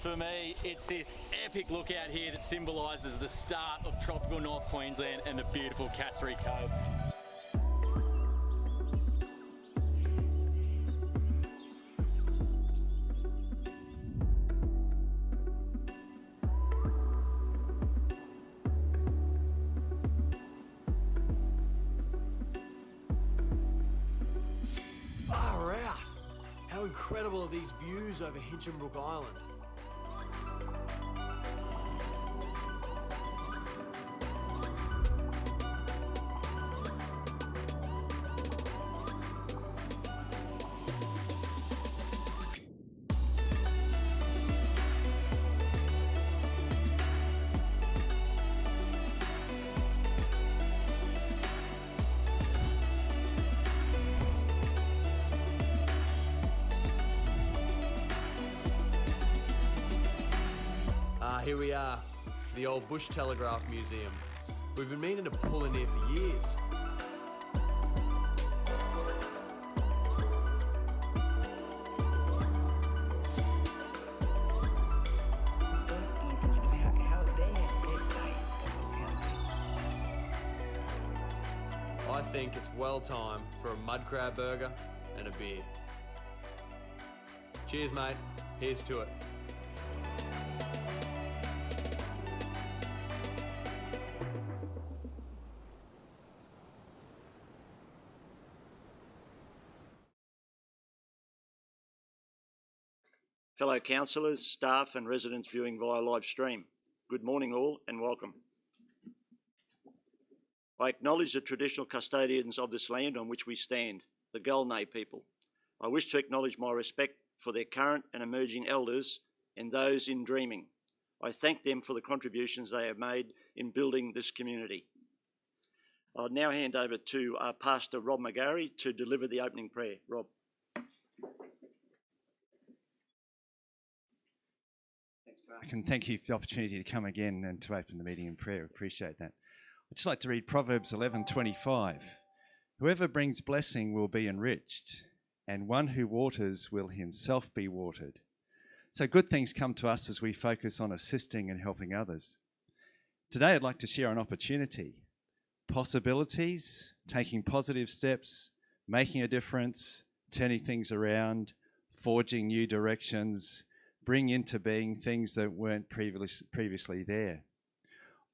For me, it's this epic lookout here that symbolises the start of tropical North Queensland and the beautiful Cassowary Coast. Far out! How incredible are these views over Hinchinbrook Island? Here we are, the old Bush Telegraph Museum. We've been meaning to pull in here for years. I think it's well time for a mud crab burger and a beer. Cheers, mate. Here's to it. Fellow councillors, staff and residents viewing via live stream, good morning all and welcome. I acknowledge the traditional custodians of this land on which we stand, the Gulnay people. I wish to acknowledge my respect for their current and emerging elders and those in dreaming. I thank them for the contributions they have made in building this community. I'll now hand over to Pastor Rob McGarry to deliver the opening prayer. Rob. And thank you for the opportunity to come again and to open the meeting in prayer. Appreciate that. I'd just like to read Proverbs 11:25. Whoever brings blessing will be enriched, and one who waters will himself be watered. So good things come to us as we focus on assisting and helping others. Today I'd like to share an opportunity, possibilities, taking positive steps, making a difference, turning things around, forging new directions, bring into being things that weren't previously there.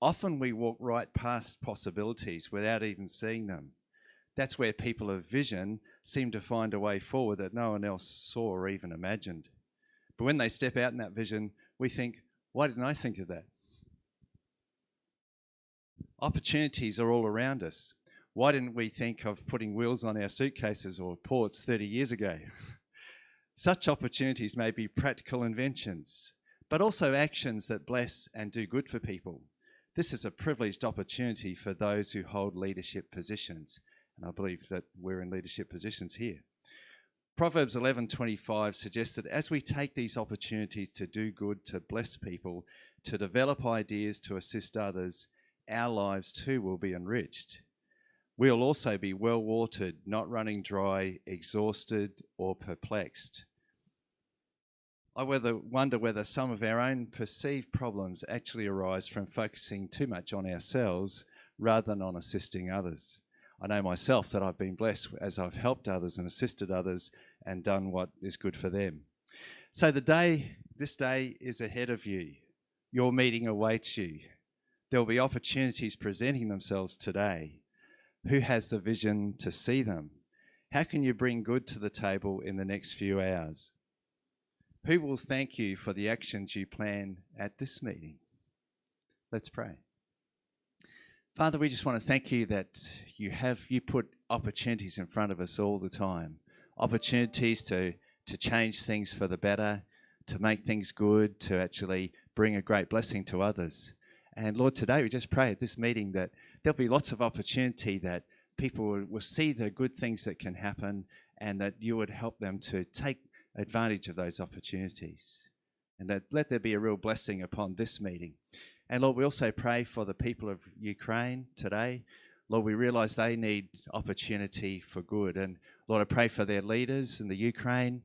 Often we walk right past possibilities without even seeing them. That's where people of vision seem to find a way forward that no one else saw or even imagined. But when they step out in that vision, we think, why didn't I think of that? Opportunities are all around us. Why didn't we think of putting wheels on our suitcases or ports 30 years ago? Such opportunities may be practical inventions, but also actions that bless and do good for people. This is a privileged opportunity for those who hold leadership positions, and I believe that we're in leadership positions here. Proverbs 11:25 suggests that as we take these opportunities to do good, to bless people, to develop ideas, to assist others, our lives too will be enriched. We'll also be well watered, not running dry, exhausted or perplexed. I wonder whether some of our own perceived problems actually arise from focusing too much on ourselves rather than on assisting others. I know myself that I've been blessed as I've helped others and assisted others and done what is good for them. So this day is ahead of you. Your meeting awaits you. There will be opportunities presenting themselves today. Who has the vision to see them? How can you bring good to the table in the next few hours? Who will thank you for the actions you plan at this meeting? Let's pray. Father, we just want to thank you that you put opportunities in front of us all the time. Opportunities to change things for the better, to make things good, to actually bring a great blessing to others. And Lord, today we just pray at this meeting that there'll be lots of opportunity, that people will see the good things that can happen and that you would help them to take advantage of those opportunities. And that let there be a real blessing upon this meeting. And Lord, we also pray for the people of Ukraine today. Lord, we realise they need opportunity for good. And Lord, I pray for their leaders in the Ukraine,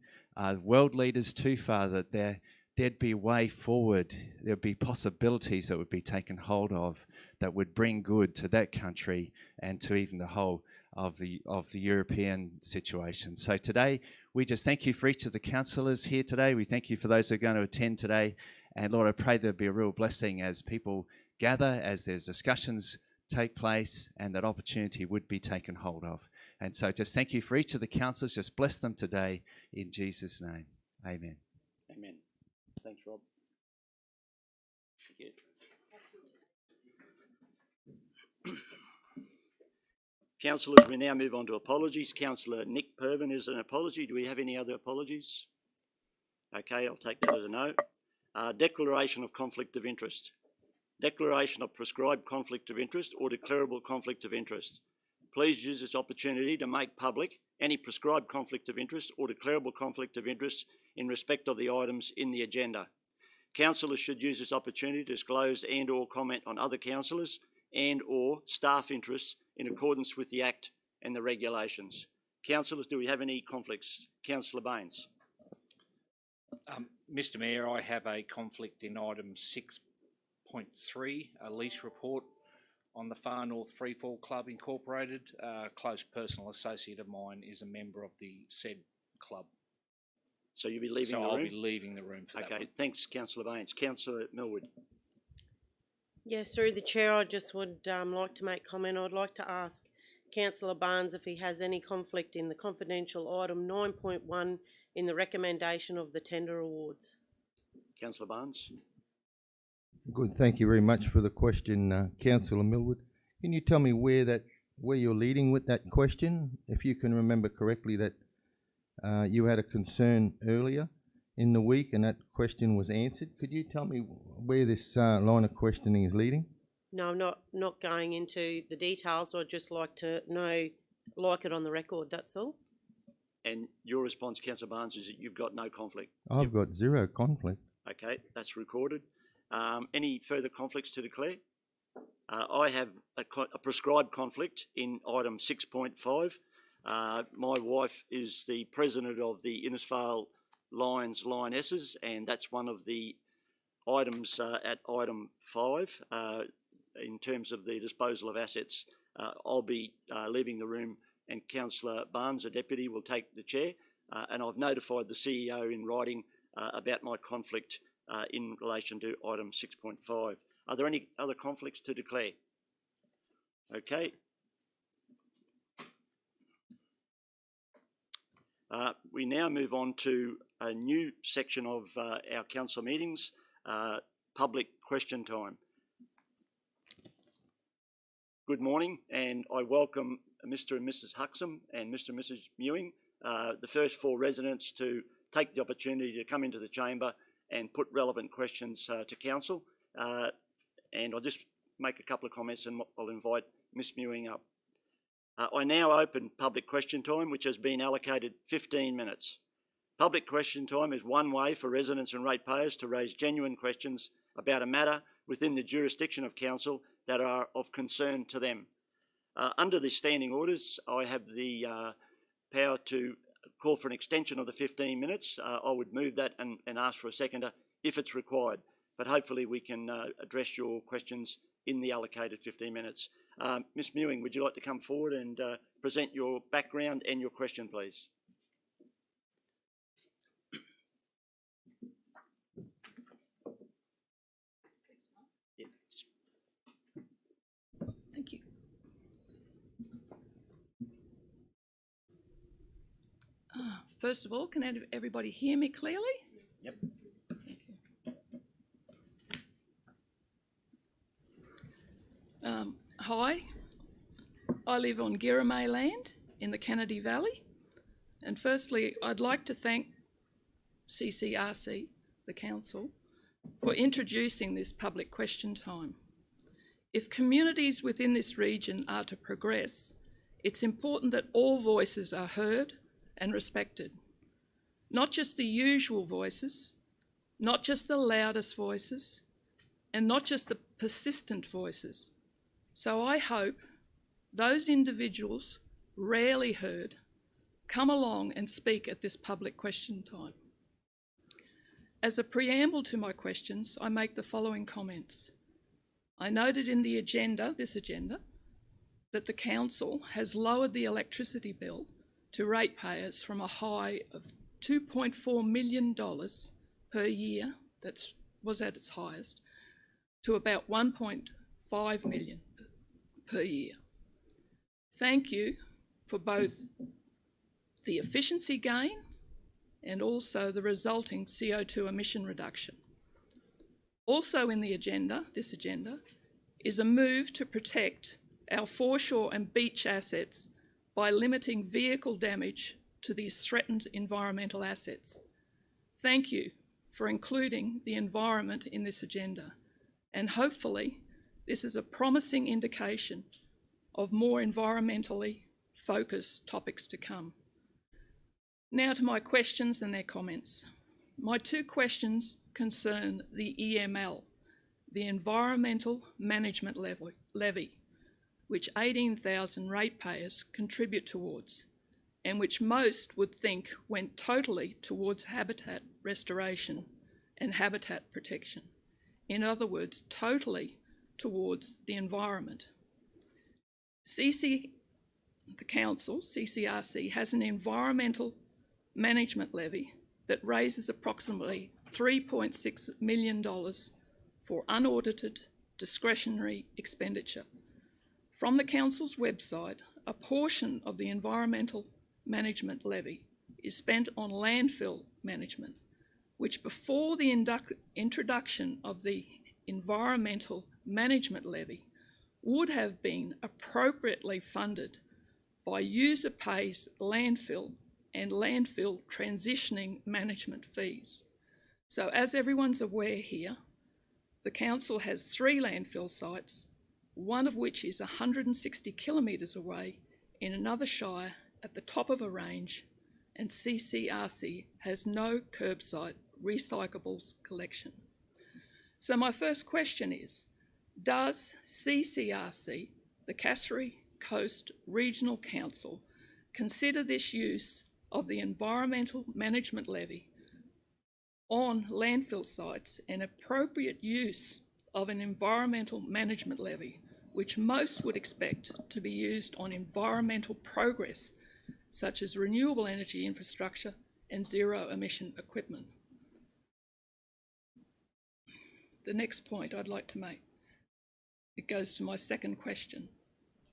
world leaders too, Father, that their there'd be a way forward, there'd be possibilities that would be taken hold of that would bring good to that country and to even the whole of the European situation. So today, we just thank you for each of the councillors here today. We thank you for those who are going to attend today. And Lord, I pray there'll be a real blessing as people gather, as there's discussions take place, and that opportunity would be taken hold of. And so just thank you for each of the councillors. Just bless them today in Jesus' name. Amen. Amen. Thanks, Rob. Thank you. Councillors, we now move on to apologies. Councillor Nick Pervin is an apology. Do we have any other apologies? Okay, I'll take that as a no. Declaration of conflict of interest. Declaration of prescribed conflict of interest or declarable conflict of interest. Please use this opportunity to make public any prescribed conflict of interest or declarable conflict of interest in respect of the items in the agenda. Councillors should use this opportunity to disclose and or comment on other councillors and or staff interests in accordance with the Act and the regulations. Councillors, do we have any conflicts? Councillor Baines. Mr Mayor, I have a conflict in item 6.3, a lease report on the Far North Freefall Club Incorporated. A close personal associate of mine is a member of the said club. So you'll be leaving the room? So I'll be leaving the room for that. Okay, thanks, Councillor Baines. Councillor Millwood. Yes, through the chair, I just would like to make comment. I'd like to ask Councillor Barnes if he has any conflict in the confidential item 9.1 in the recommendation of the tender awards. Councillor Barnes. Good, thank you very much for the question, Councillor Millwood. Can you tell me where you're leading with that question? If you can remember correctly, that you had a concern earlier in the week and that question was answered. Could you tell me where this line of questioning is leading? No, I'm not going into the details. I'd just like to know, like it on the record, that's all. And your response, Councillor Barnes, is that you've got no conflict? I've got zero conflict. Okay, that's recorded. Any further conflicts to declare? I have a prescribed conflict in item 6.5. My wife is the president of the Innisfail Lions Lionesses, and that's one of the items at item 5 in terms of the disposal of assets. I'll be leaving the room, and Councillor Barnes, a deputy, will take the chair, and I've notified the CEO in writing about my conflict in relation to item 6.5. Are there any other conflicts to declare? Okay. We now move on to a new section of our council meetings, public question time. Good morning, and I welcome Mr. and Mrs. Huxham and Mr. and Mrs. Mewing, the first 4 residents, to take the opportunity to come into the chamber and put relevant questions to council. And I'll just make a couple of comments and I'll invite Ms. Mewing up. I now open public question time, which has been allocated 15 minutes. Public question time is one way for residents and ratepayers to raise genuine questions about a matter within the jurisdiction of council that are of concern to them. Under the standing orders, I have the power to call for an extension of the 15 minutes. I would move that and ask for a seconder if it's required, but hopefully we can address your questions in the allocated 15 minutes. Ms. Mewing, would you like to come forward and present your background and your question, please? Thank you. First of all, can everybody hear me clearly? Yep. Hi, I live on Girramay land in the Kennedy Valley, and firstly I'd like to thank CCRC, the council, for introducing this public question time. If communities within this region are to progress, it's important that all voices are heard and respected. Not just the usual voices, not just the loudest voices, and not just the persistent voices. So I hope those individuals rarely heard come along and speak at this public question time. As a preamble to my questions, I make the following comments. I noted in the agenda, that the council has lowered the electricity bill to ratepayers from a high of $2.4 million per year, that was at its highest, to about $1.5 million per year. Thank you for both the efficiency gain and also the resulting CO2 emission reduction. Also in the agenda, this agenda, is a move to protect our foreshore and beach assets by limiting vehicle damage to these threatened environmental assets. Thank you for including the environment in this agenda, and hopefully this is a promising indication of more environmentally focused topics to come. Now to my questions and their comments. My two questions concern the EML, the Environmental Management Levy, which 18,000 ratepayers contribute towards, and which most would think went totally towards habitat restoration and habitat protection. In other words, totally towards the environment. The council, CCRC, has an environmental management levy that raises approximately $3.6 million for unaudited discretionary expenditure. From the council's website, a portion of the environmental management levy is spent on landfill management, which before the introduction of the environmental management levy would have been appropriately funded by user pays landfill and landfill transitioning management fees. So as everyone's aware here, the council has 3 landfill sites, one of which is 160 kilometres away in another shire at the top of a range, and CCRC has no curbside recyclables collection. So my first question is, does CCRC, the Cassowary Coast Regional Council, consider this use of the environmental management levy on landfill sites an appropriate use of an environmental management levy, which most would expect to be used on environmental progress, such as renewable energy infrastructure and zero emission equipment? The next point I'd like to make, it goes to my second question.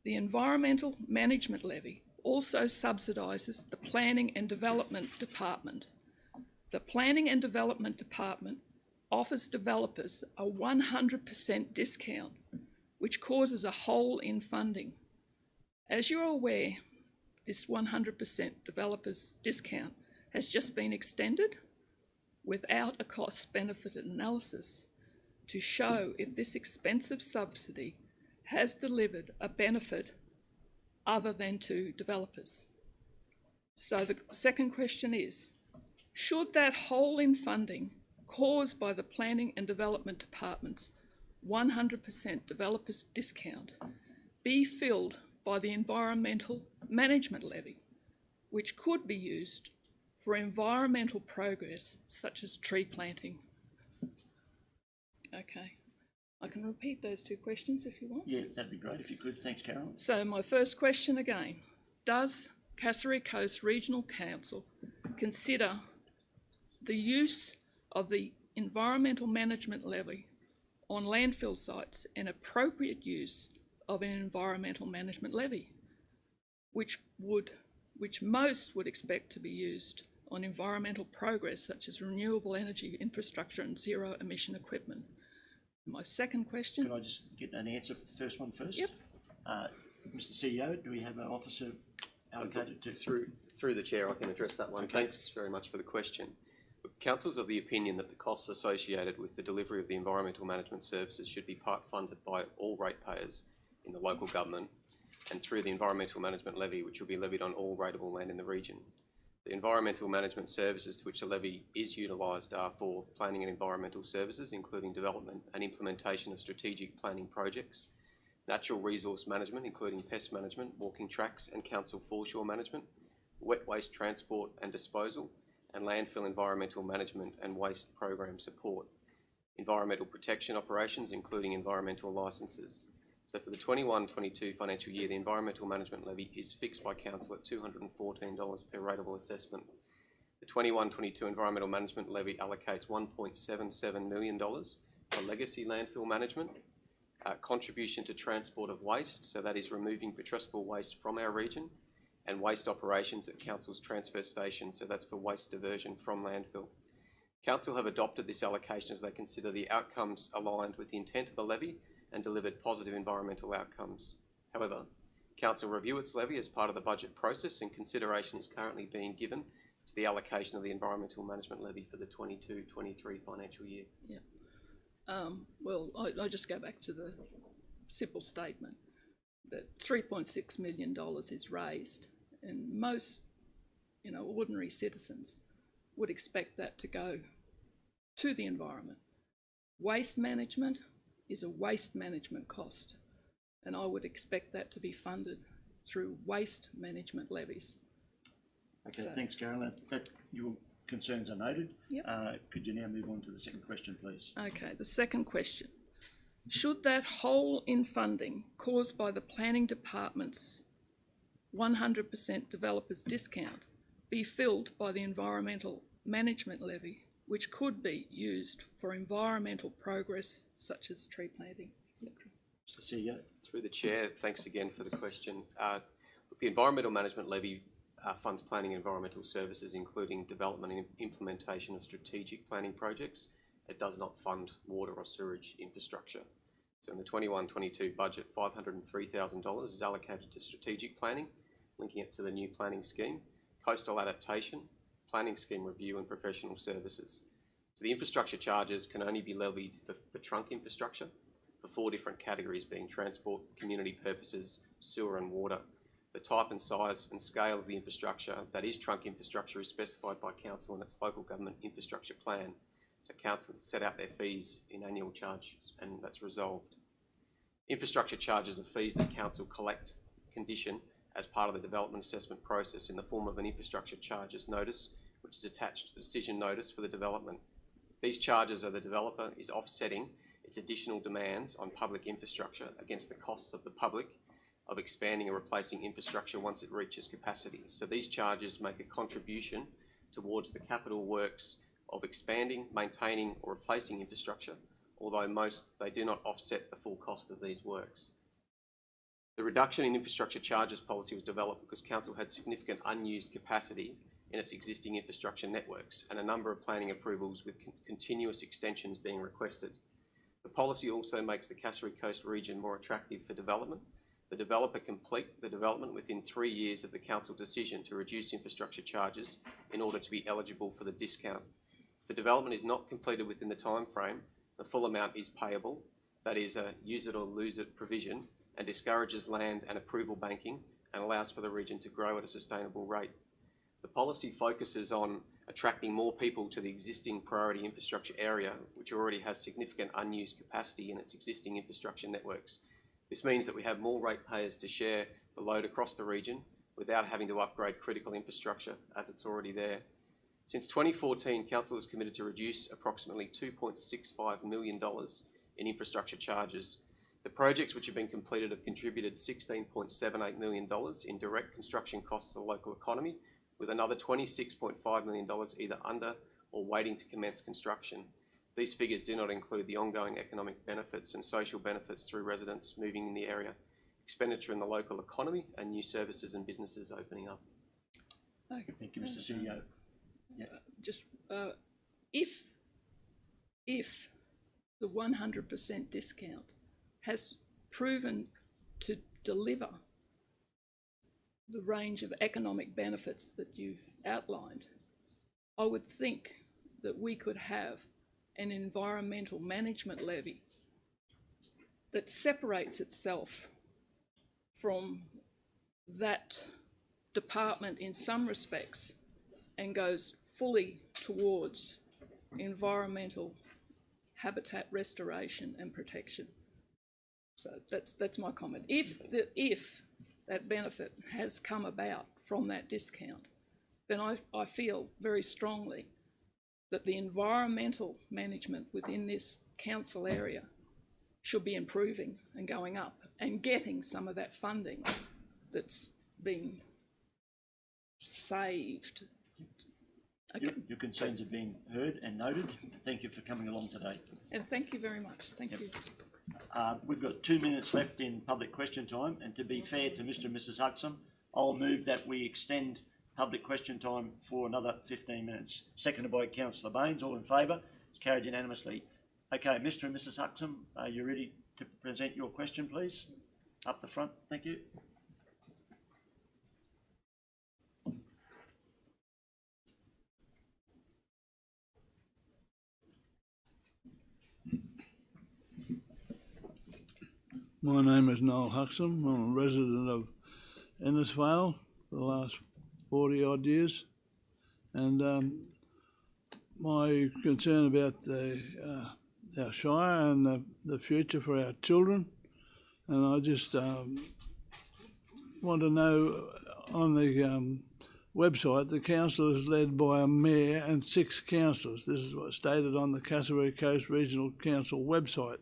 The Environmental Management Levy also subsidises the Planning and Development Department. The Planning and Development Department offers developers a 100% discount, which causes a hole in funding. As you're aware, this 100% developers discount has just been extended without a cost-benefit analysis to show if this expensive subsidy has delivered a benefit other than to developers. So the second question is, should that hole in funding caused by the Planning and Development Department's 100% developers discount be filled by the Environmental Management Levy, which could be used for environmental progress such as tree planting? Okay, I can repeat those two questions if you want. Yeah, that'd be great if you could. Thanks, Carol. So my first question again, does Cassowary Coast Regional Council consider the use of the Environmental Management Levy on landfill sites an appropriate use of an environmental management levy, which most would expect to be used on environmental progress such as renewable energy infrastructure and zero emission equipment? My second question. Can I just get an answer for the first one first? Yep. Mr. CEO, do we have an officer allocated to? Through the chair, I can address that one. Okay. Thanks very much for the question. Council's of the opinion that the costs associated with the delivery of the environmental management services should be part funded by all ratepayers in the local government and through the environmental management levy, which will be levied on all rateable land in the region. The environmental management services to which the levy is utilised are for planning and environmental services, including development and implementation of strategic planning projects, natural resource management, including pest management, walking tracks and council foreshore management, wet waste transport and disposal, and landfill environmental management and waste program support, environmental protection operations, including environmental licences. So for the 21-22 financial year, the environmental management levy is fixed by council at $214 per rateable assessment. The 21-22 environmental management levy allocates $1.77 million for legacy landfill management, contribution to transport of waste, so that is removing petrespal waste from our region, and waste operations at council's transfer station, so that's for waste diversion from landfill. Council have adopted this allocation as they consider the outcomes aligned with the intent of the levy and delivered positive environmental outcomes. However, Council review its levy as part of the budget process, and consideration is currently being given to the allocation of the environmental management levy for the 22-23 financial year. Yeah. Well, I just go back to the simple statement that $3.6 million is raised, and most, ordinary citizens would expect that to go to the environment. Waste management is a waste management cost, and I would expect that to be funded through waste management levies. Okay, thanks, Carolyn. Your concerns are noted. Yep. Could you now move on to the second question, please? Okay, the second question. Should that hole in funding caused by the planning department's 100% developers discount be filled by the environmental management levy, which could be used for environmental progress such as tree planting, etc.? Mr. CEO. Through the chair, thanks again for the question. The environmental management levy funds planning environmental services, including development and implementation of strategic planning projects. It does not fund water or sewage infrastructure. So in the 21-22 budget, $503,000 is allocated to strategic planning, linking it to the new planning scheme, coastal adaptation, planning scheme review and professional services. So the infrastructure charges can only be levied for trunk infrastructure for 4 different categories, being transport, community purposes, sewer and water. The type and size and scale of the infrastructure that is trunk infrastructure is specified by council in its local government infrastructure plan. So council set out their fees in annual charges, and that's resolved. Infrastructure charges are fees that council collect condition as part of the development assessment process in the form of an infrastructure charges notice, which is attached to the decision notice for the development. These charges are the developer is offsetting its additional demands on public infrastructure against the costs of the public of expanding or replacing infrastructure once it reaches capacity. So these charges make a contribution towards the capital works of expanding, maintaining or replacing infrastructure, although they do not offset the full cost of these works. The reduction in infrastructure charges policy was developed because council had significant unused capacity in its existing infrastructure networks and a number of planning approvals with continuous extensions being requested. The policy also makes the Cassowary Coast region more attractive for development. The developer complete the development within 3 years of the council decision to reduce infrastructure charges in order to be eligible for the discount. If the development is not completed within the time frame, the full amount is payable. That is a use it or lose it provision, and discourages land and approval banking and allows for the region to grow at a sustainable rate. The policy focuses on attracting more people to the existing priority infrastructure area, which already has significant unused capacity in its existing infrastructure networks. This means that we have more ratepayers to share the load across the region without having to upgrade critical infrastructure as it's already there. Since 2014, council has committed to reduce approximately $2.65 million in infrastructure charges. The projects which have been completed have contributed $16.78 million in direct construction costs to the local economy, with another $26.5 million either under or waiting to commence construction. These figures do not include the ongoing economic benefits and social benefits through residents moving in the area, expenditure in the local economy, and new services and businesses opening up. Okay. Thank you, Mr. CEO. If the 100% discount has proven to deliver the range of economic benefits that you've outlined, I would think that we could have an environmental management levy that separates itself from that department in some respects and goes fully towards environmental habitat restoration and protection. So that's my comment. If that benefit has come about from that discount, then I feel very strongly that the environmental management within this council area should be improving and going up and getting some of that funding that's being saved. Okay. Your concerns are being heard and noted. Thank you for coming along today. And thank you very much. Thank you. We've got 2 minutes left in public question time, and to be fair to Mr and Mrs Huxham, I'll move that we extend public question time for another 15 minutes. Seconded by Councillor Baines. All in favour? It's carried unanimously. Okay, Mr and Mrs Huxham, are you ready to present your question, please? Up the front, thank you. My name is Noel Huxham. I'm a resident of Innisfail for the last 40 odd years, and my concern about our shire and the future for our children, and I just want to know, on the website, the council is led by a mayor and 6 councillors. This is what's stated on the Cassowary Coast Regional Council website.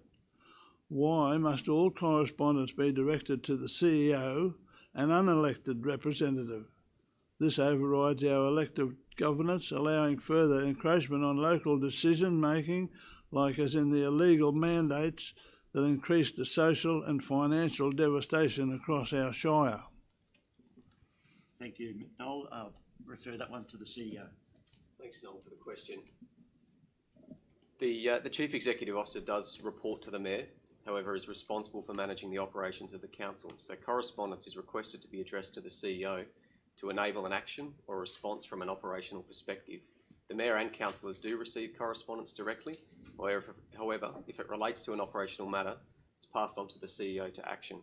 Why must all correspondence be directed to the CEO, an unelected representative? This overrides our elective governance, allowing further encroachment on local decision-making, like as in the illegal mandates that increase the social and financial devastation across our shire. Thank you, Noel. I'll refer that one to the CEO. Thanks, Noel, for the question. The Chief Executive Officer does report to the Mayor, however, is responsible for managing the operations of the Council, so correspondence is requested to be addressed to the CEO to enable an action or a response from an operational perspective. The Mayor and Councillors do receive correspondence directly, however, if it relates to an operational matter, it's passed on to the CEO to action.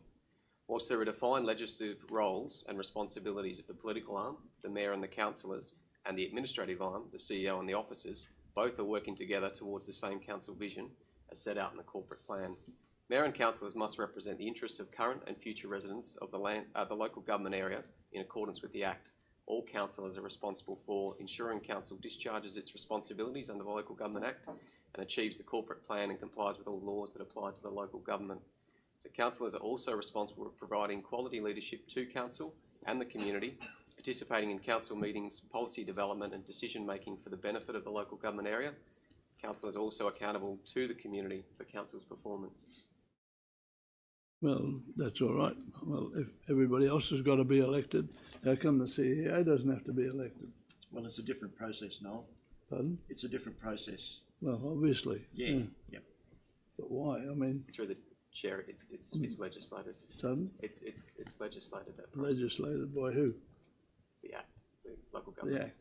Whilst there are defined legislative roles and responsibilities of the political arm, the Mayor and the Councillors, and the administrative arm, the CEO and the officers, both are working together towards the same council vision as set out in the corporate plan. Mayor and councillors must represent the interests of current and future residents of the local government area in accordance with the Act. All councillors are responsible for ensuring council discharges its responsibilities under the Local Government Act and achieves the corporate plan and complies with all laws that apply to the local government. So councillors are also responsible for providing quality leadership to council and the community, participating in council meetings, policy development and decision making for the benefit of the local government area. Councillors are also accountable to the community for council's performance. Well, that's all right. Well, if everybody else has got to be elected, how come the CEO doesn't have to be elected? Well, it's a different process, Noel. Pardon? It's a different process. Well, obviously. Yeah. Yep. But why? I mean, Through the chair, it's legislated. Pardon? It's legislated, that process. Legislated by who? The Act, the Local Government The Act.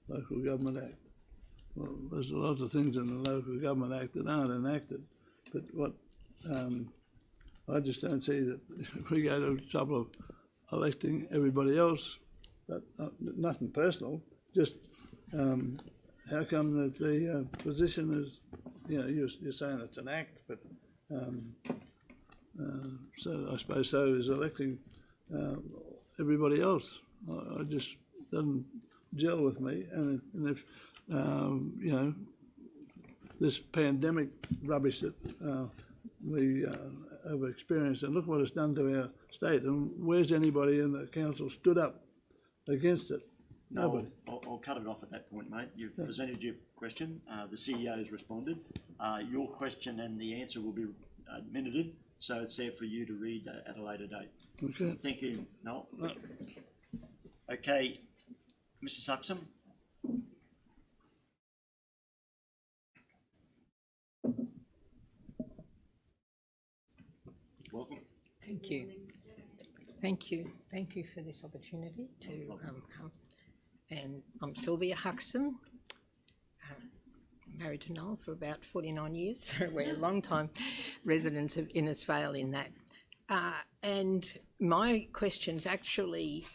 Local Government Act. Well, there's a lot of things in the Local Government Act that aren't enacted. But what I just don't see that if we go to the trouble of electing everybody else, but nothing personal, just how come that the position is, you know, you're saying it's an act, but so I suppose so is electing everybody else. I just doesn't gel with me, and if you know, this pandemic rubbish that we have experienced, and look what it's done to our state, and where's anybody in the council stood up against it? Nobody. No, I'll cut it off at that point, mate. You've presented your question. The CEO has responded. Your question and the answer will be minuted, so it's there for you to read at a later date. Okay. Thank you, Noel. No. Okay, Mrs. Huxham. Welcome. Thank you. Thank you. Thank you for this opportunity to come. And I'm Sylvia Huxham, married to Noel for about 49 years. So we're long-time residents of Innisfail in that. And my question's actually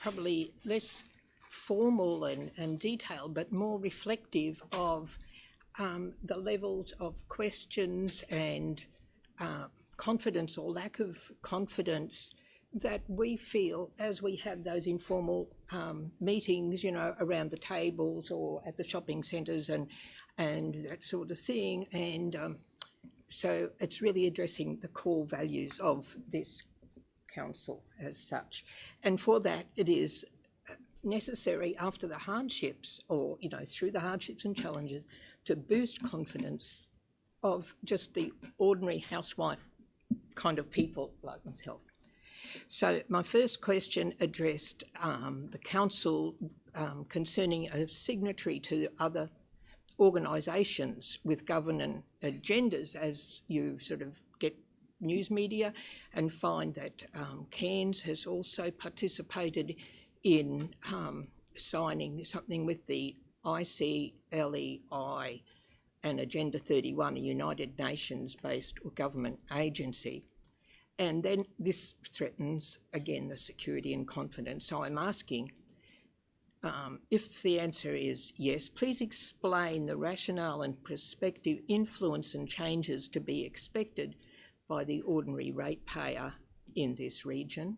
probably less formal and detailed, but more reflective of the levels of questions and confidence or lack of confidence that we feel as we have those informal meetings, you know, around the tables or at the shopping centres and that sort of thing. And so it's really addressing the core values of this council as such. And for that, it is necessary after the hardships, or, you know, through the hardships and challenges, to boost confidence of just the ordinary housewife kind of people like myself. So my first question addressed the council concerning a signatory to other organisations with governance agendas, as you sort of get news media and find that Cairns has also participated in signing something with the ICLEI and Agenda 31, a United Nations-based government agency. And then this threatens, again, the security and confidence. So I'm asking, if the answer is yes, please explain the rationale and prospective influence and changes to be expected by the ordinary ratepayer in this region.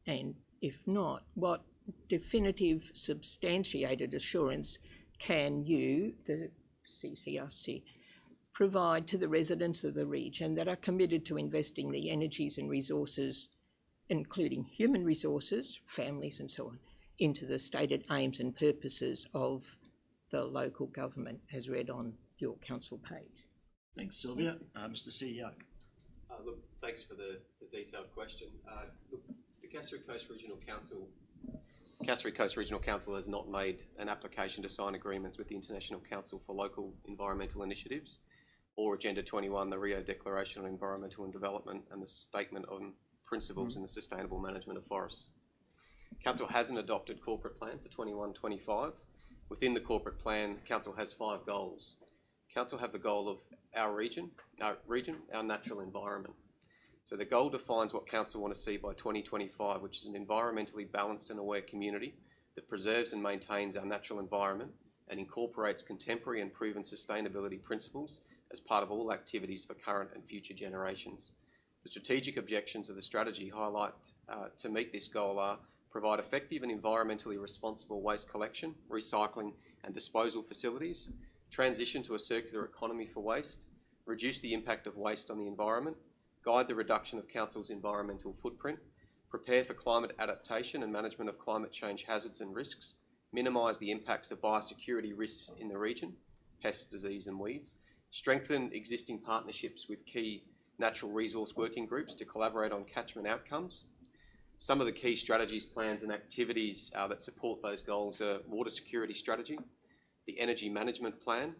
And if not, what definitive substantiated assurance can you, the CCRC, provide to the residents of the region that are committed to investing the energies and resources, including human resources, families and so on, into the stated aims and purposes of the local government as read on your council page? Thanks, Sylvia. Mr. CEO. Look, thanks for the detailed question. Look, the Cassowary Coast Regional Council has not made an application to sign agreements with the International Council for Local Environmental Initiatives or Agenda 21, the Rio Declaration on Environmental and Development, and the Statement on Principles in the Sustainable Management of Forests. Council has an adopted corporate plan for 21-25. Within the corporate plan, Council has 5 goals. Council have the goal of our natural environment. So the goal defines what Council want to see by 2025, which is an environmentally balanced and aware community that preserves and maintains our natural environment and incorporates contemporary and proven sustainability principles as part of all activities for current and future generations. The strategic objectives of the strategy highlight to meet this goal are: provide effective and environmentally responsible waste collection, recycling and disposal facilities, transition to a circular economy for waste, reduce the impact of waste on the environment, guide the reduction of Council's environmental footprint, prepare for climate adaptation and management of climate change hazards and risks, minimise the impacts of biosecurity risks in the region, pests, disease and weeds, strengthen existing partnerships with key natural resource working groups to collaborate on catchment outcomes. Some of the key strategies, plans and activities that support those goals are water security strategy, the energy management plan,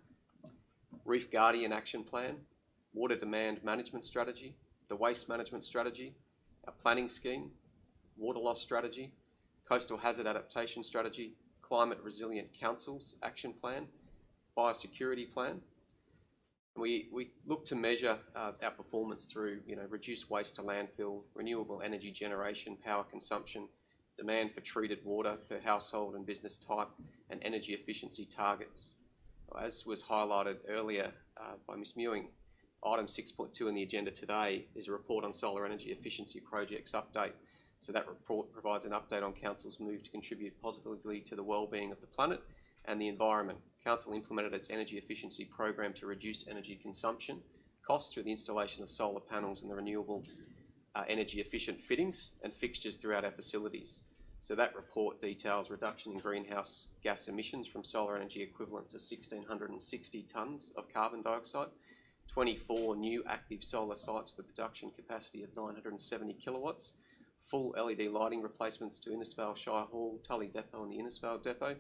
reef guardian action plan, water demand management strategy, the waste management strategy, our planning scheme, water loss strategy, coastal hazard adaptation strategy, climate resilient councils action plan, biosecurity plan. We look to measure our performance through, reduced waste to landfill, renewable energy generation, power consumption, demand for treated water per household and business type, and energy efficiency targets. As was highlighted earlier by Ms Mewing, item 6.2 in the agenda today is a report on solar energy efficiency projects update. So that report provides an update on Council's move to contribute positively to the wellbeing of the planet and the environment. Council implemented its energy efficiency program to reduce energy consumption costs through the installation of solar panels and the renewable energy efficient fittings and fixtures throughout our facilities. So that report details reduction in greenhouse gas emissions from solar energy equivalent to 1,660 tonnes of carbon dioxide, 24 new active solar sites with a production capacity of 970 kilowatts, full LED lighting replacements to Innisfail Shire Hall, Tully Depot and the Innisfail Depot,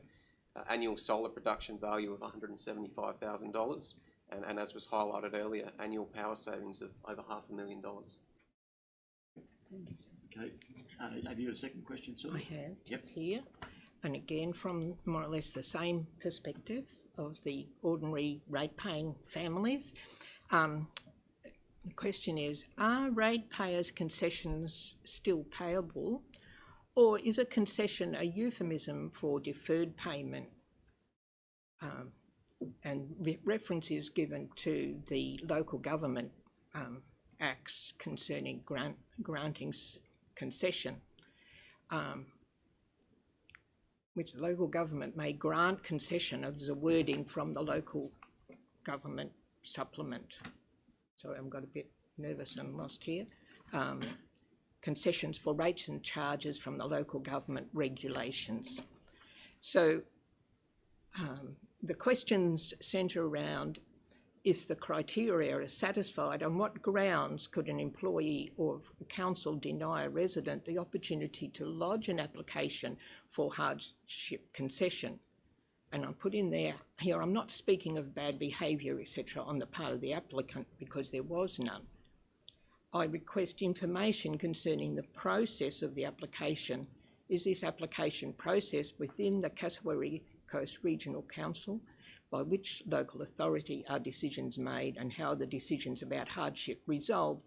annual solar production value of $175,000, and as was highlighted earlier, annual power savings of over $500,000. Okay. Have you got a second question, Sylvia? I have, just here. And again, from more or less the same perspective of the ordinary rate-paying families. The question is, are ratepayers' concessions still payable, or is a concession a euphemism for deferred payment? And reference is given to the local government acts concerning granting concession, which the local government may grant concession. There's a wording from the local government supplement. Sorry, I've got a bit nervous and lost here. Concessions for rates and charges from the local government regulations. So the questions centre around if the criteria are satisfied, on what grounds could an employee or a council deny a resident the opportunity to lodge an application for hardship concession? And I put in there, here I'm not speaking of bad behaviour, etc., on the part of the applicant, because there was none. I request information concerning the process of the application. Is this application processed within the Cassowary Coast Regional Council? By which local authority are decisions made, and how are the decisions about hardship resolved,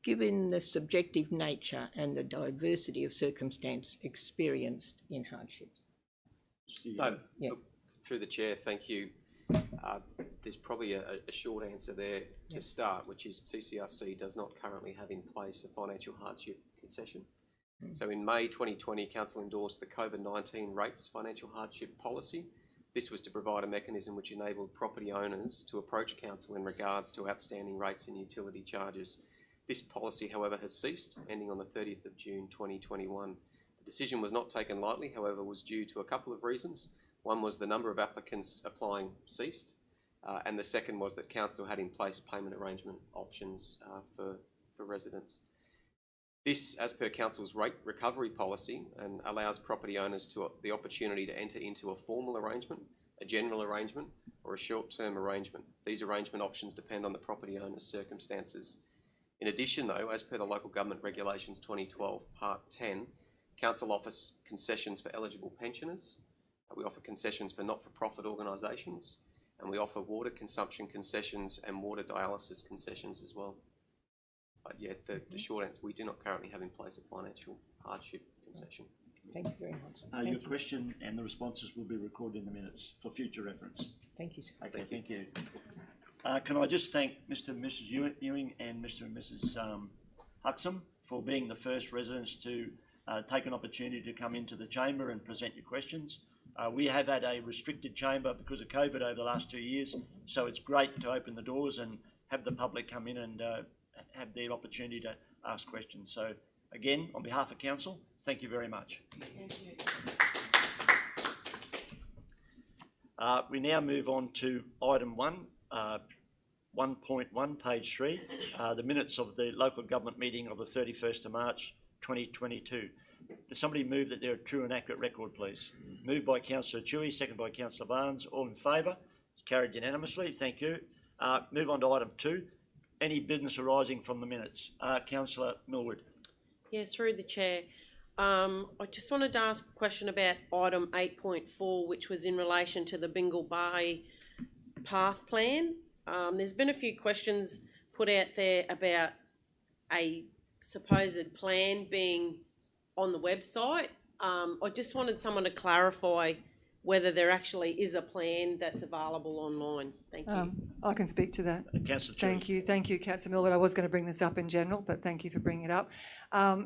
given the subjective nature and the diversity of circumstance experienced in hardships? No, through the chair, thank you. There's probably a short answer there to start, which is CCRC does not currently have in place a financial hardship concession. So in May 2020, Council endorsed the COVID-19 rates financial hardship policy. This was to provide a mechanism which enabled property owners to approach Council in regards to outstanding rates and utility charges. This policy, however, has ceased, ending on the 30th of June 2021. The decision was not taken lightly, however, was due to a couple of reasons. One was the number of applicants applying ceased, and the second was that Council had in place payment arrangement options for residents. This, as per Council's rate recovery policy, and allows property owners the opportunity to enter into a formal arrangement, a general arrangement, or a short-term arrangement. These arrangement options depend on the property owner's circumstances. In addition, though, as per the Local Government Regulations 2012, Part 10, Council offers concessions for eligible pensioners. We offer concessions for not-for-profit organisations, and we offer water consumption concessions and water dialysis concessions as well. But yeah, the short answer, we do not currently have in place a financial hardship concession. Thank you very much. Your question and the responses will be recorded in the minutes for future reference. Thank you, sir. Okay, thank you. Can I just thank Mr. and Mrs. Ewing and Mr. and Mrs. Huxham for being the first residents to take an opportunity to come into the chamber and present your questions. We have had a restricted chamber because of COVID over the last 2 years, so it's great to open the doors and have the public come in and have the opportunity to ask questions. So again, on behalf of Council, thank you very much. Thank you. We now move on to item 1.1, page 3, the minutes of the local government meeting of the 31st of March 2022. Does somebody move that they're a true and accurate record, please? Moved by Councillor Chewy, second by Councillor Barnes. All in favour? It's carried unanimously. Thank you. Move on to item 2. Any business arising from the minutes? Councillor Millwood. Yes, through the chair. I just wanted to ask a question about item 8.4, which was in relation to the Bingle Bay path plan. There's been a few questions put out there about a supposed plan being on the website. I just wanted someone to clarify whether there actually is a plan that's available online. Thank you. I can speak to that. Councillor Chewy. Thank you, Councillor Millwood. I was going to bring this up in general, but thank you for bringing it up.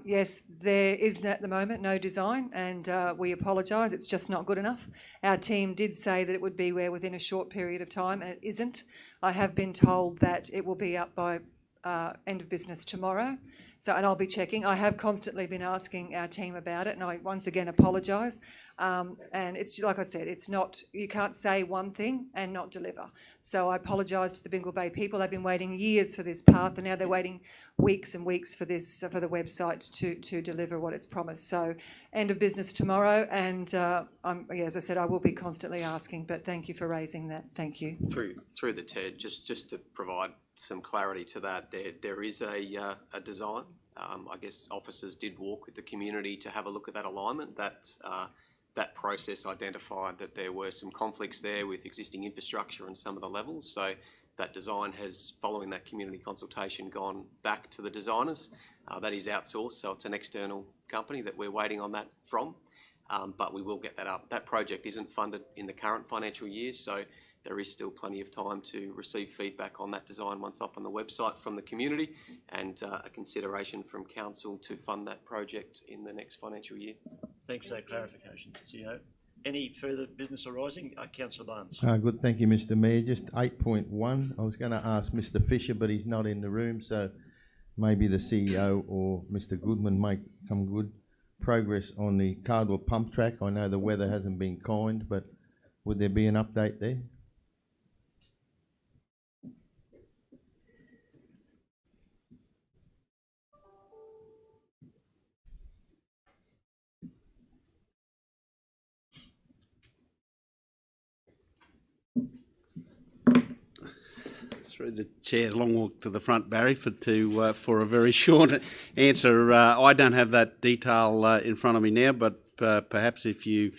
Yes, there is at the moment no design, and we apologise. It's just not good enough. Our team did say that it would be within a short period of time, and it isn't. I have been told that it will be up by end of business tomorrow. So, and I'll be checking. I have constantly been asking our team about it, and I once again apologise. And it's like I said, it's not, you can't say one thing and not deliver. So I apologise to the Bingle Bay people. They've been waiting years for this path, and now they're waiting weeks and weeks for this, for the website to deliver what it's promised. So end of business tomorrow, and as I said, I will be constantly asking. But thank you for raising that. Thank you. Through the TED, just to provide some clarity to that, there is a design. I guess officers did walk with the community to have a look at that alignment. That process identified that there were some conflicts there with existing infrastructure and some of the levels. So that design has, following that community consultation, gone back to the designers. That is outsourced, so it's an external company that we're waiting on that from. But we will get that up. That project isn't funded in the current financial year, so there is still plenty of time to receive feedback on that design once up on the website from the community, and a consideration from council to fund that project in the next financial year. Thanks for that clarification, CEO. Any further business arising? Councillor Barnes. Good, thank you, Mr. Mayor. Just 8.1. I was going to ask Mr. Fisher, but he's not in the room, so maybe the CEO or Mr. Goodman make some good progress on the Cardwell pump track. I know the weather hasn't been kind, but would there be an update there? Through the chair, long walk to the front, Barry, for a very short answer. I don't have that detail in front of me now, but perhaps if you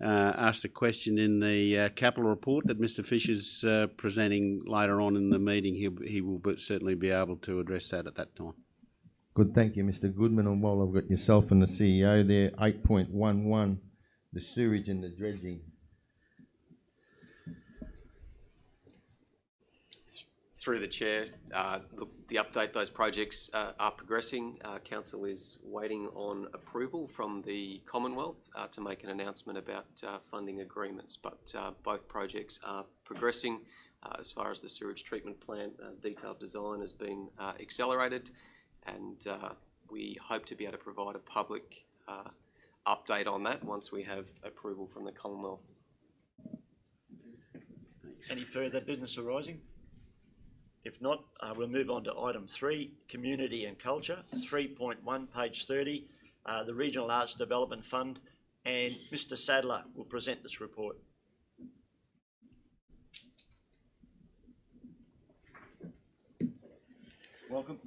ask the question in the capital report that Mr. Fisher's presenting later on in the meeting, he will certainly be able to address that at that time. Good, thank you, Mr. Goodman. And while I've got yourself and the CEO there, 8.11, the sewage and the dredging. Through the chair, the update, those projects are progressing. Council is waiting on approval from the Commonwealth to make an announcement about funding agreements, but both projects are progressing. As far as the sewage treatment plant, detailed design has been accelerated, and we hope to be able to provide a public update on that once we have approval from the Commonwealth. Any further business arising? If not, we'll move on to item 3, community and culture. 3.1, page 30, the Regional Arts Development Fund, and Mr. Sadler will present this report. Welcome.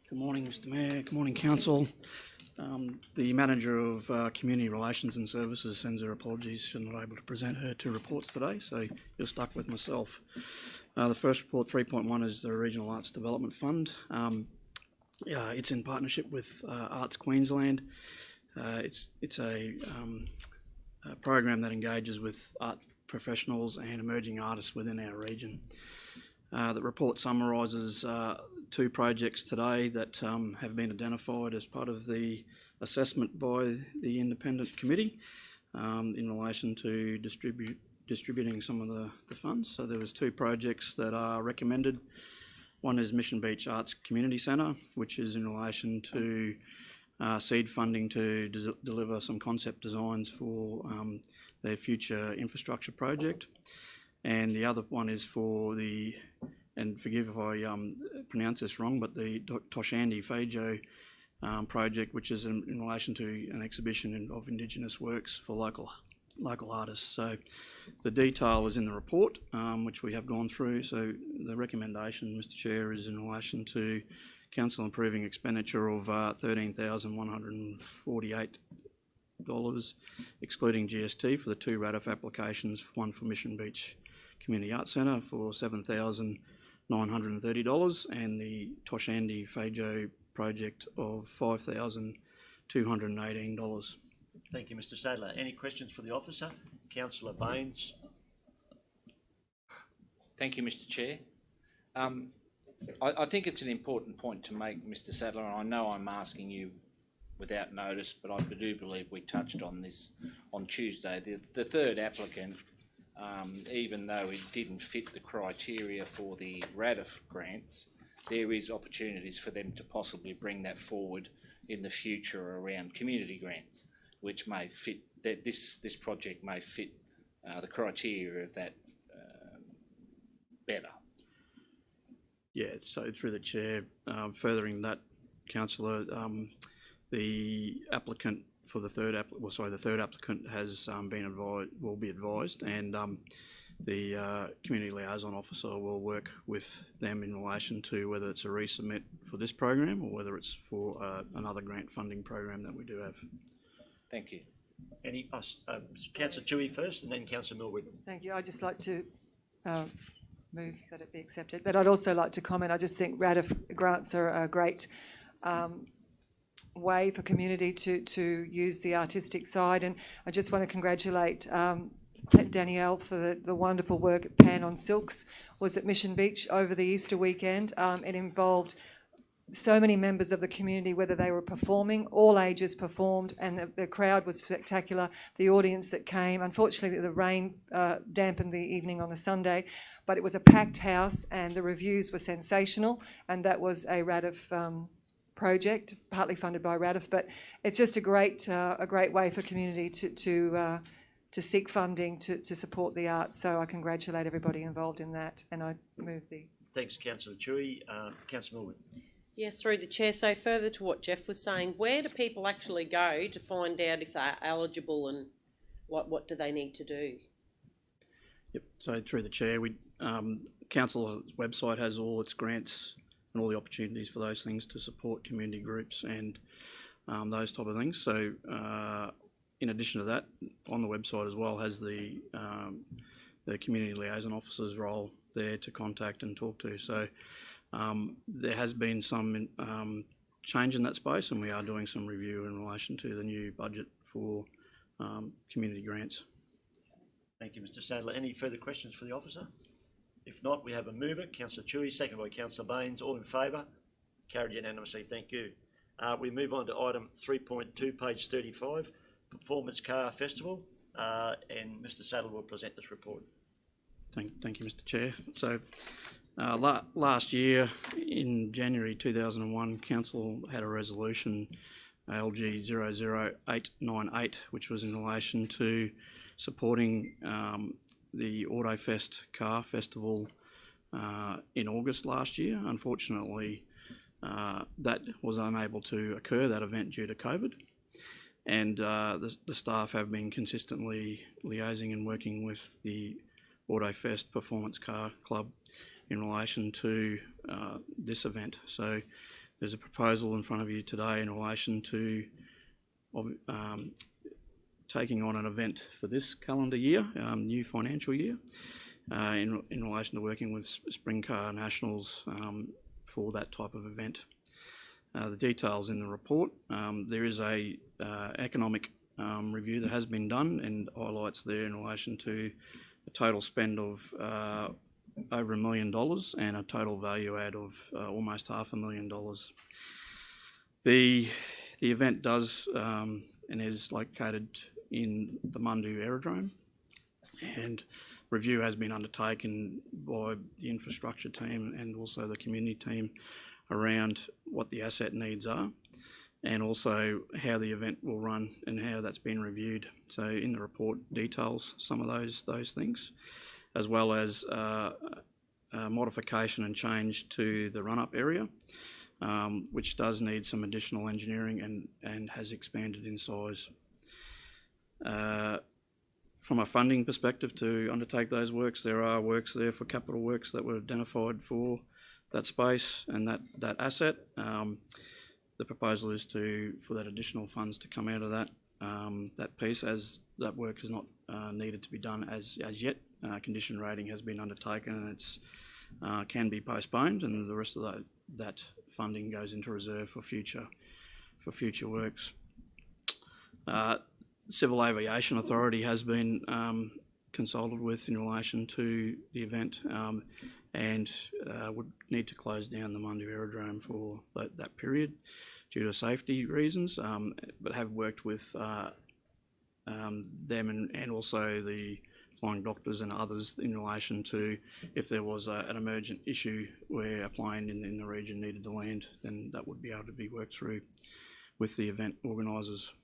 Good morning, Mr. Mayor. Good morning, Council. The Manager of Community Relations and Services sends her apologies. She's not able to present her 2 reports today, so you're stuck with myself. The first report, 3.1, is the Regional Arts Development Fund. It's in partnership with Arts Queensland. It's a program that engages with art professionals and emerging artists within our region. The report summarises 2 projects today that have been identified as part of the assessment by the independent committee in relation to distributing some of the funds. So there was 2 projects that are recommended. One is Mission Beach Arts Community Centre, which is in relation to seed funding to deliver some concept designs for their future infrastructure project. And the other one is for the, and forgive if I pronounce this wrong, but the Toshandi Fajo project, which is in relation to an exhibition of Indigenous works for local artists. So the detail is in the report, which we have gone through. So the recommendation, Mr. Chair, is in relation to Council approving expenditure of $13,148, excluding GST, for the 2 RADF applications, one for Mission Beach Community Arts Centre for $7,930, and the Toshandi Fajo project of $5,218. Thank you, Mr. Sadler. Any questions for the officer? Councillor Baines. Thank you, Mr. Chair. I think it's an important point to make, Mr. Sadler, and I know I'm asking you without notice, but I do believe we touched on this on Tuesday. The third applicant, even though it didn't fit the criteria for the RADF grants, there is opportunities for them to possibly bring that forward in the future around community grants, which may fit, that this project may fit the criteria of that better. Yeah, so through the chair, furthering that, Councillor, the applicant for the third applicant has been advised, will be advised, and the community liaison officer will work with them in relation to whether it's a resubmit for this program or whether it's for another grant funding program that we do have. Thank you. Any Councillor Toohey first, and then Councillor Millwood. Thank you. I'd just like to move that it be accepted, but I'd also like to comment. I just think RADF grants are a great way for community to use the artistic side, and I just want to congratulate Danielle for the wonderful work at Pan on Silks was at Mission Beach over the Easter weekend. It involved so many members of the community, whether they were performing, all ages performed, and the crowd was spectacular. The audience that came, unfortunately the rain dampened the evening on the Sunday, but it was a packed house and the reviews were sensational, and that was a RADF project, partly funded by RADF, but it's just a great way for community to seek funding to support the arts. So I congratulate everybody involved in that, and I move the... Thanks, Councillor Chewy. Councillor Millwood. Yes, through the chair. So further to what Jeff was saying, where do people actually go to find out if they're eligible, and what do they need to do? Yep. So through the chair, council's website has all its grants and all the opportunities for those things to support community groups and those type of things. So in addition to that, on the website as well has the community liaison officer's role there to contact and talk to. So there has been some change in that space, and we are doing some review in relation to the new budget for community grants. Thank you, Mr. Sadler. Any further questions for the officer? If not, we have a mover, Councillor Chewy, seconded by Councillor Baines. All in favour? Carried unanimously. Thank you. We move on to item 3.2, page 35, Performance Car Festival, and Mr. Sadler will present this report. Thank you, Mr. Chair. So last year, in January 2001, Council had a resolution, LG 00898, which was in relation to supporting the Autofest Car Festival in August last year. Unfortunately, that was unable to occur, that event, due to COVID. And the staff have been consistently liaising and working with the Autofest Performance Car Club in relation to this event. So there's a proposal in front of you today in relation to taking on an event for this calendar year, new financial year, in relation to working with Spring Car Nationals for that type of event. The details in the report. There is a economic review that has been done and highlights there in relation to a total spend of over $1 million and a total value add of almost $500,000. The event does and is located in the Mundu Aerodrome, and review has been undertaken by the infrastructure team and also the community team around what the asset needs are and also how the event will run and how that's been reviewed. So in the report details some of those things, as well as modification and change to the run-up area, which does need some additional engineering and has expanded in size. From a funding perspective to undertake those works, there are works there for capital works that were identified for that space and that asset. The proposal is for that additional funds to come out of that piece, as that work is not needed to be done as yet. Condition rating has been undertaken and it's can be postponed, and the rest of that funding goes into reserve for future works. Civil Aviation Authority has been consulted with in relation to the event and would need to close down the Mundu Aerodrome for that period due to safety reasons, but have worked with them and also the flying doctors and others in relation to if there was an emergent issue where a plane in the region needed to land, then that would be able to be worked through with the event organisers.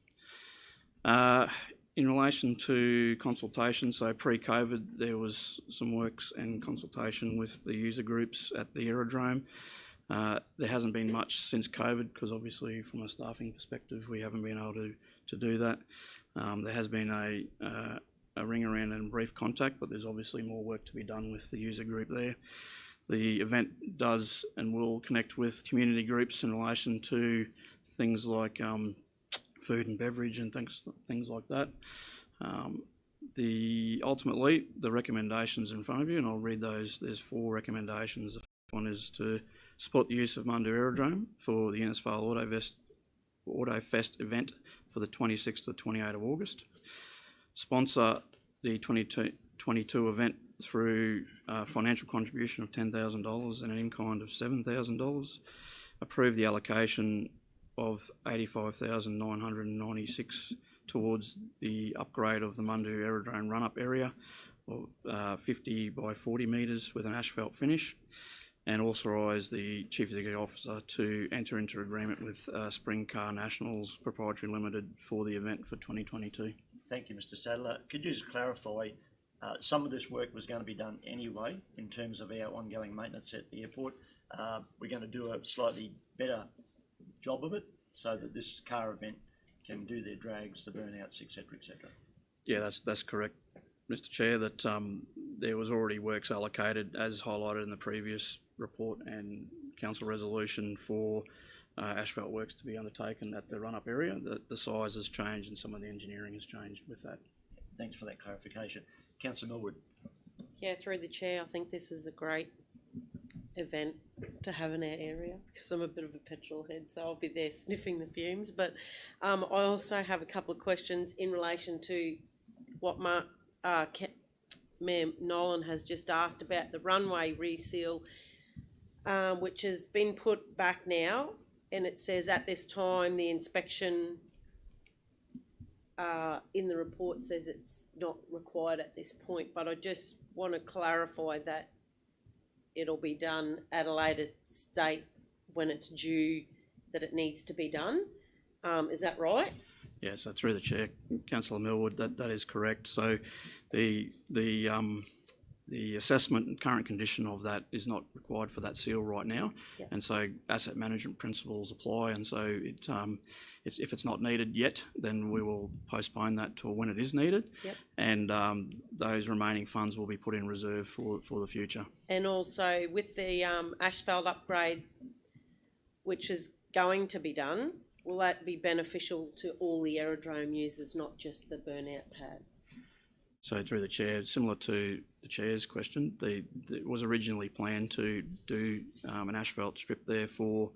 In relation to consultation, so pre-COVID there was some works and consultation with the user groups at the aerodrome. There hasn't been much since COVID because obviously from a staffing perspective we haven't been able to do that. There has been a ring around and brief contact, but there's obviously more work to be done with the user group there. The event does and will connect with community groups in relation to things like food and beverage and things like that. Ultimately, the recommendations in front of you, and I'll read those. There's 4 recommendations. The first one is to support the use of Mundu Aerodrome for the Innisfail Autofest event for the 26th to 28th of August. Sponsor the 2022 event through a financial contribution of $10,000 and an in-kind of $7,000. Approve the allocation of $85,996 towards the upgrade of the Mundu Aerodrome run-up area, 50 by 40 metres with an asphalt finish, and authorise the Chief Executive Officer to enter into agreement with Spring Car Nationals Proprietary Limited for the event for 2022. Thank you, Mr. Sadler. Could you just clarify, some of this work was going to be done anyway in terms of our ongoing maintenance at the airport. We're going to do a slightly better job of it so that this car event can do their drags, the burnouts, etc., etc. Yeah, that's correct, Mr. Chair, that there was already works allocated as highlighted in the previous report and council resolution for asphalt works to be undertaken at the run-up area. The size has changed and some of the engineering has changed with that. Thanks for that clarification. Councillor Millwood. Yeah, through the chair, I think this is a great event to have in our area because I'm a bit of a petrol head, so I'll be there sniffing the fumes. But I also have a couple of questions in relation to what Mayor Nolan has just asked about the runway reseal, which has been put back now, and it says at this time the inspection in the report says it's not required at this point, but I just want to clarify that it'll be done at a later state when it's due that it needs to be done. Is that right? Yes, so through the chair, Councillor Millwood, that is correct. So the assessment and current condition of that is not required for that seal right now, yep. And so asset management principles apply, and so if it's not needed yet, then we will postpone that to when it is needed, yep. And those remaining funds will be put in reserve for the future. And also with the asphalt upgrade, which is going to be done, will that be beneficial to all the aerodrome users, not just the burnout pad? So through the chair, similar to the chair's question, it was originally planned to do an asphalt strip there for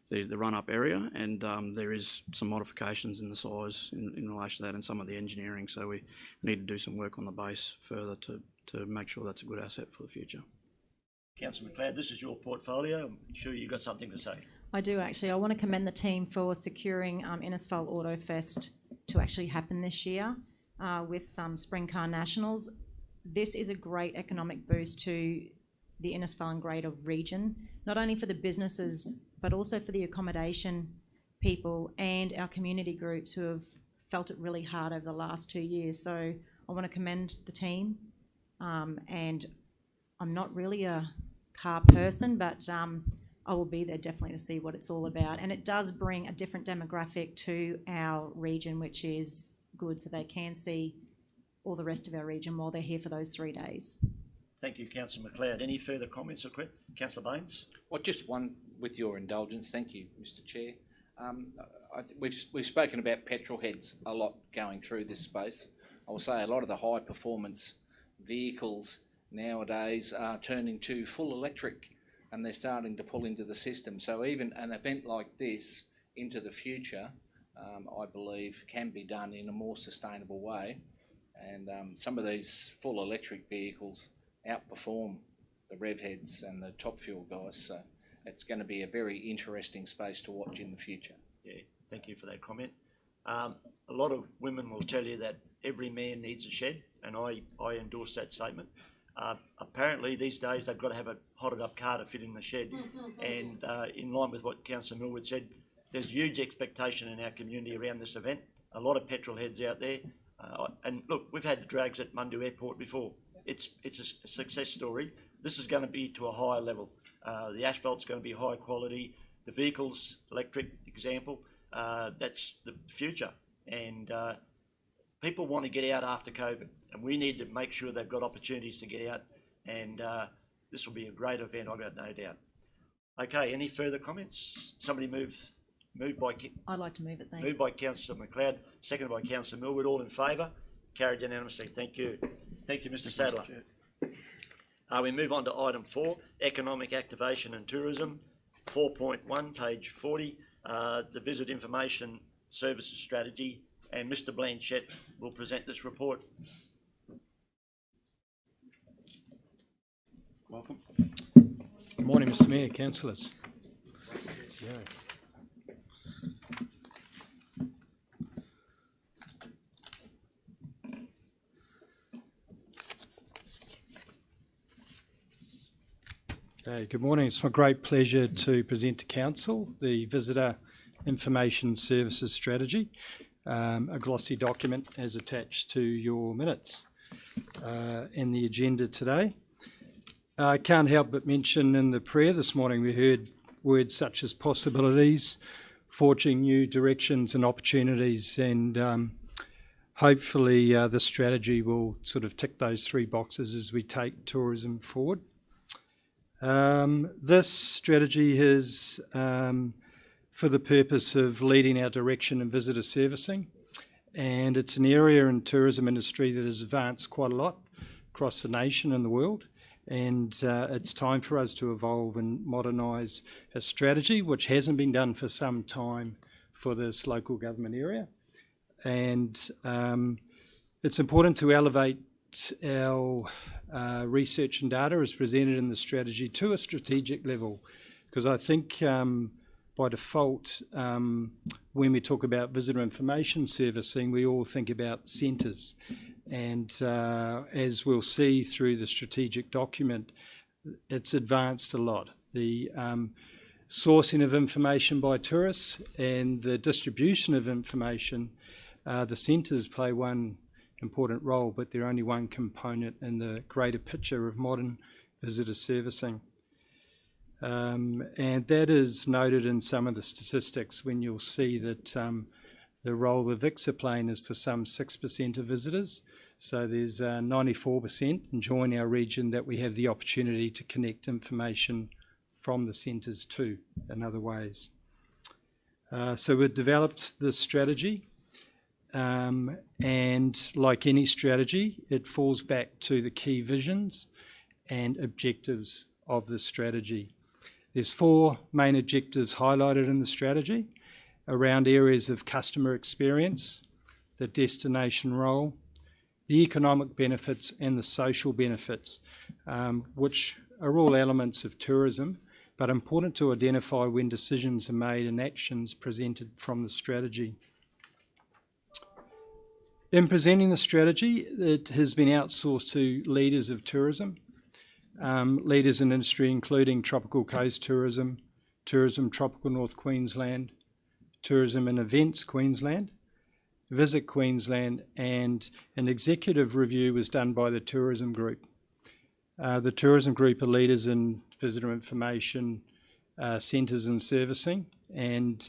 the run-up area, and there is some modifications in the size in relation to that and some of the engineering, so we need to do some work on the base further to make sure that's a good asset for the future. Councillor McLeod, this is your portfolio. I'm sure you've got something to say. I do actually. I want to commend the team for securing Innisfail Auto Fest to actually happen this year with Spring Car Nationals. This is a great economic boost to the Innisfail and greater region, not only for the businesses but also for the accommodation people and our community groups who have felt it really hard over the last 2 years. So I want to commend the team, and I'm not really a car person, but I will be there definitely to see what it's all about. And it does bring a different demographic to our region, which is good, so they can see all the rest of our region while they're here for those 3 days. Thank you, Councillor McLeod. Any further comments or questions? Councillor Baines? Well, just one, with your indulgence. Thank you, Mr. Chair. We've spoken about petrol heads a lot going through this space. I will say a lot of the high performance vehicles nowadays are turning to full electric, and they're starting to pull into the system. So even an event like this into the future, I believe, can be done in a more sustainable way. And some of these full electric vehicles outperform the rev heads and the top fuel guys. So it's going to be a very interesting space to watch in the future. Yeah, thank you for that comment. A lot of women will tell you that every man needs a shed, and I endorse that statement. Apparently these days they've got to have a hotted up car to fit in the shed, and in line with what Councillor Millwood said, there's huge expectation in our community around this event. A lot of petrol heads out there, and look, we've had the drags at Mundu Airport before. It's a success story. This is going to be to a higher level. The asphalt's going to be high quality. The vehicles, electric example, that's the future, and people want to get out after COVID, and we need to make sure they've got opportunities to get out, and this will be a great event, I've got no doubt. Okay, any further comments? Somebody move by... I'd like to move it, thanks. Moved by Councillor McLeod, seconded by Councillor Millwood. All in favour? Carried unanimously. Thank you. Thank you, Mr. Sadler. We move on to item 4, Economic Activation and Tourism, 4.1, page 40, the Visit Information Services Strategy, and Mr. Blanchett will present this report. Welcome. Good morning, Mr. Mayor, councillors. Okay, good morning. It's my great pleasure to present to Council the Visitor Information Services Strategy, a glossy document as attached to your minutes in the agenda today. I can't help but mention in the prayer this morning we heard words such as possibilities, forging new directions and opportunities, and hopefully this strategy will sort of tick those three boxes as we take tourism forward. This strategy is for the purpose of leading our direction in visitor servicing, and it's an area in tourism industry that has advanced quite a lot across the nation and the world, and it's time for us to evolve and modernise a strategy which hasn't been done for some time for this local government area. And it's important to elevate our research and data as presented in the strategy to a strategic level, because I think by default when we talk about visitor information servicing we all think about centres, and as we'll see through the strategic document, it's advanced a lot. The sourcing of information by tourists and the distribution of information, the centres play one important role, but they're only one component in the greater picture of modern visitor servicing. And that is noted in some of the statistics when you'll see that the role of Exaplane is for some 6% of visitors. So there's 94% enjoying our region that we have the opportunity to connect information from the centres to in other ways. So we've developed this strategy. And like any strategy, it falls back to the key visions and objectives of the strategy. There's four main objectives highlighted in the strategy around areas of customer experience, the destination role, the economic benefits and the social benefits, which are all elements of tourism, but important to identify when decisions are made and actions presented from the strategy. In presenting the strategy, it has been outsourced to leaders of tourism, leaders in industry including Tropical Coast Tourism, Tourism Tropical North Queensland, Tourism and Events Queensland, Visit Queensland, and an executive review was done by the Tourism Group. The Tourism Group are leaders in visitor information, centres and servicing, and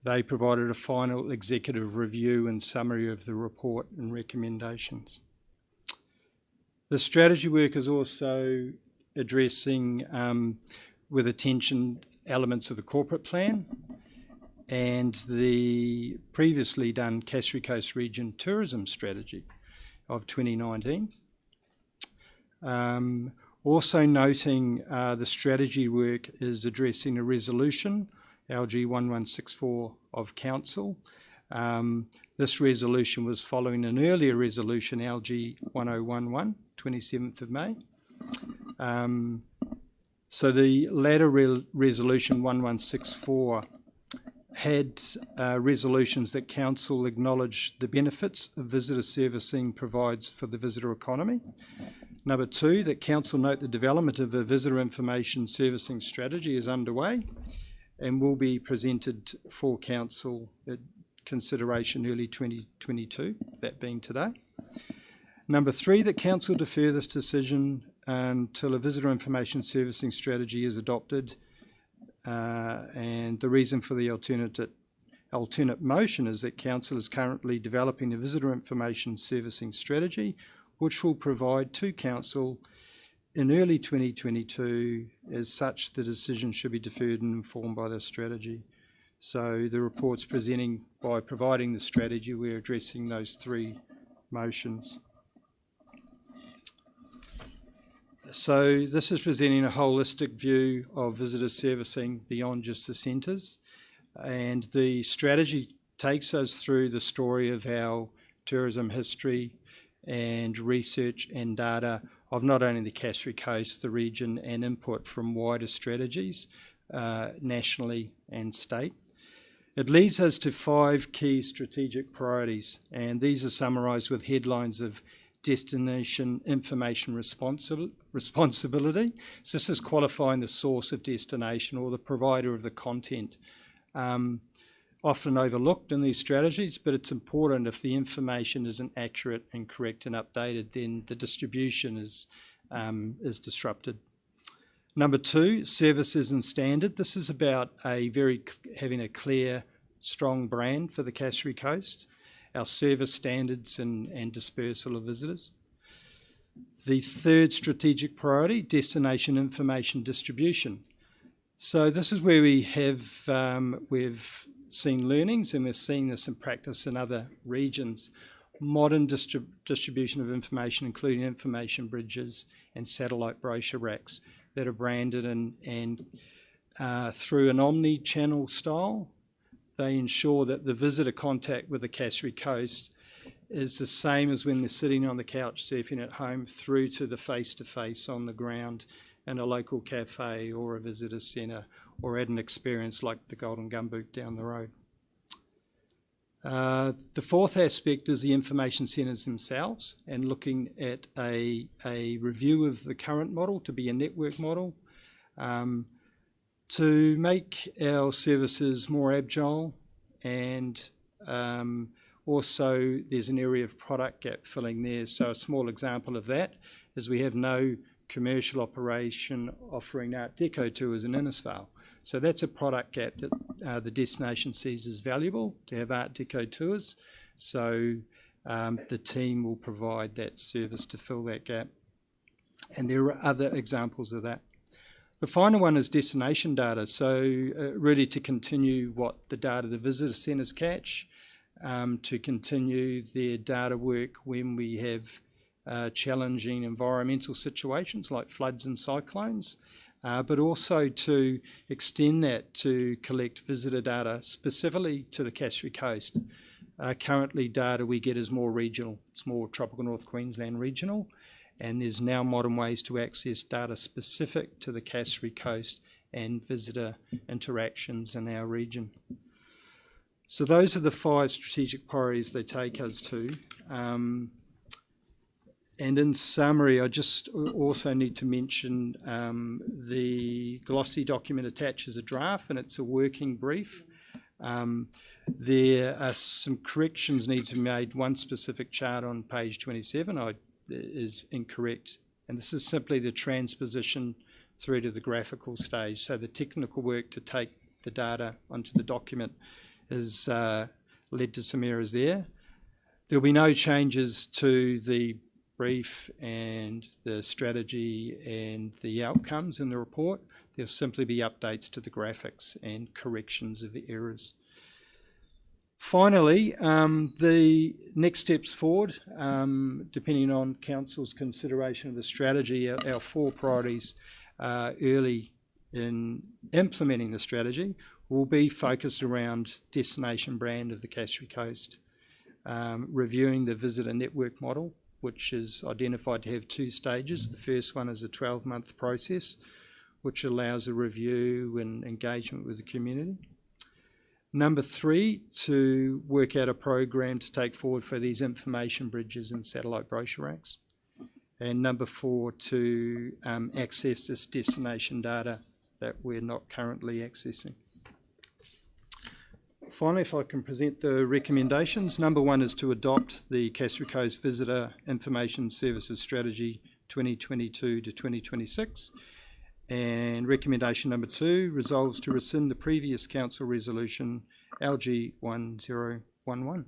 they provided a final executive review and summary of the report and recommendations. The strategy work is also addressing with attention elements of the corporate plan and the previously done Cassowary Coast Region Tourism Strategy of 2019. Also noting the strategy work is addressing a resolution, LG 1164 of Council. This resolution was following an earlier resolution, LG 1011, 27th of May. So the latter resolution 1164 had resolutions that Council acknowledged the benefits of visitor servicing provides for the visitor economy. Number two, that Council note the development of a visitor information servicing strategy is underway and will be presented for Council at consideration early 2022, that being today. Number three, that Council defer this decision until a visitor information servicing strategy is adopted, and the reason for the alternate motion is that Council is currently developing a visitor information servicing strategy which will provide to Council in early 2022. As such, the decision should be deferred and informed by the strategy. So the report's presenting by providing the strategy, we're addressing those three motions. So this is presenting a holistic view of visitor servicing beyond just the centres, and the strategy takes us through the story of our tourism history and research and data of not only the Cassowary Coast, the region, and input from wider strategies, nationally and state. It leads us to 5 key strategic priorities, and these are summarised with headlines of destination information responsibility. So this is qualifying the source of destination or the provider of the content. Often overlooked in these strategies, but it's important. If the information isn't accurate and correct and updated, then the distribution is disrupted. Number 2, services and standard. This is about having a clear, strong brand for the Cassowary Coast, our service standards and dispersal of visitors. The 3rd strategic priority, destination information distribution. So this is where we've seen learnings, and we're seeing this in practice in other regions. Modern distribution of information, including information bridges and satellite brochure racks that are branded and through an omni-channel style. They ensure that the visitor contact with the Cassowary Coast is the same as when they're sitting on the couch surfing at home, through to the face-to-face on the ground in a local cafe or a visitor centre, or at an experience like the Golden Gumboot down the road. The 4th aspect is the information centres themselves, and looking at a review of the current model to be a network model, to make our services more agile, and also there's an area of product gap filling there. So a small example of that is we have no commercial operation offering Art Deco tours in Innisfail. So that's a product gap that the destination sees as valuable, to have Art Deco tours. So the team will provide that service to fill that gap. And there are other examples of that. The final one is destination data. So really to continue what the data the visitor centres catch, to continue their data work when we have challenging environmental situations like floods and cyclones, but also to extend that to collect visitor data specifically to the Cassowary Coast. Currently data we get is more regional, it's more tropical North Queensland regional, and there's now modern ways to access data specific to the Cassowary Coast and visitor interactions in our region. So those are the 5 strategic priorities they take us to. And in summary, I just also need to mention the glossy document attaches a draft, and it's a working brief. There are some corrections need to be made. One specific chart on page 27 is incorrect, and this is simply the transposition through to the graphical stage. So the technical work to take the data onto the document has led to some errors there. There'll be no changes to the brief and the strategy and the outcomes in the report. There'll simply be updates to the graphics and corrections of errors. Finally, the next steps forward, depending on Council's consideration of the strategy, our 4 priorities early in implementing the strategy will be focused around destination brand of the Cassowary Coast, reviewing the visitor network model, which is identified to have 2 stages. The first one is a 12-month process, which allows a review and engagement with the community. Number 3, to work out a program to take forward for these information bridges and satellite brochure racks. And number 4, to access this destination data that we're not currently accessing. Finally, if I can present the recommendations. Number 1 is to adopt the Cassowary Coast Visitor Information Services Strategy 2022 to 2026. And recommendation number 2 resolves to rescind the previous Council Resolution LG 1011.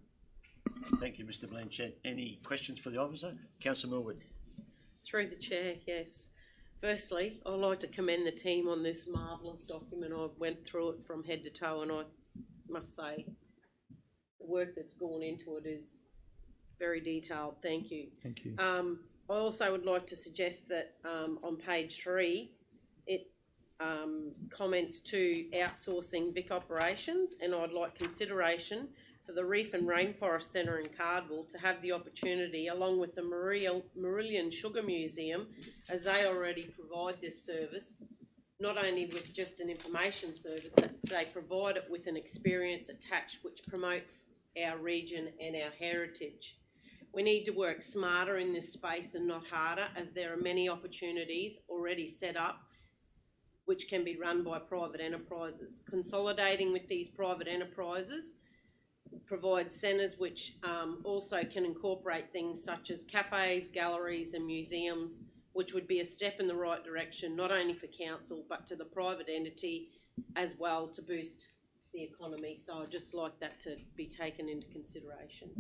Thank you, Mr Blanchett. Any questions for the officer? Councillor Millwood. Through the chair, yes. Firstly, I'd like to commend the team on this marvellous document. I went through it from head to toe, and I must say the work that's gone into it is very detailed. Thank you. Thank you. I also would like to suggest that on page 3 it comments to outsourcing VIC operations, and I'd like consideration for the Reef and Rainforest Centre in Cardwell to have the opportunity, along with the Marillion Sugar Museum, as they already provide this service, not only with just an information service, they provide it with an experience attached which promotes our region and our heritage. We need to work smarter in this space and not harder, as there are many opportunities already set up which can be run by private enterprises. Consolidating with these private enterprises provides centres which also can incorporate things such as cafes, galleries and museums, which would be a step in the right direction, not only for council but to the private entity as well, to boost the economy. So I'd just like that to be taken into consideration.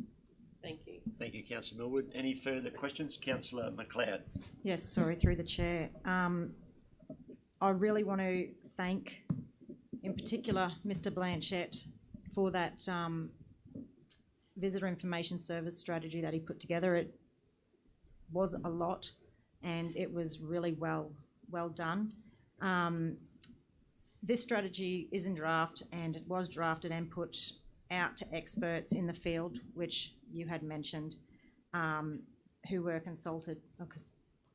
Thank you. Thank you, Councillor Millwood. Any further questions? Councillor McLeod. Yes, sorry, through the chair. I really want to thank, in particular, Mr. Blanchett for that visitor information service strategy that he put together. It was a lot, and it was really well done. This strategy is in draft, and it was drafted and put out to experts in the field, which you had mentioned, who were consulted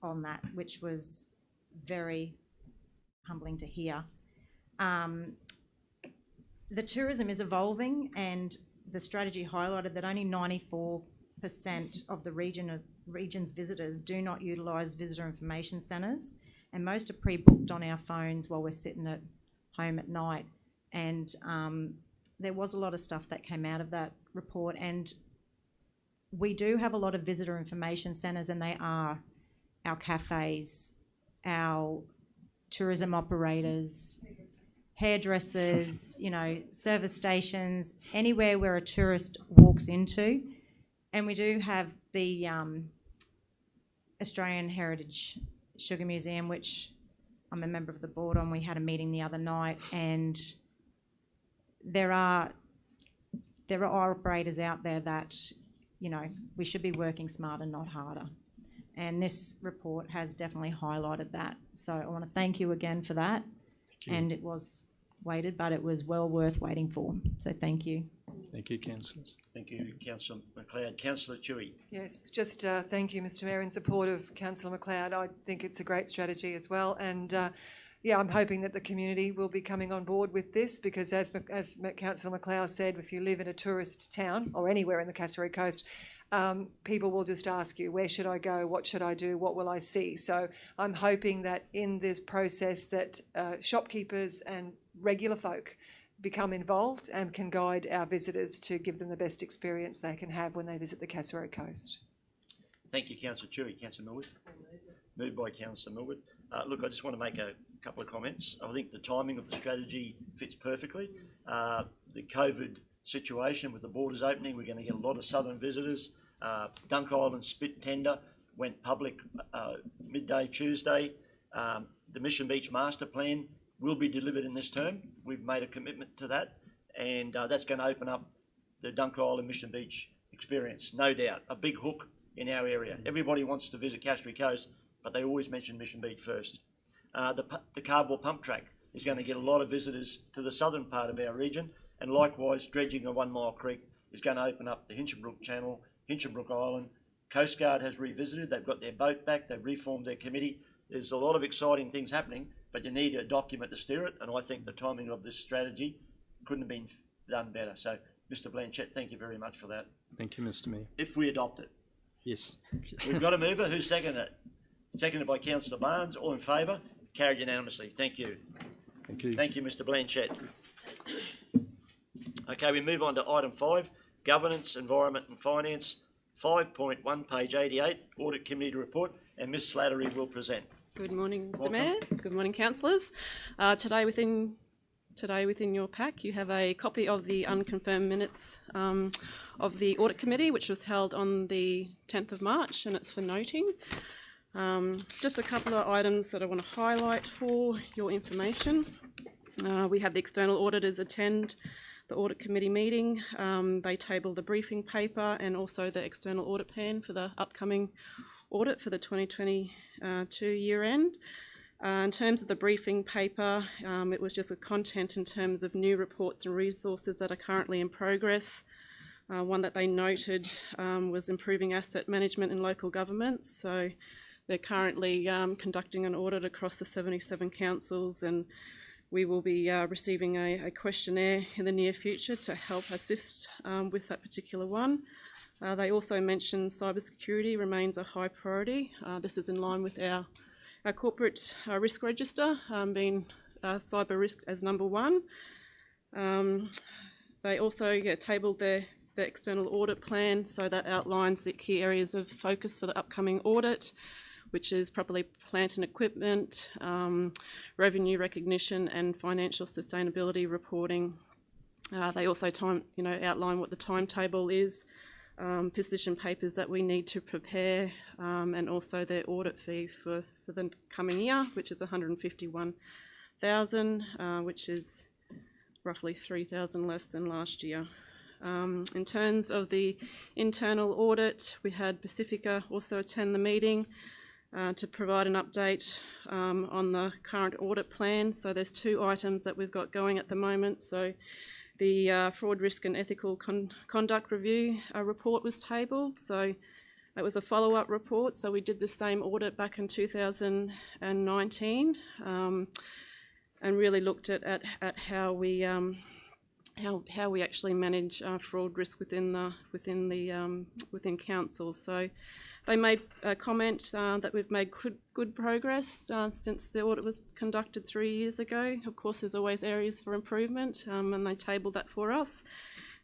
on that, which was very humbling to hear. The tourism is evolving, and the strategy highlighted that only 94% of the region's visitors do not utilise visitor information centres, and most are pre-booked on our phones while we're sitting at home at night. And there was a lot of stuff that came out of that report, and we do have a lot of visitor information centres, and they are our cafes, our tourism operators, hairdressers, service stations, anywhere where a tourist walks into. And we do have the Australian Heritage Sugar Museum, which I'm a member of the board on. We had a meeting the other night, and there are operators out there that, we should be working smarter, not harder. And this report has definitely highlighted that. So I want to thank you again for that. And it was waited, but it was well worth waiting for. So thank you. Thank you, councillors. Thank you, Councillor McLeod. Councillor Chewy. Yes, just thank you, Mr Mayor, in support of Councillor McLeod. I think it's a great strategy as well. And I'm hoping that the community will be coming on board with this, because as Councillor McLeod said, if you live in a tourist town or anywhere in the Cassowary Coast, people will just ask you, where should I go? What should I do? What will I see? So I'm hoping that in this process that shopkeepers and regular folk become involved and can guide our visitors to give them the best experience they can have when they visit the Cassowary Coast. Thank you, Councillor Chewy. Councillor Millwood. Moved by Councillor Millwood. Look, I just want to make a couple of comments. I think the timing of the strategy fits perfectly. The COVID situation with the borders opening, we're going to get a lot of southern visitors. Dunk Island spit tender went public midday Tuesday. The Mission Beach Master Plan will be delivered in this term. We've made a commitment to that, and that's going to open up the Dunk Island Mission Beach experience, no doubt. A big hook in our area. Everybody wants to visit Cassowary Coast, but they always mention Mission Beach first. The Cardwell Pump Track is going to get a lot of visitors to the southern part of our region, and likewise dredging of 1 Mile Creek is going to open up the Hinchinbrook Channel, Hinchinbrook Island. Coast Guard has revisited, they've got their boat back, they've reformed their committee. There's a lot of exciting things happening, but you need a document to steer it, and I think the timing of this strategy couldn't have been done better. So, Mr Blanchett, thank you very much for that. Thank you, Mr Mayor. If we adopt it. Yes. We've got a mover. Who seconded it? Seconded by Councillor Barnes. All in favour? Carried unanimously. Thank you. Thank you. Thank you, Mr Blanchett. Okay, we move on to item 5, Governance, Environment and Finance. 5.1, page 88, Audit Committee Report, and Ms Slattery will present. Good morning, Mr Welcome. Mayor. Good morning, councillors. Today within your pack you have a copy of the unconfirmed minutes of the Audit Committee, which was held on the 10th of March, and it's for noting. Just a couple of items that I want to highlight for your information. We have the external auditors attend the Audit Committee meeting. They table the briefing paper and also the external audit plan for the upcoming audit for the 2022 year end. In terms of the briefing paper, it was just a content in terms of new reports and resources that are currently in progress. One that they noted was improving asset management in local governments. So they're currently conducting an audit across the 77 councils, and we will be receiving a questionnaire in the near future to help assist with that particular one. They also mentioned cybersecurity remains a high priority. This is in line with our corporate risk register, being cyber risk as number one. They also tabled the external audit plan, so that outlines the key areas of focus for the upcoming audit, which is properly plant and equipment, revenue recognition and financial sustainability reporting. They also outline what the timetable is, position papers that we need to prepare, and also their audit fee for the coming year, which is $151,000, which is roughly $3,000 less than last year. In terms of the internal audit, we had Pacifica also attend the meeting to provide an update on the current audit plan. So there's 2 items that we've got going at the moment. So the fraud, risk and ethical conduct review report was tabled. So that was a follow-up report. So we did the same audit back in 2019 and really looked at how we actually manage fraud risk within council. So they made a comment that we've made good progress since the audit was conducted 3 years ago. Of course, there's always areas for improvement, and they tabled that for us.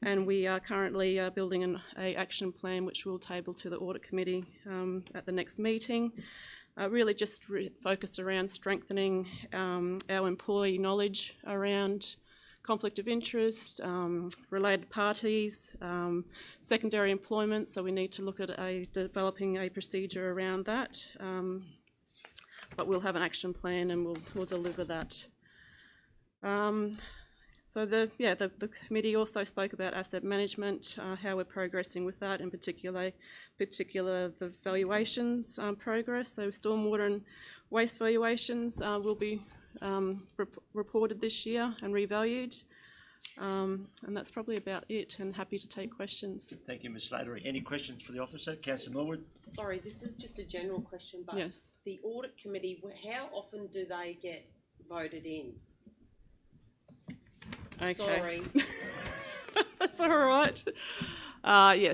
And we are currently building an action plan which we'll table to the audit committee at the next meeting. Really just focused around strengthening our employee knowledge around conflict of interest, related parties, secondary employment, so we need to look at developing a procedure around that. But we'll have an action plan and we'll deliver that. So the committee also spoke about asset management, how we're progressing with that, in particular the valuations progress. So stormwater and waste valuations will be reported this year and revalued, and that's probably about it, and happy to take questions. Thank you, Ms. Slattery. Any questions for the officer? Councillor Millwood? Sorry, this is just a general question, but yes, the audit committee, how often do they get voted in? Okay. Sorry. That's all right.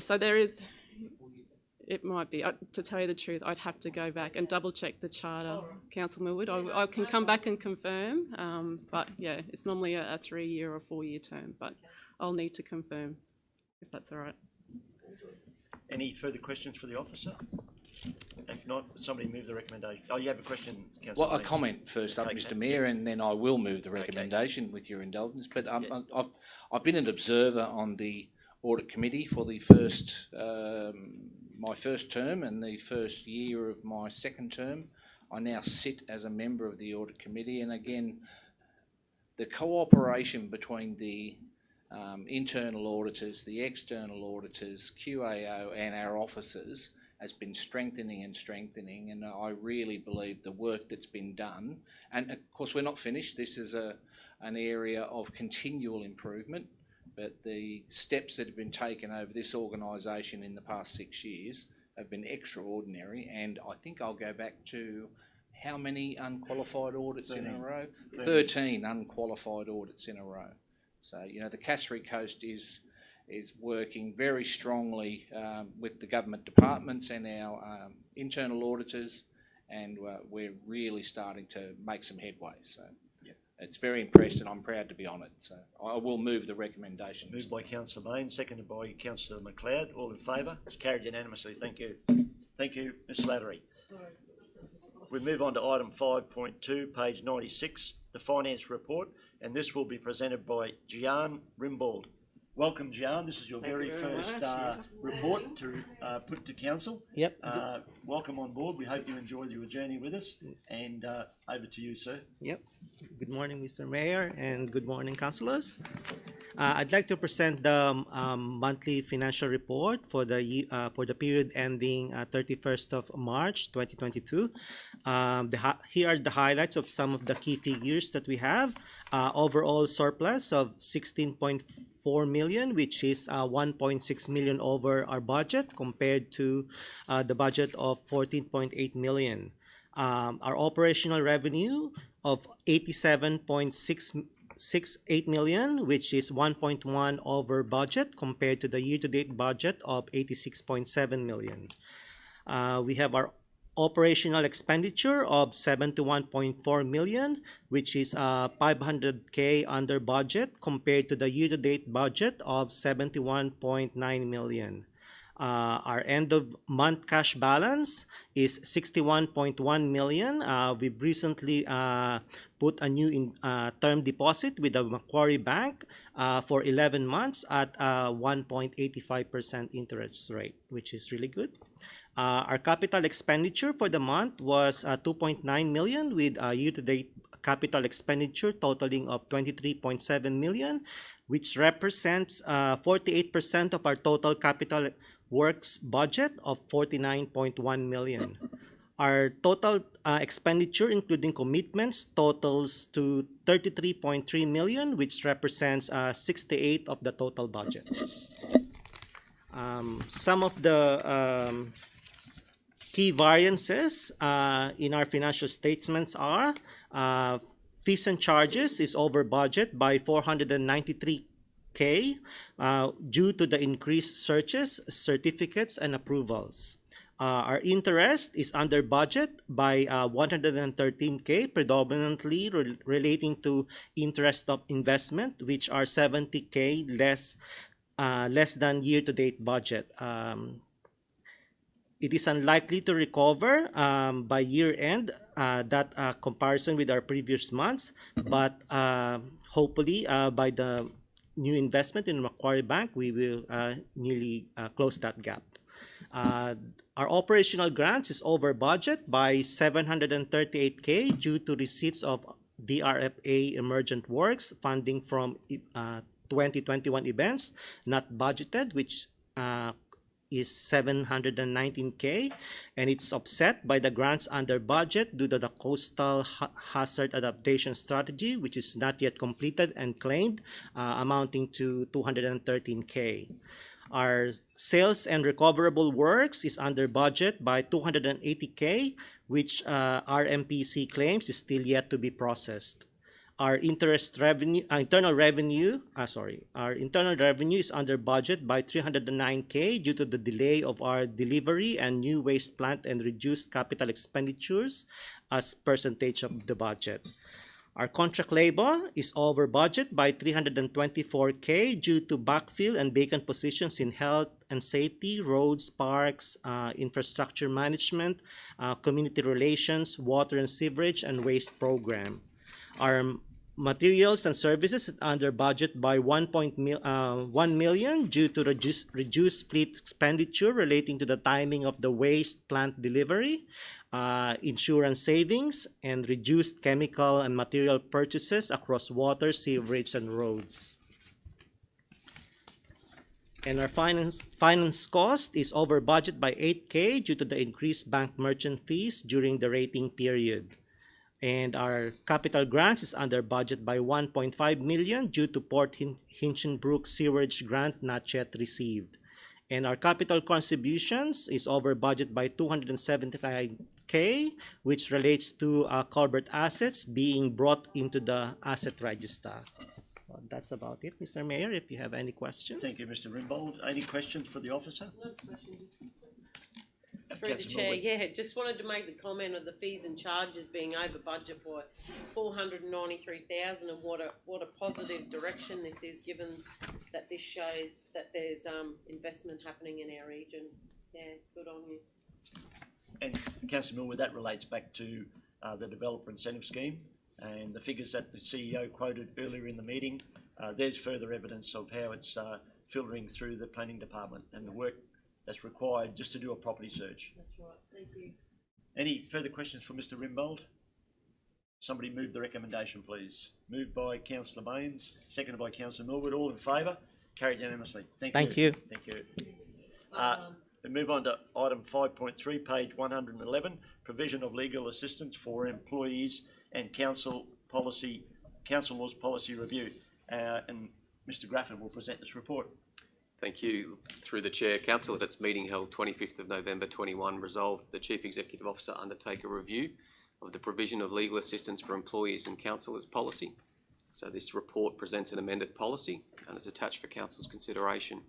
So there is. It might be. To tell you the truth, I'd have to go back and double check the charter, Councillor Millwood. I can come back and confirm, but yeah, it's normally a 3-year or 4-year term, but I'll need to confirm if that's all right. Any further questions for the officer? If not, somebody move the recommendation. Oh, you have a question, Councillor? Well, a comment first up, Mr. Mayor, and then I will move the recommendation with your indulgence. But I've been an observer on the audit committee for the first my first term and the first year of my second term. I now sit as a member of the audit committee, and again, the cooperation between the internal auditors, the external auditors, QAO and our officers has been strengthening, and I really believe the work that's been done, and of course we're not finished, this is an area of continual improvement, but the steps that have been taken over this organisation in the past 6 years have been extraordinary, and I think I'll go back to how many unqualified audits 13. In a row? 13 unqualified audits in a row. So, the Cassowary Coast is working very strongly with the government departments and our internal auditors, and we're really starting to make some headway. So it's very impressed, and I'm proud to be on it. So I will move the recommendation. Moved by Councillor Bain, seconded by Councillor McLeod. All in favour? It's carried unanimously. Thank you. Thank you, Ms. Slattery. We move on to item 5.2, page 96, the finance report, and this will be presented by Gian Rimbaud. Welcome, Gian. This is your very first report to put to council. Yep. Welcome on board. We hope you enjoyed your journey with us. And over to you, sir. Yep. Good morning, Mr. Mayor, and good morning, councillors. I'd like to present the monthly financial report for the period ending 31st of March 2022. Here are the highlights of some of the key figures that we have. Overall surplus of 16.4 million, which is 1.6 million over our budget compared to the budget of 14.8 million. Our operational revenue of 87.668 million, which is 1.1 over budget compared to the year-to-date budget of 86.7 million. We have our operational expenditure of 71.4 million, which is 500K under budget compared to the year-to-date budget of 71.9 million. Our end of month cash balance is 61.1 million. We've recently put a new term deposit with the Macquarie Bank for 11 months at 1.85% interest rate, which is really good. Our capital expenditure for the month was 2.9 million with a year-to-date capital expenditure totaling of 23.7 million, which represents 48% of our total capital works budget of 49.1 million. Our total expenditure, including commitments, totals to 33.3 million, which represents 68% of the total budget. Some of the key variances in our financial statements are fees and charges is over budget by 493K due to the increased searches, certificates, and approvals. Our interest is under budget by 113K, predominantly relating to interest of investment, which are 70K less than year-to-date budget. It is unlikely to recover by year-end that comparison with our previous months, but hopefully by the new investment in Macquarie Bank, we will nearly close that gap. Our operational grants is over budget by 738K due to receipts of DRFA Emergent Works funding from 2021 events not budgeted, which is 719K, and it's offset by the grants under budget due to the coastal hazard adaptation strategy, which is not yet completed and claimed, amounting to 213K. Our sales and recoverable works is under budget by 280K, which RMPC claims is still yet to be processed. Our internal revenue is under budget by 309K due to the delay of our delivery and new waste plant and reduced capital expenditures as percentage of the budget. Our contract labor is over budget by 324K due to backfill and vacant positions in health and safety, roads, parks, infrastructure management, community relations, water and sewerage, and waste program. Our materials and services under budget by 1 million due to reduced fleet expenditure relating to the timing of the waste plant delivery, insurance savings, and reduced chemical and material purchases across water, sewerage, and roads. And our finance cost is over budget by 8K due to the increased bank merchant fees during the rating period. And our capital grants is under budget by 1.5 million due to Port Hinchinbrook sewerage grant not yet received. And our capital contributions is over budget by 279K, which relates to culvert assets being brought into the asset register. So that's about it, Mr. Mayor, if you have any questions. Thank you, Mr. Rimbold. Any questions for the officer? No questions. Through the chair, yeah, just wanted to make the comment of the fees and charges being over budget by 493,000, and what a positive direction this is, given that this shows that there's investment happening in our region. Yeah, good on you. And Councillor Millwood, that relates back to the Developer Incentive Scheme and the figures that the CEO quoted earlier in the meeting. There's further evidence of how it's filtering through the planning department and the work that's required just to do a property search. That's right. Thank you. Any further questions for Mr. Rimbold? Somebody move the recommendation, please. Moved by Councillor Baines, seconded by Councillor Millwood. All in favour? Carried unanimously. Thank you. Thank you. We move on to item 5.3, page 111, provision of legal assistance for employees and council laws policy review. And Mr. Graffin will present this report. Thank you. Through the Chair, Council at its meeting held 25th of November 21 resolved the Chief Executive Officer undertake a review of the provision of legal assistance for employees and councillors policy. So this report presents an amended policy and is attached for Council's consideration.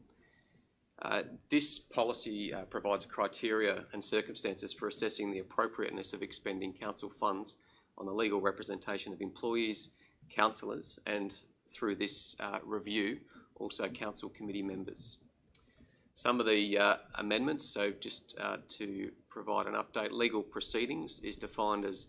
This policy provides criteria and circumstances for assessing the appropriateness of expending council funds on the legal representation of employees, councillors, and through this review, also council committee members. Some of the amendments, so just to provide an update, legal proceedings is defined as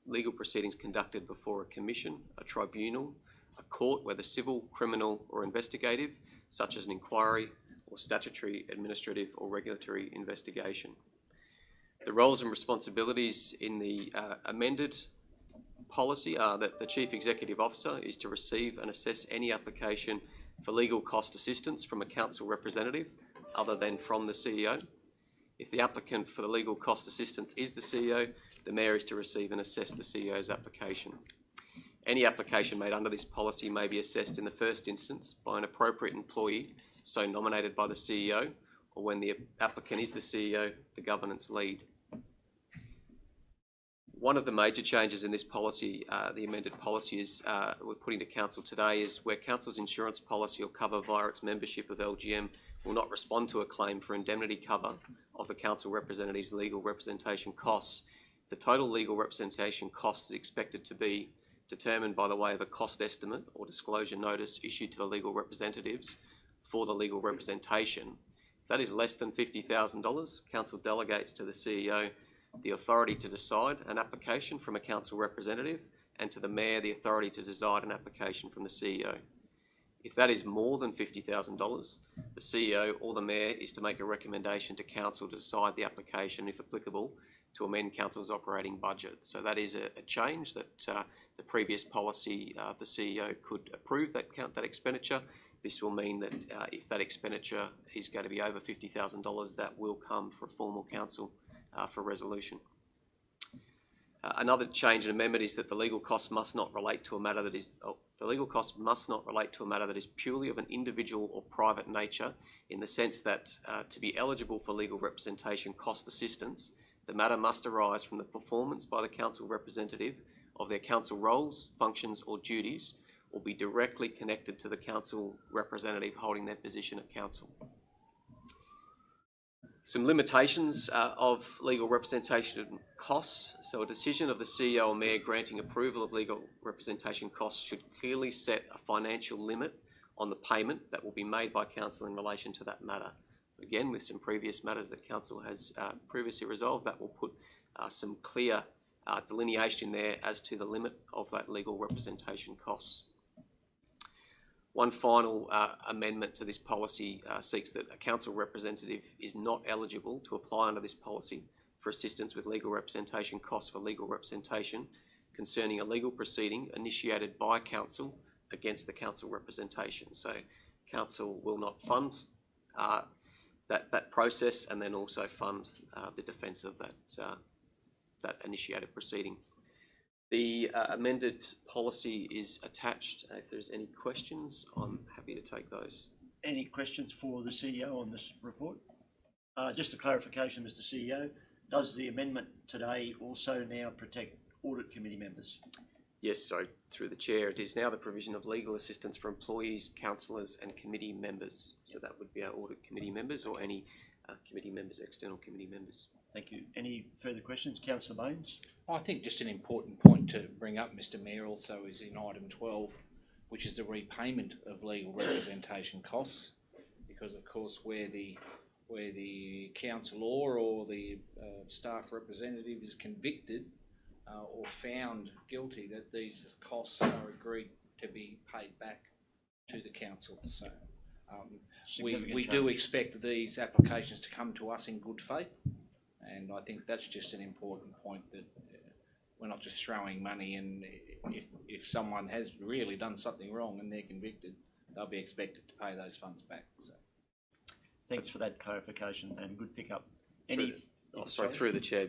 legal proceedings conducted before a commission, a tribunal, a court, whether civil, criminal or investigative, such as an inquiry or statutory, administrative or regulatory investigation. The roles and responsibilities in the amended policy are that the Chief Executive Officer is to receive and assess any application for legal cost assistance from a council representative other than from the CEO. If the applicant for the legal cost assistance is the CEO, the Mayor is to receive and assess the CEO's application. Any application made under this policy may be assessed in the first instance by an appropriate employee, so nominated by the CEO, or when the applicant is the CEO, the governance lead. One of the major changes in this policy, the amended policy, is we're putting to Council today is where Council's insurance policy or cover via its membership of LGM will not respond to a claim for indemnity cover of the Council representative's legal representation costs. The total legal representation cost is expected to be determined by the way of a cost estimate or disclosure notice issued to the legal representatives for the legal representation. If that is less than $50,000, Council delegates to the CEO the authority to decide an application from a council representative, and to the Mayor the authority to decide an application from the CEO. If that is more than $50,000, the CEO or the Mayor is to make a recommendation to Council to decide the application, if applicable, to amend Council's operating budget. So that is a change that the previous policy, the CEO could approve that expenditure. This will mean that if that expenditure is going to be over $50,000, that will come for formal Council for resolution. Another change and amendment is that the legal costs must not relate to a matter that is purely of an individual or private nature, in the sense that to be eligible for legal representation cost assistance, the matter must arise from the performance by the council representative of their council roles, functions or duties, or be directly connected to the council representative holding their position at council. Some limitations of legal representation costs. So a decision of the CEO or Mayor granting approval of legal representation costs should clearly set a financial limit on the payment that will be made by Council in relation to that matter. Again, with some previous matters that Council has previously resolved, that will put some clear delineation there as to the limit of that legal representation costs. One final amendment to this policy seeks that a council representative is not eligible to apply under this policy for assistance with legal representation costs for legal representation concerning a legal proceeding initiated by council against the council representation. So council will not fund that process, and then also fund the defence of that initiated proceeding. The amended policy is attached. If there's any questions, I'm happy to take those. Any questions for the CEO on this report? Just a clarification, Mr. CEO, does the amendment today also now protect audit committee members? Yes, so through the Chair, it is now the provision of legal assistance for employees, councillors and committee members. So that would be our audit committee members or any committee members, external committee members. Thank you. Any further questions? Councillor Baines? I think just an important point to bring up, Mr. Mayor, also is in item 12, which is the repayment of legal representation costs, because of course where the councillor or the staff representative is convicted or found guilty, that these costs are agreed to be paid back to the council. So we do expect these applications to come to us in good faith, and I think that's just an important point, that we're not just throwing money, and if someone has really done something wrong and they're convicted, they'll be expected to pay those funds back. So, Thanks for that clarification and good pickup. Through the chair,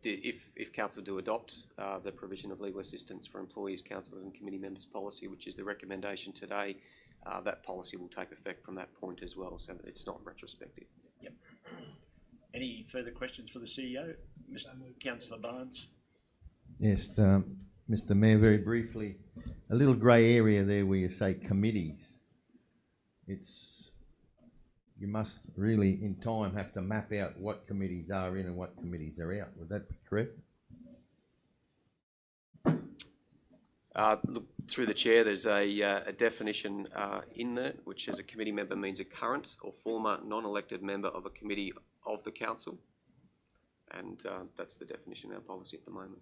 if council do adopt the provision of legal assistance for employees, councillors and committee members policy, which is the recommendation today, that policy will take effect from that point as well, so that it's not retrospective. Yep. Any further questions for the CEO? Mr. Councillor Barnes. Yes, Mr. Mayor, very briefly, a little grey area there where you say committees. You must really, in time, have to map out what committees are in and what committees are out. Would that be correct? Look, through the chair, there's a definition in there, which as a committee member means a current or former non-elected member of a committee of the council, and that's the definition in our policy at the moment.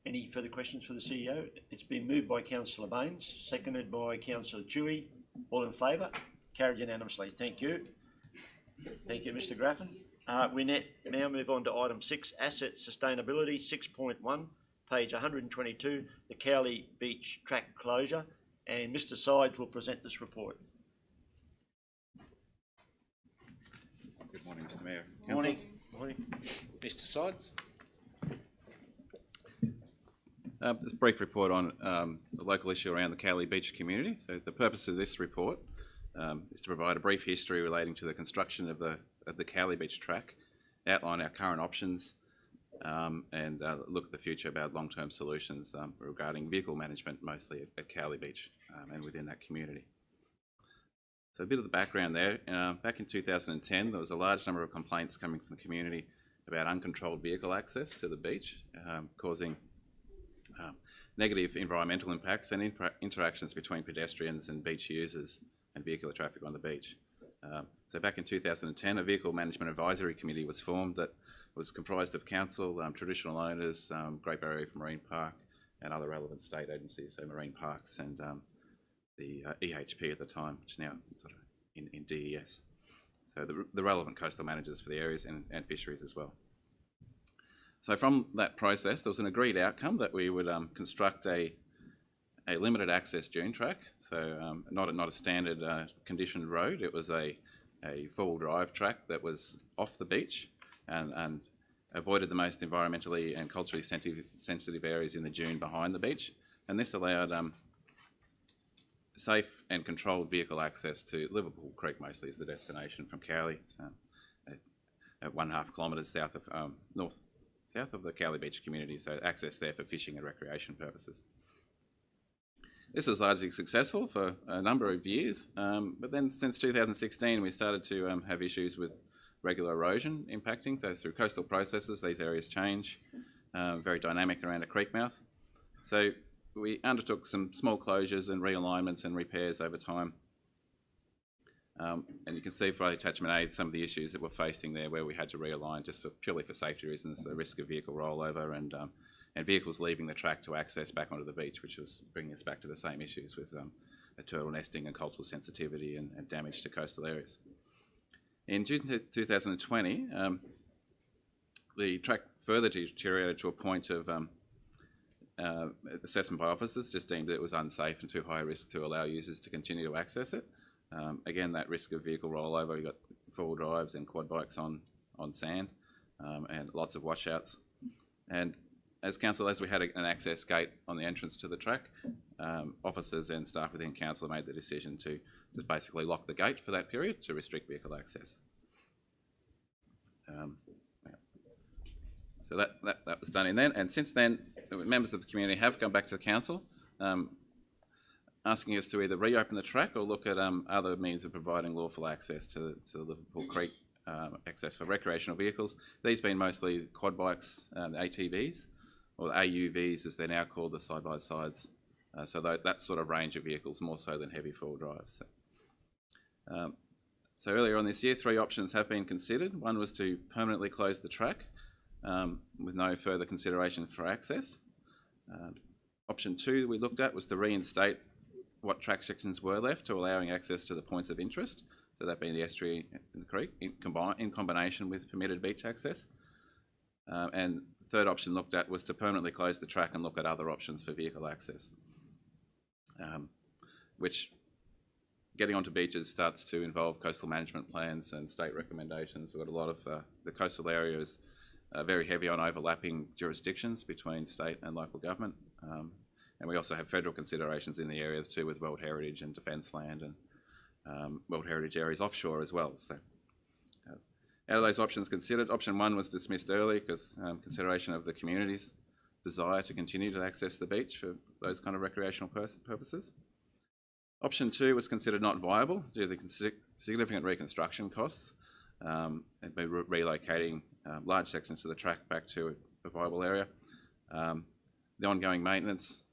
Any further questions for the CEO? It's been moved by Councillor Baines, seconded by Councillor Chewy. All in favour? Carried unanimously. Thank you. Thank you, Mr. Graffin. We now move on to item 6, Asset Sustainability, 6.1, page 122, the Cowley Beach track closure, and Mr. Sides will present this report. Good morning, Mr. Mayor. Morning. Morning. Mr. Sides. This brief report on the local issue around the Cowley Beach community. So the purpose of this report is to provide a brief history relating to the construction of the Cowley Beach track, outline our current options, and look at the future about long-term solutions regarding vehicle management, mostly at Cowley Beach and within that community. So a bit of the background there. Back in 2010, there was a large number of complaints coming from the community about uncontrolled vehicle access to the beach, causing negative environmental impacts and interactions between pedestrians and beach users and vehicular traffic on the beach. So back in 2010, a vehicle management advisory committee was formed that was comprised of council, traditional owners, Great Barrier Reef Marine Park, and other relevant state agencies, so Marine Parks and the EHP at the time, which is now sort of in DES. So the relevant coastal managers for the areas and fisheries as well. So from that process, there was an agreed outcome that we would construct a limited access dune track, so not a standard conditioned road. It was a four-wheel drive track that was off the beach and avoided the most environmentally and culturally sensitive areas in the dune behind the beach. And this allowed safe and controlled vehicle access to Liverpool Creek, mostly as the destination from Cowley, at 1.5 kilometres south of the Cowley Beach community, so access there for fishing and recreation purposes. This was largely successful for a number of years, but then since 2016 we started to have issues with regular erosion impacting. So through coastal processes, these areas change, very dynamic around a creek mouth. So we undertook some small closures and realignments and repairs over time. And you can see by attachment A some of the issues that we're facing there, where we had to realign just purely for safety reasons, the risk of vehicle rollover and vehicles leaving the track to access back onto the beach, which was bringing us back to the same issues with turtle nesting and cultural sensitivity and damage to coastal areas. In June 2020, the track further deteriorated to a point of assessment by officers just deemed that it was unsafe and too high a risk to allow users to continue to access it. Again, that risk of vehicle rollover, you've got four-wheel drives and quad bikes on sand and lots of washouts. And as council, as we had an access gate on the entrance to the track, officers and staff within council made the decision to just basically lock the gate for that period to restrict vehicle access. So that was done in then, and since then, members of the community have come back to the council asking us to either reopen the track or look at other means of providing lawful access to the Liverpool Creek, access for recreational vehicles. These being mostly quad bikes, the ATVs, or the AUVs as they're now called, the side-by-sides. So that sort of range of vehicles, more so than heavy four-wheel drives. So earlier on this year, 3 options have been considered. One was to permanently close the track with no further consideration for access. Option 2 we looked at was to reinstate what track sections were left to allowing access to the points of interest, so that being the estuary and the creek, in combination with permitted beach access. And the third option looked at was to permanently close the track and look at other options for vehicle access, which getting onto beaches starts to involve coastal management plans and state recommendations. We've got a lot of the coastal areas very heavy on overlapping jurisdictions between state and local government. And we also have federal considerations in the area too, with World Heritage and defence land and World Heritage areas offshore as well. So out of those options considered, option 1 was dismissed early because consideration of the community's desire to continue to access the beach for those kind of recreational purposes. Option 2 was considered not viable due to the significant reconstruction costs and by relocating large sections of the track back to a viable area. The ongoing maintenance,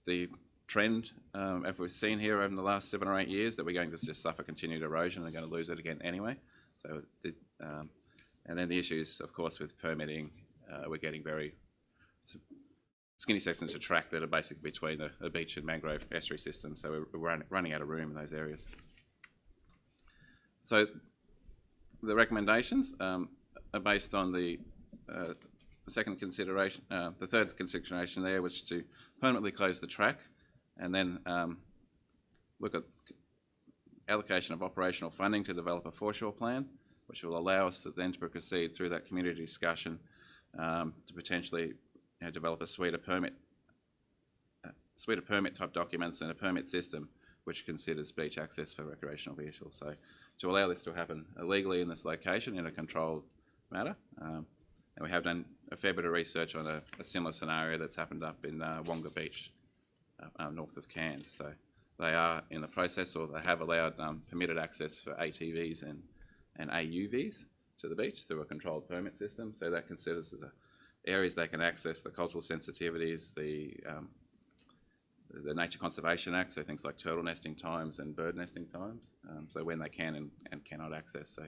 the trend, as we've seen here over the last 7 or 8 years, that we're going to just suffer continued erosion and are going to lose it again anyway. So, and then the issues, of course, with permitting, we're getting very skinny sections of track that are basically between the beach and mangrove estuary system, so we're running out of room in those areas. So the recommendations are based on the second consideration, the third consideration there was to permanently close the track and then look at allocation of operational funding to develop a foreshore plan, which will allow us to then proceed through that community discussion to potentially develop a suite of permit type documents and a permit system which considers beach access for recreational vehicles. So to allow this to happen legally in this location in a controlled manner. And we have done a fair bit of research on a similar scenario that's happened up in Wonga Beach, north of Cairns. So they are in the process, or they have allowed permitted access for ATVs and AUVs to the beach through a controlled permit system. So that considers the areas they can access, the cultural sensitivities, the Nature Conservation Act, so things like turtle nesting times and bird nesting times, so when they can and cannot access. So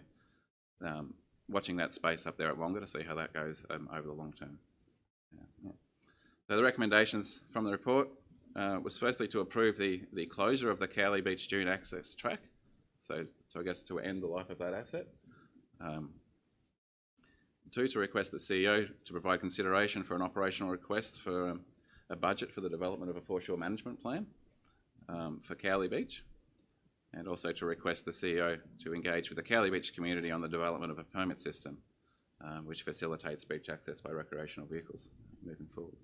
watching that space up there at Wonga to see how that goes over the long term. Yeah. So the recommendations from the report was firstly to approve the closure of the Cowley Beach Dune access track, so I guess to end the life of that asset. 2, to request the CEO to provide consideration for an operational request for a budget for the development of a foreshore management plan for Cowley Beach, and also to request the CEO to engage with the Cowley Beach community on the development of a permit system which facilitates beach access by recreational vehicles moving forward.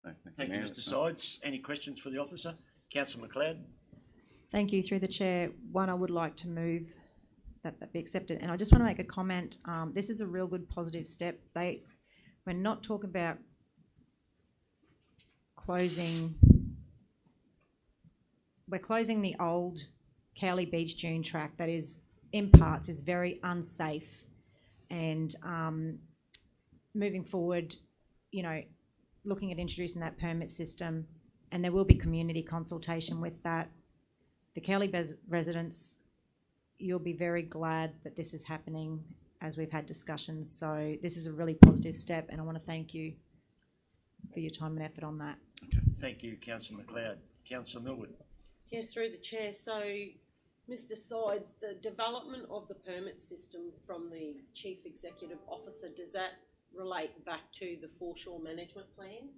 So, thank you, Mr. Sides. Any questions for the officer? Councillor McLeod. Thank you. Through the chair, one, I would like to move that be accepted. And I just want to make a comment. This is a real good positive step. We're not talking about closing. We're closing the old Cowley Beach Dune track that is, in parts, is very unsafe. And moving forward, looking at introducing that permit system, and there will be community consultation with that. The Cowley residents, you'll be very glad that this is happening as we've had discussions. So this is a really positive step, and I want to thank you for your time and effort on that. Okay. Thank you, Councillor McLeod. Councillor Millwood. Yes, through the chair. So, Mr. Sides, the development of the permit system from the Chief Executive Officer, does that relate back to the foreshore management plan?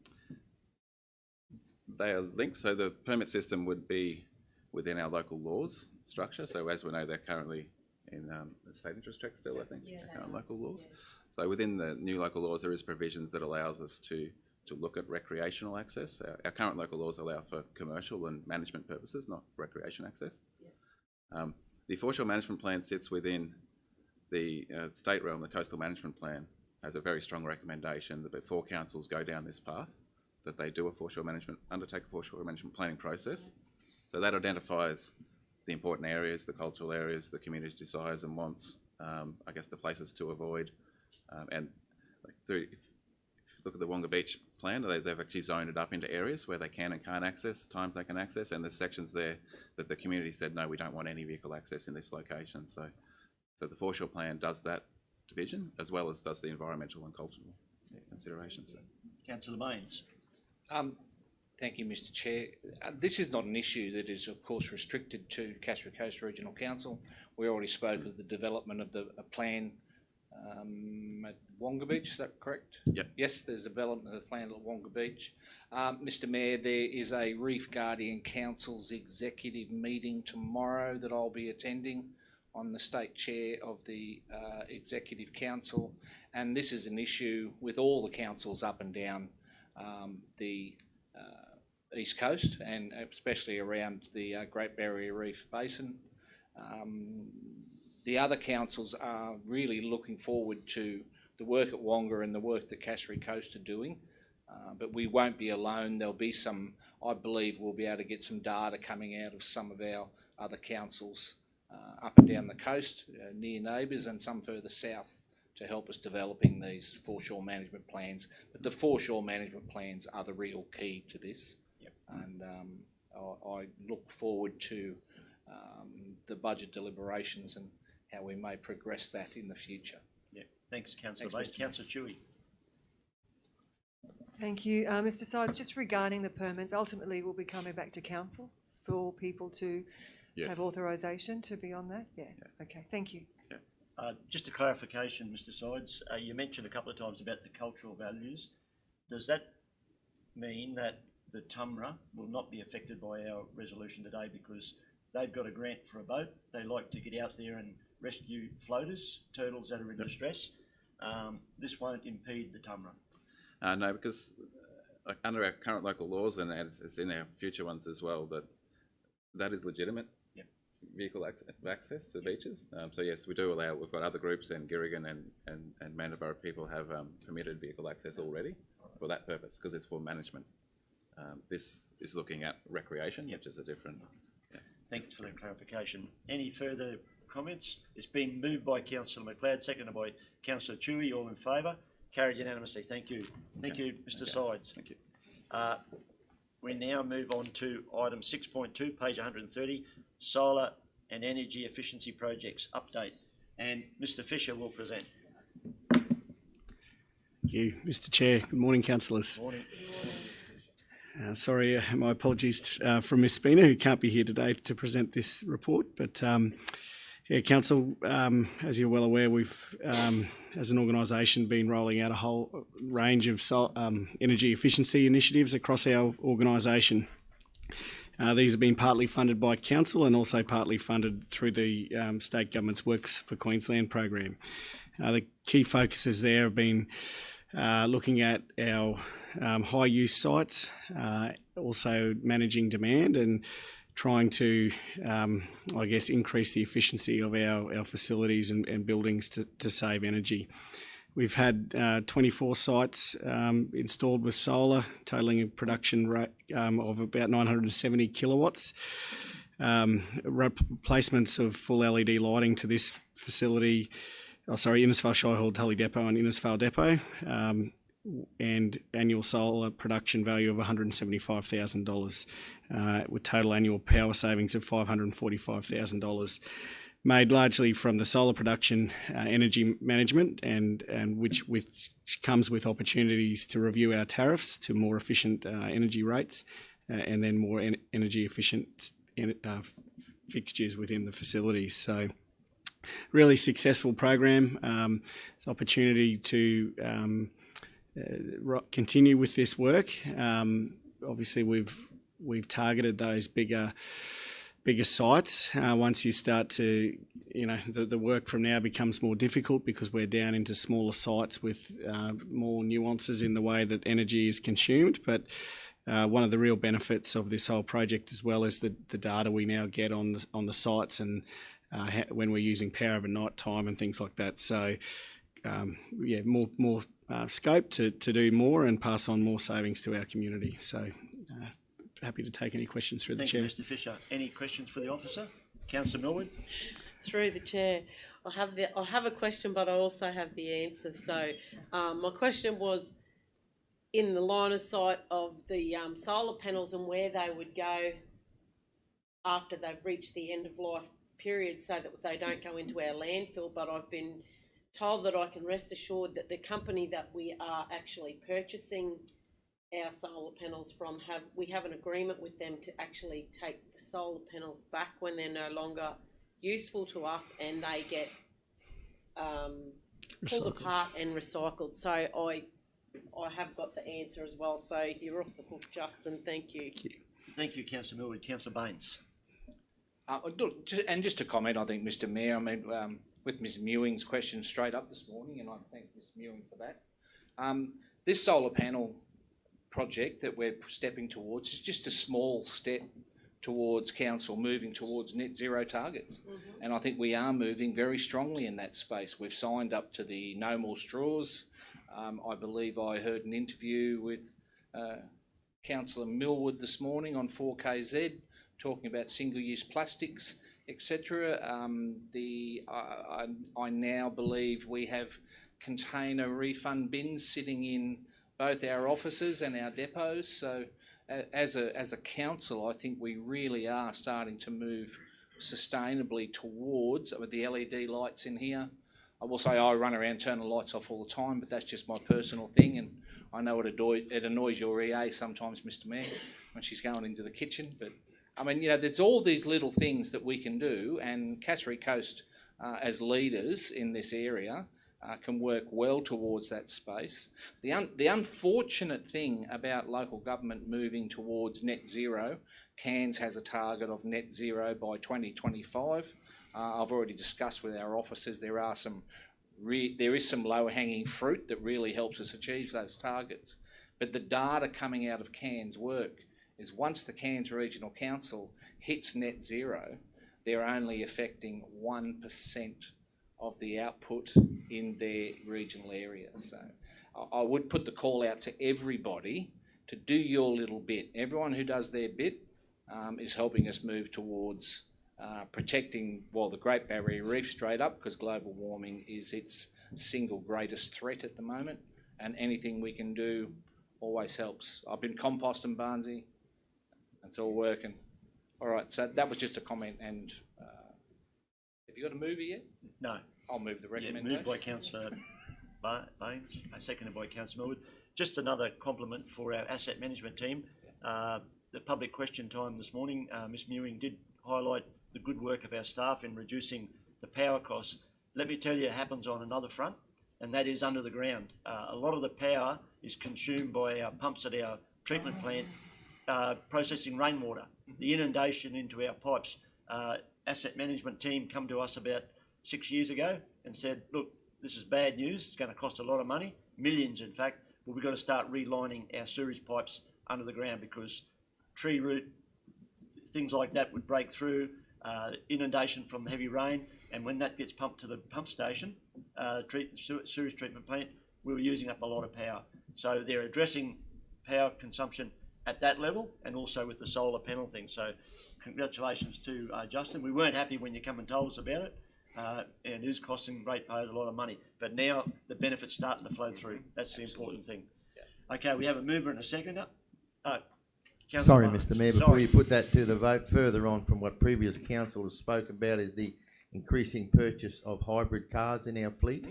They are linked, so the permit system would be within our local laws structure. So as we know, they're currently in the state interest check still, I think, current local laws. Yeah. So within the new local laws, there is provisions that allows us to look at recreational access. Our current local laws allow for commercial and management purposes, not recreation access. Yeah. The foreshore management plan sits within the state realm. The coastal management plan has a very strong recommendation that before councils go down this path, that they do undertake a foreshore management planning process. So that identifies the important areas, the cultural areas, the community's desires and wants, I guess the places to avoid. And if you look at the Wonga Beach plan, they've actually zoned it up into areas where they can and can't access, times they can access, and there's sections there that the community said, no, we don't want any vehicle access in this location. So the foreshore plan does that division, as well as does the environmental and cultural considerations. Councillor Baines. Thank you, Mr. Chair. This is not an issue that is, of course, restricted to Cassowary Coast Regional Council. We already spoke of the development of a plan at Wonga Beach, is that correct? Yep. Yes, there's development of the plan at Wonga Beach. Mr Mayor, there is a Reef Guardian Council's executive meeting tomorrow that I'll be attending on the state chair of the Executive Council, and this is an issue with all the councils up and down the East Coast, and especially around the Great Barrier Reef Basin. The other councils are really looking forward to the work at Wonga and the work that Cassowary Coast are doing, but we won't be alone. There'll be some, I believe we'll be able to get some data coming out of some of our other councils up and down the coast, near neighbours, and some further south to help us developing these foreshore management plans. But the foreshore management plans are the real key to this. Yep. And I look forward to the budget deliberations and how we may progress that in the future. Yeah, thanks, Councillor Thanks, Bates. Mr. Mayor. Councillor Chewy. Thank you, Mr. Sides. Just regarding the permits, ultimately we'll be coming back to council for people to have authorisation to be on that. Yeah. Okay. Thank you. Just a clarification, Mr. Sides. You mentioned a couple of times about the cultural values. Does that mean that the Tumra will not be affected by our resolution today because they've got a grant for a boat? They like to get out there and rescue floaters, turtles that are in distress. This won't impede the Tumra. No, because under our current local laws, and it's in our future ones as well, that is legitimate vehicle access to beaches. So yes, we do allow. We've got other groups, and Girrigan and Mandurah people have permitted vehicle access already for that purpose because it's for management. This is looking at recreation, which is a different. Thanks for the clarification. Any further comments? It's been moved by Councillor McLeod, seconded by Councillor Chewy. All in favour? Carried unanimously. Thank you. Thank you, Mr. Sides. Thank you. We now move on to item 6.2, page 130, solar and energy efficiency projects update. And Mr. Fisher will present. Thank you, Mr. Chair. Good morning, councillors. Morning. Sorry, my apologies from Ms. Spina, who can't be here today to present this report. But yeah, Council, as you're well aware, we've, as an organisation, been rolling out a whole range of energy efficiency initiatives across our organisation. These have been partly funded by Council and also partly funded through the State Government's Works for Queensland program. The key focuses there have been looking at our high use sites, also managing demand and trying to, I guess, increase the efficiency of our facilities and buildings to save energy. We've had 24 sites installed with solar, totaling a production rate of about 970 kilowatts. Replacements of full LED lighting to this facility, Innisfail Shyhold Tully Depot and Innisfail Depot, and annual solar production value of $175,000, with total annual power savings of $545,000, made largely from the solar production energy management, and which comes with opportunities to review our tariffs to more efficient energy rates, and then more energy efficient fixtures within the facilities. So, really successful program. It's an opportunity to continue with this work. Obviously, we've targeted those bigger sites. Once you start to, the work from now becomes more difficult because we're down into smaller sites with more nuances in the way that energy is consumed. But one of the real benefits of this whole project, as well as the data we now get on the sites and when we're using power over night time and things like that. So, yeah, more scope to do more and pass on more savings to our community. So, happy to take any questions through the chair. Thank you, Mr. Fisher. Any questions for the officer? Councillor Millwood? Through the chair, I have a question, but I also have the answer. So, my question was in the line of sight of the solar panels and where they would go after they've reached the end of life period, so that they don't go into our landfill. But I've been told that I can rest assured that the company that we are actually purchasing our solar panels from we have an agreement with them to actually take the solar panels back when they're no longer useful to us, and they get pulled apart and recycled. So I have got the answer as well. So you're off the hook, Justin. Thank you. Thank you, Councillor Millwood. Councillor Baines. Just to comment, I think, Mr Mayor, I mean, with Ms Mewing's question straight up this morning, and I thank Ms Mewing for that. This solar panel project that we're stepping towards is just a small step towards council moving towards net zero targets. And I think we are moving very strongly in that space. We've signed up to the No More Straws. I believe I heard an interview with Councillor Millwood this morning on 4KZ talking about single-use plastics, etc. I now believe we have container refund bins sitting in both our offices and our depots. So as a council, I think we really are starting to move sustainably towards, with the LED lights in here. I will say I run around, turn the lights off all the time, but that's just my personal thing, and I know it annoys your EA sometimes, Mr Mayor, when she's going into the kitchen. But I mean, you know, there's all these little things that we can do, and Cassowary Coast, as leaders in this area, can work well towards that space. The unfortunate thing about local government moving towards net zero, Cairns has a target of net zero by 2025. I've already discussed with our officers there is some low-hanging fruit that really helps us achieve those targets. But the data coming out of Cairns' work is once the Cairns Regional Council hits net zero, they're only affecting 1% of the output in their regional area. So I would put the call out to everybody to do your little bit. Everyone who does their bit is helping us move towards protecting, the Great Barrier Reef straight up, because global warming is its single greatest threat at the moment, and anything we can do always helps. I've been composting, Barnsey. It's all working. All right, so that was just a comment. And have you got a mover yet? No. I'll move the recommendation. Moved by Councillor Baines, seconded by Councillor Millwood. Just another compliment for our asset management team. The public question time this morning, Ms Mewing did highlight the good work of our staff in reducing the power costs. Let me tell you, it happens on another front, and that is under the ground. A lot of the power is consumed by our pumps at our treatment plant, processing rainwater. The inundation into our pipes. Asset management team come to us about 6 years ago and said, look, this is bad news. It's going to cost a lot of money, millions in fact, but we've got to start relining our sewage pipes under the ground because tree root, things like that would break through, inundation from the heavy rain, and when that gets pumped to the pump station, sewage treatment plant, we were using up a lot of power. So they're addressing power consumption at that level and also with the solar panel thing. So congratulations to Justin. We weren't happy when you come and told us about it, and it is costing ratepayers a lot of money, but now the benefits starting to flow through. That's the important thing. Okay, we have a mover and a seconder. Sorry, Mr Mayor, before you put that to the vote, further on from what previous councillors spoke about is the increasing purchase of hybrid cars in our fleet,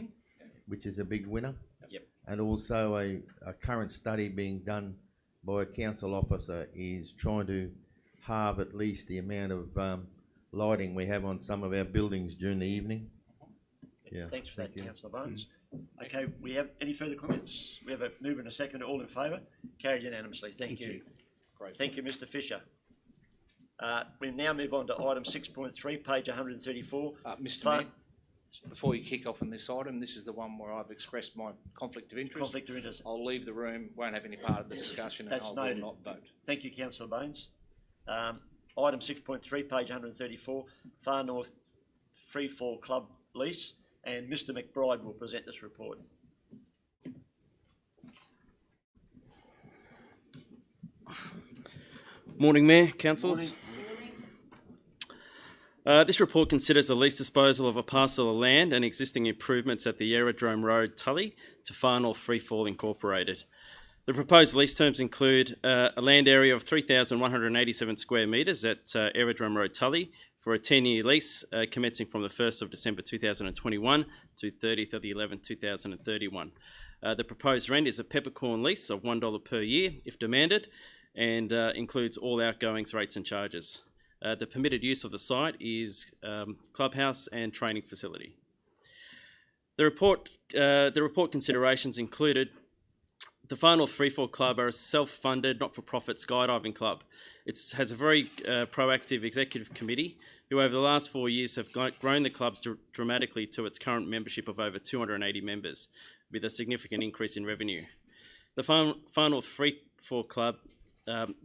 which is a big winner. Yep. And also a current study being done by a council officer is trying to halve at least the amount of lighting we have on some of our buildings during the evening. Yeah. Thanks for that, Councillor Barnes. Okay, we have any further comments? We have a mover and a seconder. All in favour? Carried unanimously. Thank you. Great. Thank you, Mr Fisher. We now move on to item 6.3, page 134. Mr Mayor, before you kick off on this item, this is the one where I've expressed my conflict of interest. Conflict of interest. I'll leave the room, won't have any part of the discussion, and I will not vote. Thank you, Councillor Baines. Item 6.3, page 134, Far North Freefall Club lease, and Mr McBride will present this report. Morning, Mayor, councillors. This report considers the lease disposal of a parcel of land and existing improvements at the Aerodrome Road, Tully, to Far North Freefall Incorporated. The proposed lease terms include a land area of 3,187 square metres at Aerodrome Road, Tully, for a 10-year lease commencing from the 1st of December 2021 to 30th of the 11th 2031. The proposed rent is a peppercorn lease of $1 per year if demanded, and includes all outgoings, rates and charges. The permitted use of the site is clubhouse and training facility. The report considerations included the Far North Freefall Club are a self-funded, not-for-profit skydiving club. It has a very proactive executive committee who over the last 4 years have grown the club dramatically to its current membership of over 280 members, with a significant increase in revenue. The Far North Freefall Club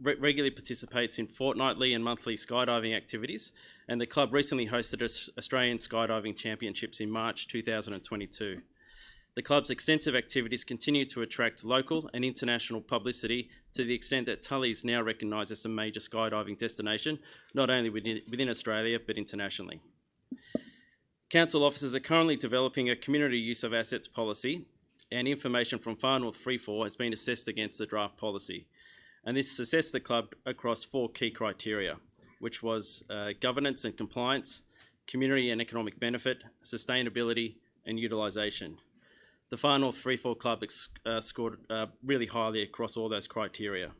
regularly participates in fortnightly and monthly skydiving activities, and the club recently hosted Australian Skydiving Championships in March 2022. The club's extensive activities continue to attract local and international publicity to the extent that Tully is now recognised as a major skydiving destination, not only within Australia but internationally. Council officers are currently developing a community use of assets policy, and information from Far North Freefall has been assessed against the draft policy. And this assessed the club across 4 key criteria, which was governance and compliance, community and economic benefit, sustainability and utilisation. The Far North Freefall Club scored really highly across all those criteria.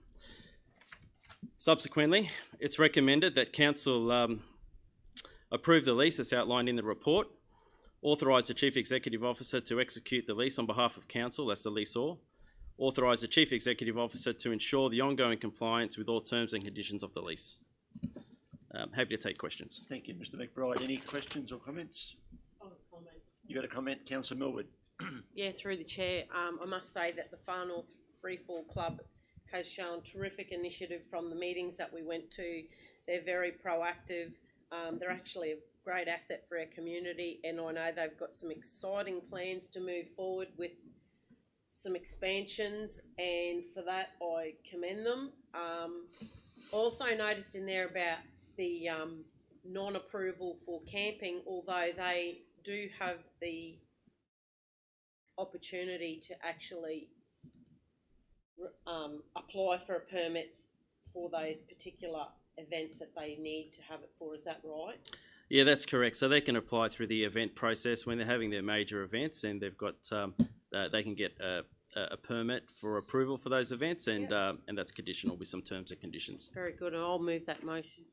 Subsequently, it's recommended that Council approve the lease as outlined in the report, authorise the Chief Executive Officer to execute the lease on behalf of Council as the leaseor, authorise the Chief Executive Officer to ensure the ongoing compliance with all terms and conditions of the lease. Happy to take questions. Thank you, Mr McBride. Any questions or comments? You got a comment, Councillor Millwood? Yeah, through the chair, I must say that the Far North Freefall Club has shown terrific initiative from the meetings that we went to. They're very proactive. They're actually a great asset for our community, and I know they've got some exciting plans to move forward with some expansions, and for that I commend them. Also noticed in there about the non-approval for camping, although they do have the opportunity to actually apply for a permit for those particular events that they need to have it for. Is that right? Yeah, that's correct. So they can apply through the event process when they're having their major events, and they've got they can get a permit for approval for those events, and that's conditional with some terms and conditions. Very good. I'll move that motion.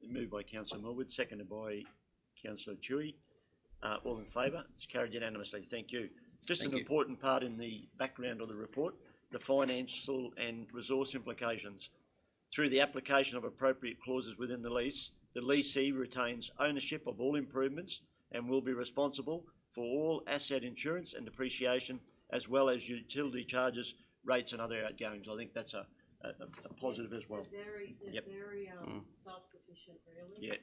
Moved by Councillor Millwood, seconded by Councillor Chewy. All in favour? It's carried unanimously. Thank you. Just an important part in the background of the report, the financial and resource implications. Through the application of appropriate clauses within the lease, the leasee retains ownership of all improvements and will be responsible for all asset insurance and depreciation, as well as utility charges, rates and other outgoings. I think that's a positive as well. They're very self-sufficient, really.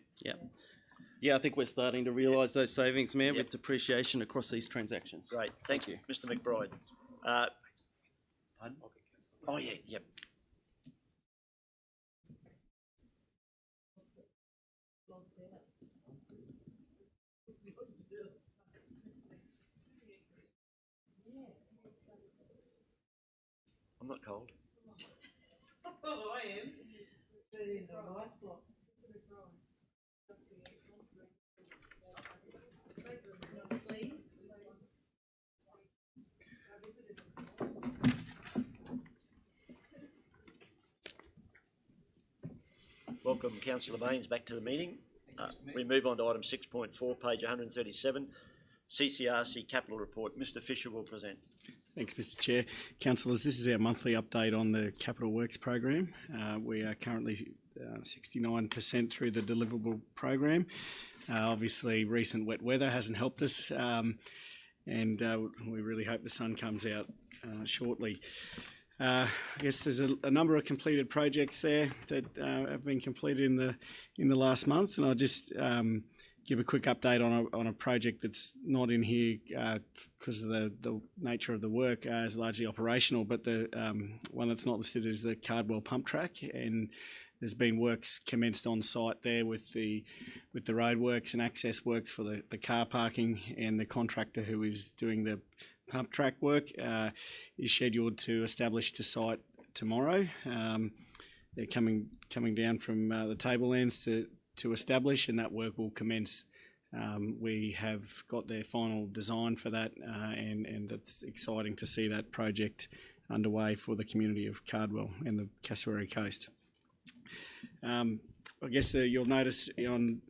Yeah, I think we're starting to realise those savings, Mayor, with depreciation across these transactions. Great, thank you. Mr McBride. Pardon? Oh, yeah, yep. I'm not cold. Oh, I am. Welcome, Councillor Baines, back to the meeting. We move on to item 6.4, page 137, CCRC Capital Report. Mr Fisher will present. Thanks, Mr Chair. Councillors, this is our monthly update on the Capital Works program. We are currently 69% through the deliverable program. Obviously, recent wet weather hasn't helped us, and we really hope the sun comes out shortly. I guess there's a number of completed projects there that have been completed in the last month, and I'll just give a quick update on a project that's not in here because of the nature of the work is largely operational, but the one that's not listed is the Cardwell pump track, and there's been works commenced on site there with the road works and access works for the car parking, and the contractor who is doing the pump track work is scheduled to establish to site tomorrow. They're coming down from the tablelands to establish, and that work will commence. We have got their final design for that, and it's exciting to see that project underway for the community of Cardwell and the Cassowary coast. I guess you'll notice on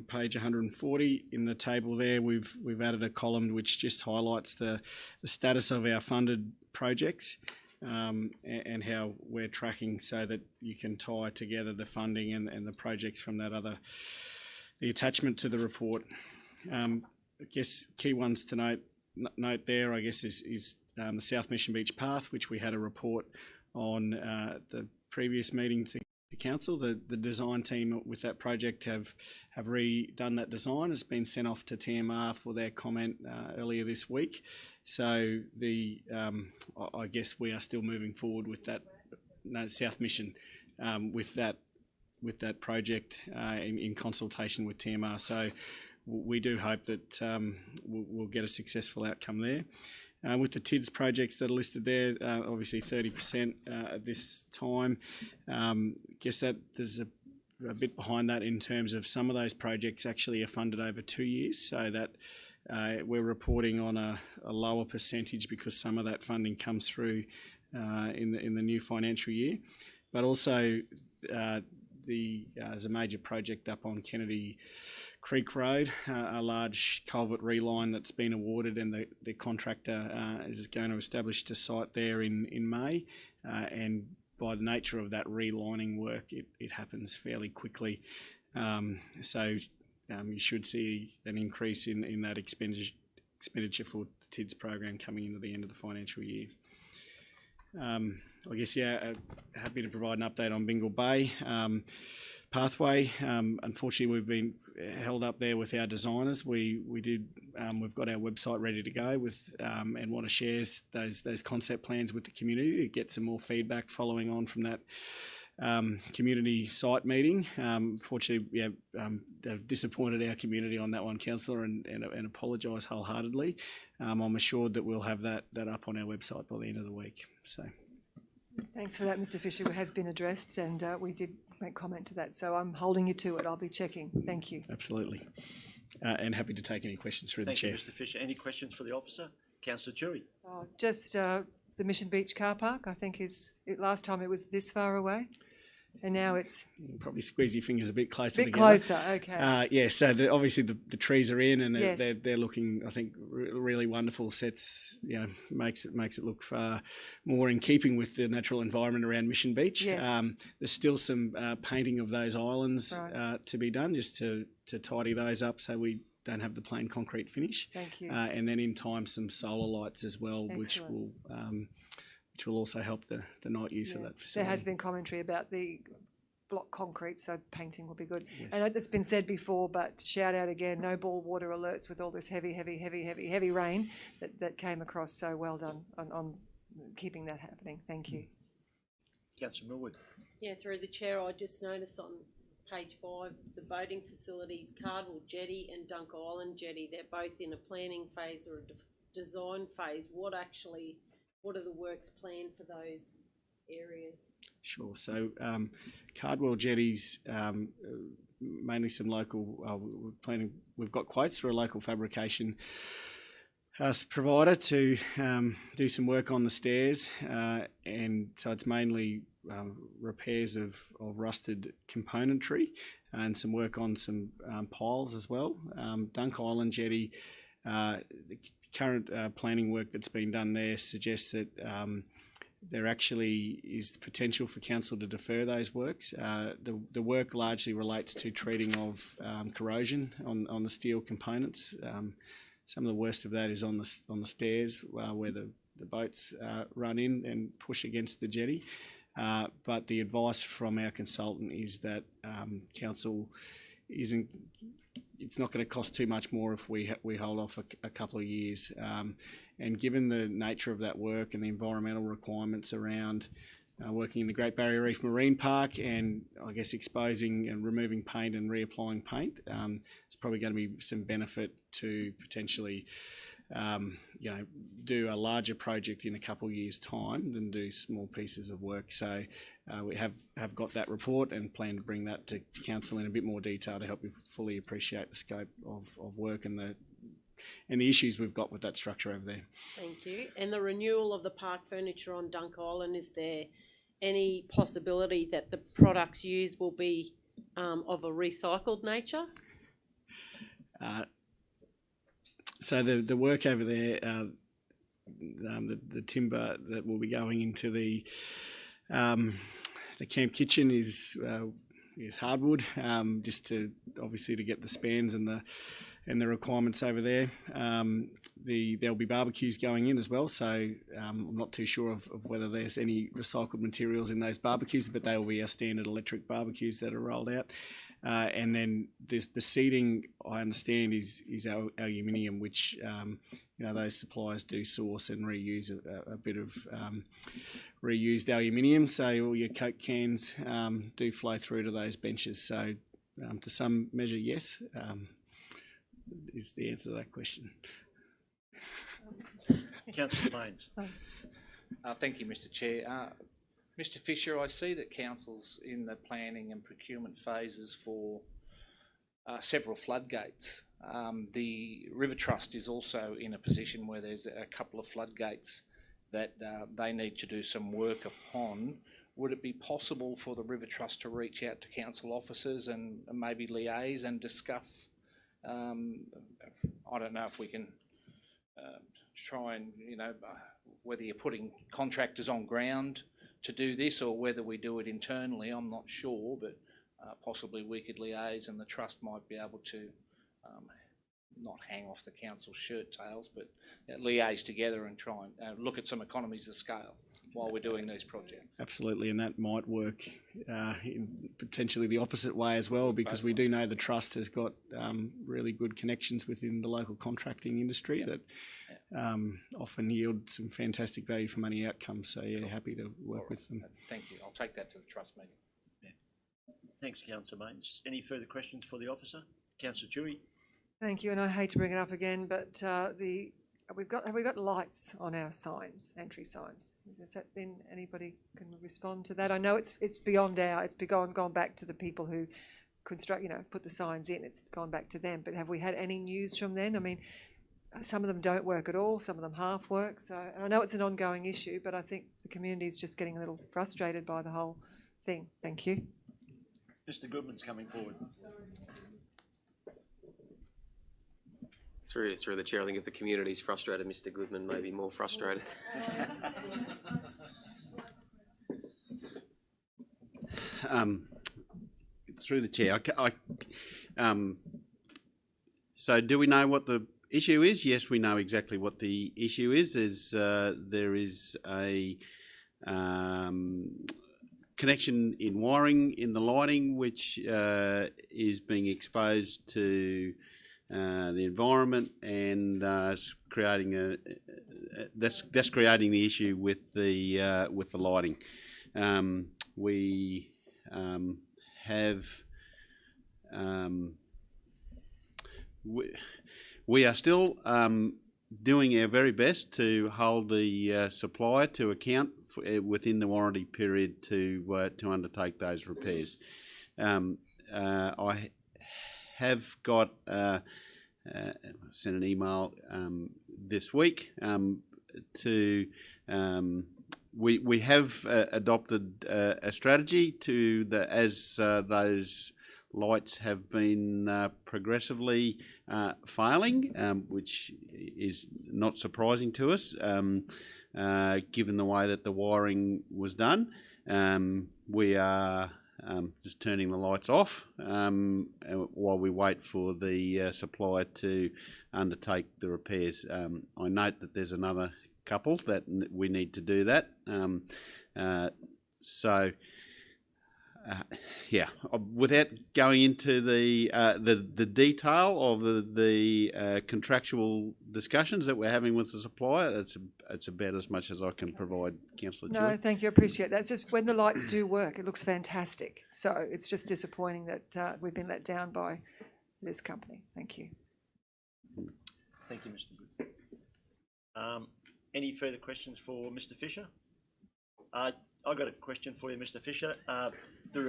page 140. In the table there, we've added a column which just highlights the status of our funded projects and how we're tracking, so that you can tie together the funding and the projects from the attachment to the report. I guess key ones to note there, I guess, is the South Mission Beach Path, which we had a report on the previous meeting to the council. The design team with that project have redone that design. It's been sent off to TMR for their comment earlier this week. So I guess we are still moving forward with that South Mission with that project in consultation with TMR. So we do hope that we'll get a successful outcome there. With the TIDS projects that are listed there, obviously 30% at this time. Guess that there's a bit behind that in terms of some of those projects actually are funded over 2 years, so that we're reporting on a lower percentage because some of that funding comes through in the new financial year. But also there's a major project up on Kennedy Creek Road, a large culvert reline that's been awarded, and the contractor is going to establish a site there in May. And by the nature of that relining work, it happens fairly quickly. So you should see an increase in that expenditure for the TIDS program coming into the end of the financial year. I guess, happy to provide an update on Bingle Bay Pathway. Unfortunately, we've been held up there with our designers. We've got our website ready to go with and want to share those concept plans with the community to get some more feedback following on from that community site meeting. Fortunately, they've disappointed our community on that one, Councillor, and apologise wholeheartedly. I'm assured that we'll have that up on our website by the end of the week. So. Thanks for that, Mr. Fisher. It has been addressed, and we did make comment to that, so I'm holding you to it. I'll be checking. Thank you. Absolutely. And happy to take any questions through the chair. Thank you, Mr. Fisher. Any questions for the officer? Councillor Turi. Just the Mission Beach car park, I think last time it was this far away, and now it's... You probably squeeze your fingers a bit closer bit together. Closer, okay. Yeah, so obviously the trees are in, and Yes. they're looking, I think, really wonderful. Sets, makes it look far more in keeping with the natural environment around Mission Beach. Yes. There's still some painting of those islands to be done, just to tidy those up so we don't have the plain concrete finish. Thank you. And then in time some solar lights as well, which will also help the night use of that facility. There has been commentary about the block concrete, so painting will be good. Yes. I know it's been said before, but shout out again, no ball water alerts with all this heavy rain that came across. So well done on keeping that happening. Thank you. Councillor Millwood. Yeah, through the chair, I just noticed on page 5, the boating facilities, Cardwell Jetty and Dunk Island Jetty, they're both in a planning phase or a design phase. What are the works planned for those areas? Sure. So Cardwell Jetties, mainly some local, we've got quotes through a local fabrication provider to do some work on the stairs, and so it's mainly repairs of rusted componentry and some work on some piles as well. Dunk Island Jetty, the current planning work that's been done there suggests that there actually is potential for council to defer those works. The work largely relates to treating of corrosion on the steel components. Some of the worst of that is on the stairs where the boats run in and push against the jetty. But the advice from our consultant is that council isn't. It's not going to cost too much more if we hold off a couple of years. And given the nature of that work and the environmental requirements around working in the Great Barrier Reef Marine Park, and I guess exposing and removing paint and reapplying paint, it's probably going to be some benefit to potentially do a larger project in a couple of years' time than do small pieces of work. So we have got that report and plan to bring that to council in a bit more detail to help you fully appreciate the scope of work and the issues we've got with that structure over there. Thank you. And the renewal of the park furniture on Dunk Island, is there any possibility that the products used will be of a recycled nature? So the work over there, the timber that will be going into the camp kitchen is hardwood, just to obviously to get the spans and the requirements over there. There'll be barbecues going in as well, so I'm not too sure of whether there's any recycled materials in those barbecues, but they will be our standard electric barbecues that are rolled out. And then the seating, I understand, is aluminium, which those suppliers do source and reuse a bit of reused aluminium. So all your Coke cans do flow through to those benches. So to some measure, yes, is the answer to that question. Councillor Baines. Thank you, Mr. Chair. Mr. Fisher, I see that council's in the planning and procurement phases for several floodgates. The River Trust is also in a position where there's a couple of floodgates that they need to do some work upon. Would it be possible for the River Trust to reach out to council officers and maybe liaise and discuss? I don't know if we can try and, whether you're putting contractors on ground to do this or whether we do it internally, I'm not sure, but possibly we could liaise and the trust might be able to not hang off the council's shirt tails, but liaise together and try and look at some economies of scale while we're doing these projects. Absolutely, and that might work in potentially the opposite way as well, because we do know the trust has got really good connections within the local contracting industry that often yield some fantastic value for money outcomes. So yeah, happy to work with them. Thank you. I'll take that to the trust meeting. Thanks, Councillor Baines. Any further questions for the officer? Councillor Dewey. Thank you, and I hate to bring it up again, but have we got lights on our signs, entry signs? Has that been, anybody can respond to that? I know it's beyond it's gone back to the people who construct, put the signs in. It's gone back to them. But have we had any news from them? I mean, some of them don't work at all. Some of them half work. So, and I know it's an ongoing issue, but I think the community is just getting a little frustrated by the whole thing. Thank you. Mr. Goodman's coming forward. Through the chair, I think if the community's frustrated, Mr. Goodman may be more frustrated. Through the chair, so do we know what the issue is? Yes, we know exactly what the issue is. There is a connection in wiring in the lighting, which is being exposed to the environment, and creating that's creating the issue with the lighting. We we are still doing our very best to hold the supplier to account within the warranty period to undertake those repairs. I have got sent an email this week to we have adopted a strategy as those lights have been progressively failing, which is not surprising to us, given the way that the wiring was done. We are just turning the lights off while we wait for the supplier to undertake the repairs. I note that there's another couple that we need to do that. Without going into the detail of the contractual discussions that we're having with the supplier, it's about as much as I can provide, Councillor Dewey. No, thank you. I appreciate that. It's just when the lights do work, it looks fantastic. So it's just disappointing that we've been let down by this company. Thank you. Thank you, Mr. Good. Any further questions for Mr. Fisher? I've got a question for you, Mr. Fisher. The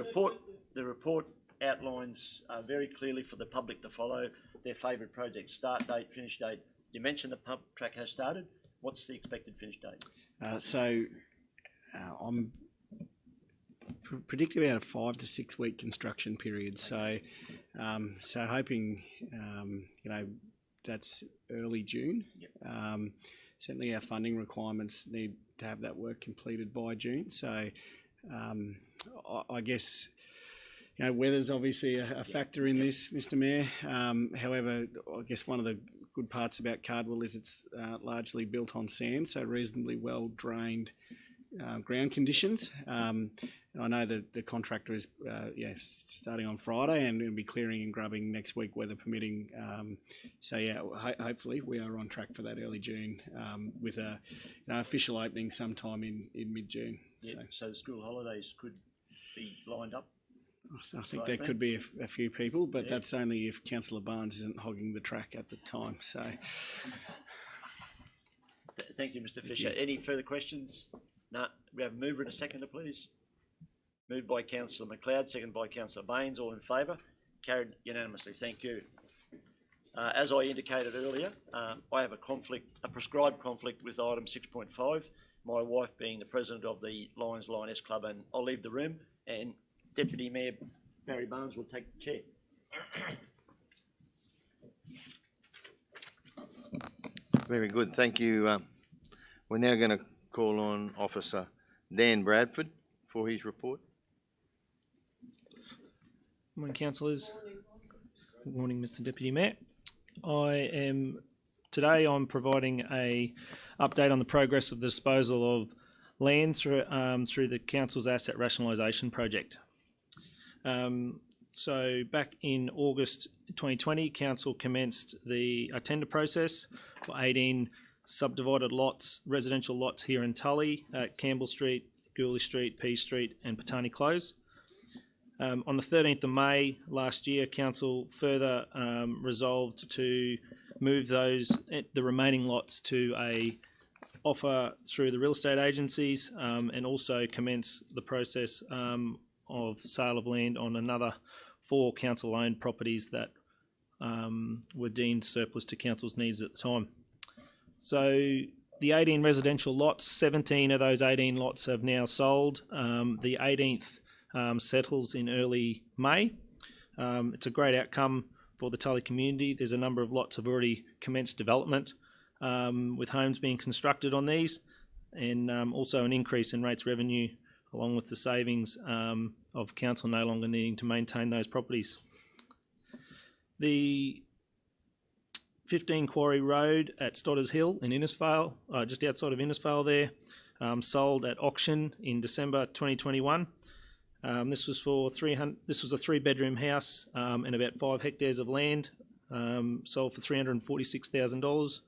report outlines very clearly for the public to follow their favourite project, start date, finish date. You mentioned the pub track has started. What's the expected finish date? I'm predicting about a 5 to 6 week construction period. So So hoping, that's early June. Certainly our funding requirements need to have that work completed by June. So I guess, weather's obviously a factor in this, Mr. Mayor. However, I guess one of the good parts about Cardwell is it's largely built on sand, so reasonably well drained ground conditions. I know that the contractor is starting on Friday and will be clearing and grubbing next week, weather permitting. Hopefully we are on track for that early June with a official opening sometime in mid-June. Yeah, so the school holidays could be lined up. I think there could be a few people, but that's only if Councillor Barnes isn't hogging the track at the time. So, thank you, Mr. Fisher. Any further questions? No. We have a mover and a seconder, please. Moved by Councillor McLeod, seconded by Councillor Baines. All in favour? Carried unanimously. Thank you. As I indicated earlier, I have a prescribed conflict with item 6.5. My wife being the president of the Lions Lioness Club, and I'll leave the room. And Deputy Mayor Barry Barnes will take the chair. Very good, thank you. We're now going to call on Officer Dan Bradford for his report. Good morning, councillors. Good morning, Mr. Deputy Mayor. Today I'm providing a update on the progress of the disposal of land through the council's asset rationalisation project. So back in August 2020, council commenced a tender process for 18 subdivided lots, residential lots here in Tully at Campbell Street, Gooley Street, P Street and Patani Close. On the 13th of May last year, council further resolved to move the remaining lots to a offer through the real estate agencies and also commence the process of sale of land on another 4 council-owned properties that were deemed surplus to council's needs at the time. So the 18 residential lots, 17 of those 18 lots have now sold. The 18th settles in early May. It's a great outcome for the Tully community. There's a number of lots have already commenced development with homes being constructed on these, and also an increase in rates revenue along with the savings of council no longer needing to maintain those properties. The 15 Quarry Road at Stodders Hill in Innisfail, just outside of Innisfail there, sold at auction in December 2021. This was for This was a 3-bedroom house and about 5 hectares of land, sold for $346,000,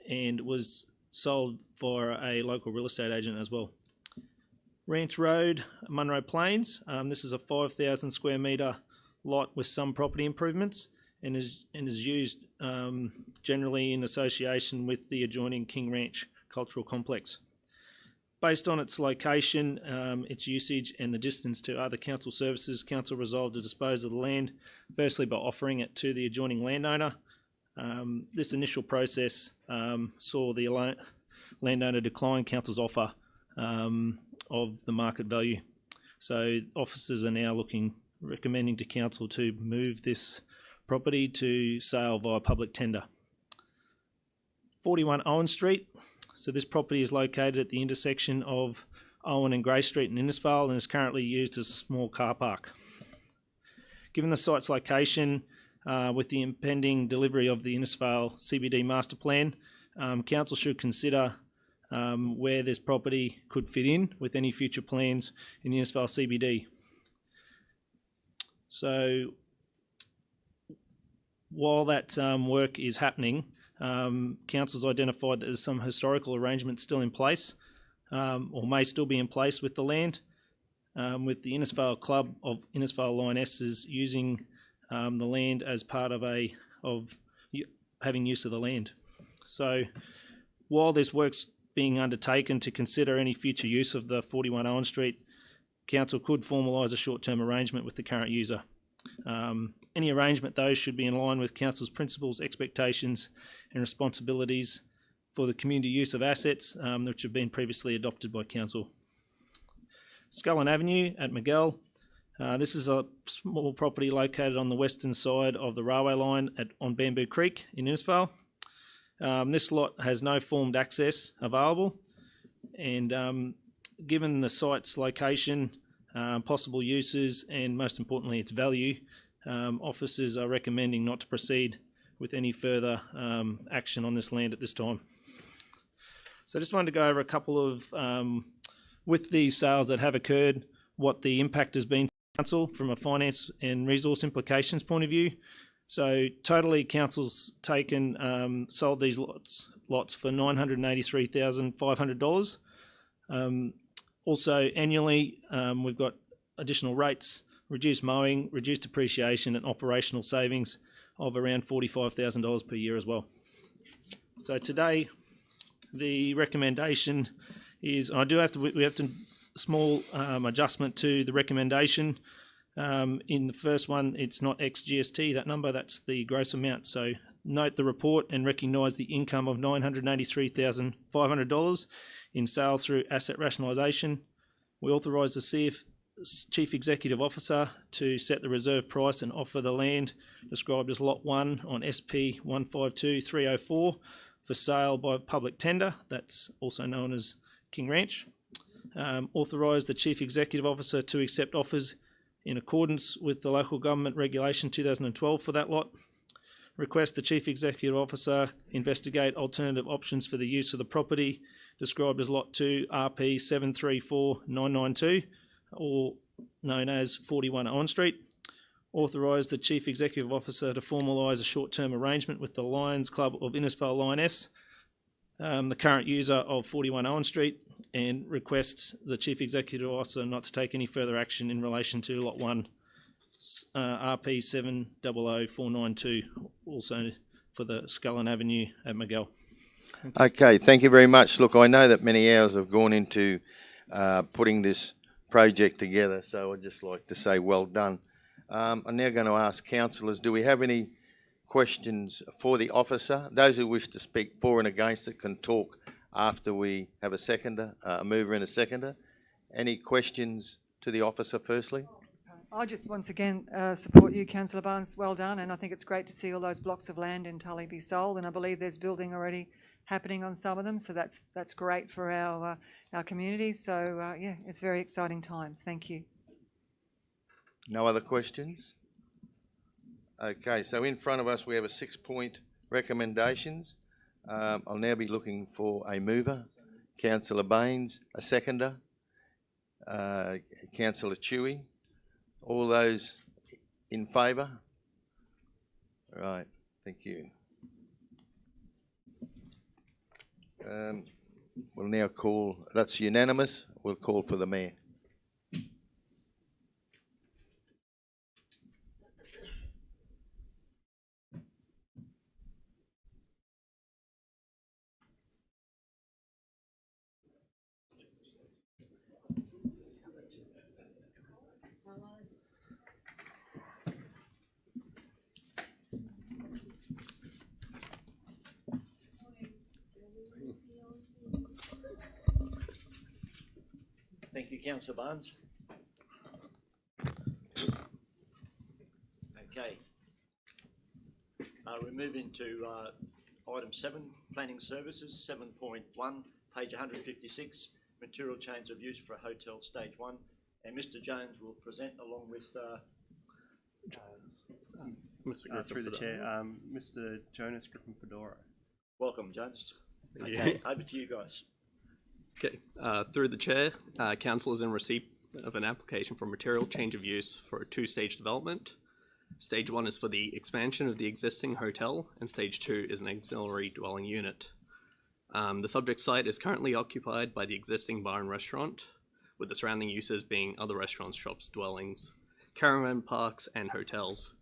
and was sold for a local real estate agent as well. Ranch Road, Munro Plains. This is a 5,000 square metre lot with some property improvements, and is used generally in association with the adjoining King Ranch Cultural Complex. Based on its location, its usage and the distance to other council services, council resolved to dispose of the land, firstly by offering it to the adjoining landowner. This initial process saw the landowner decline council's offer of the market value. So officers are now recommending to council to move this property to sale via public tender. 41 Owen Street. So this property is located at the intersection of Owen and Grey Street in Innisfail and is currently used as a small car park. Given the site's location, with the impending delivery of the Innisfail CBD master plan, council should consider where this property could fit in with any future plans in the Innisfail CBD. So while that work is happening, council's identified that there's some historical arrangements still in place, or may still be in place with the land, with the Innisfail Club of Innisfail Lionesses using the land as part of having use of the land. So while this work's being undertaken to consider any future use of the 41 Owen Street, council could formalise a short-term arrangement with the current user. Any arrangement, though, should be in line with council's principles, expectations and responsibilities for the community use of assets which have been previously adopted by council. Scullen Avenue at Miguel. This is a small property located on the western side of the railway line on Bamboo Creek in Innisfail. This lot has no formed access available, and given the site's location, possible uses, and most importantly its value, officers are recommending not to proceed with any further action on this land at this time. So I just wanted to go over a couple of, with these sales that have occurred, what the impact has been for council from a finance and resource implications point of view. So totally council's taken, sold these lots for $983,500. Also annually, we've got additional rates, reduced mowing, reduced depreciation and operational savings of around $45,000 per year as well. So today, the recommendation is, we have to small adjustment to the recommendation. In the first one, it's not ex-GST, that number, that's the gross amount. So note the report and recognise the income of $983,500 in sales through asset rationalisation. We authorise the Chief Executive Officer to set the reserve price and offer the land described as Lot 1 on SP 152304 for sale by public tender. That's also known as King Ranch. Authorise the Chief Executive Officer to accept offers in accordance with the Local Government Regulation 2012 for that lot. Request the Chief Executive Officer investigate alternative options for the use of the property described as Lot 2 RP 734992, or known as 41 Owen Street. Authorise the Chief Executive Officer to formalise a short-term arrangement with the Lions Club of Innisfail Lioness, the current user of 41 Owen Street, and requests the Chief Executive Officer not to take any further action in relation to Lot 1 RP 700492, also for the Scullen Avenue at Miguel. Okay, thank you very much. Look, I know that many hours have gone into putting this project together, so I'd just like to say well done. I'm now going to ask councillors, do we have any questions for the officer? Those who wish to speak for and against it can talk after we have a seconder, a mover and a seconder. Any questions to the officer firstly? I just once again support you, Councillor Barnes. Well done, and I think it's great to see all those blocks of land in Tully be sold, and I believe there's building already happening on some of them, so that's great for our community. So yeah, it's very exciting times. Thank you. No other questions? Okay, so in front of us we have a 6-point recommendations. I'll now be looking for a mover, Councillor Baines, a seconder, Councillor Chewy. All those in favour? Right, thank you. We'll now call, that's unanimous, we'll call for the Mayor. Thank you, Councillor Barnes. Okay. We're moving to item 7, Planning Services, 7.1, page 156, material change of use for a hotel stage 1. And Mr. Jones will present along with through the chair, Mr. Jonas Griffin Fedora. Welcome, Jones. Thank Okay, you. over to you guys. Okay, through the chair, council is in receipt of an application for material change of use for a 2-stage development. Stage 1 is for the expansion of the existing hotel, and stage 2 is an auxiliary dwelling unit. The subject site is currently occupied by the existing bar and restaurant, with the surrounding uses being other restaurants, shops, dwellings, caravan parks, and hotels.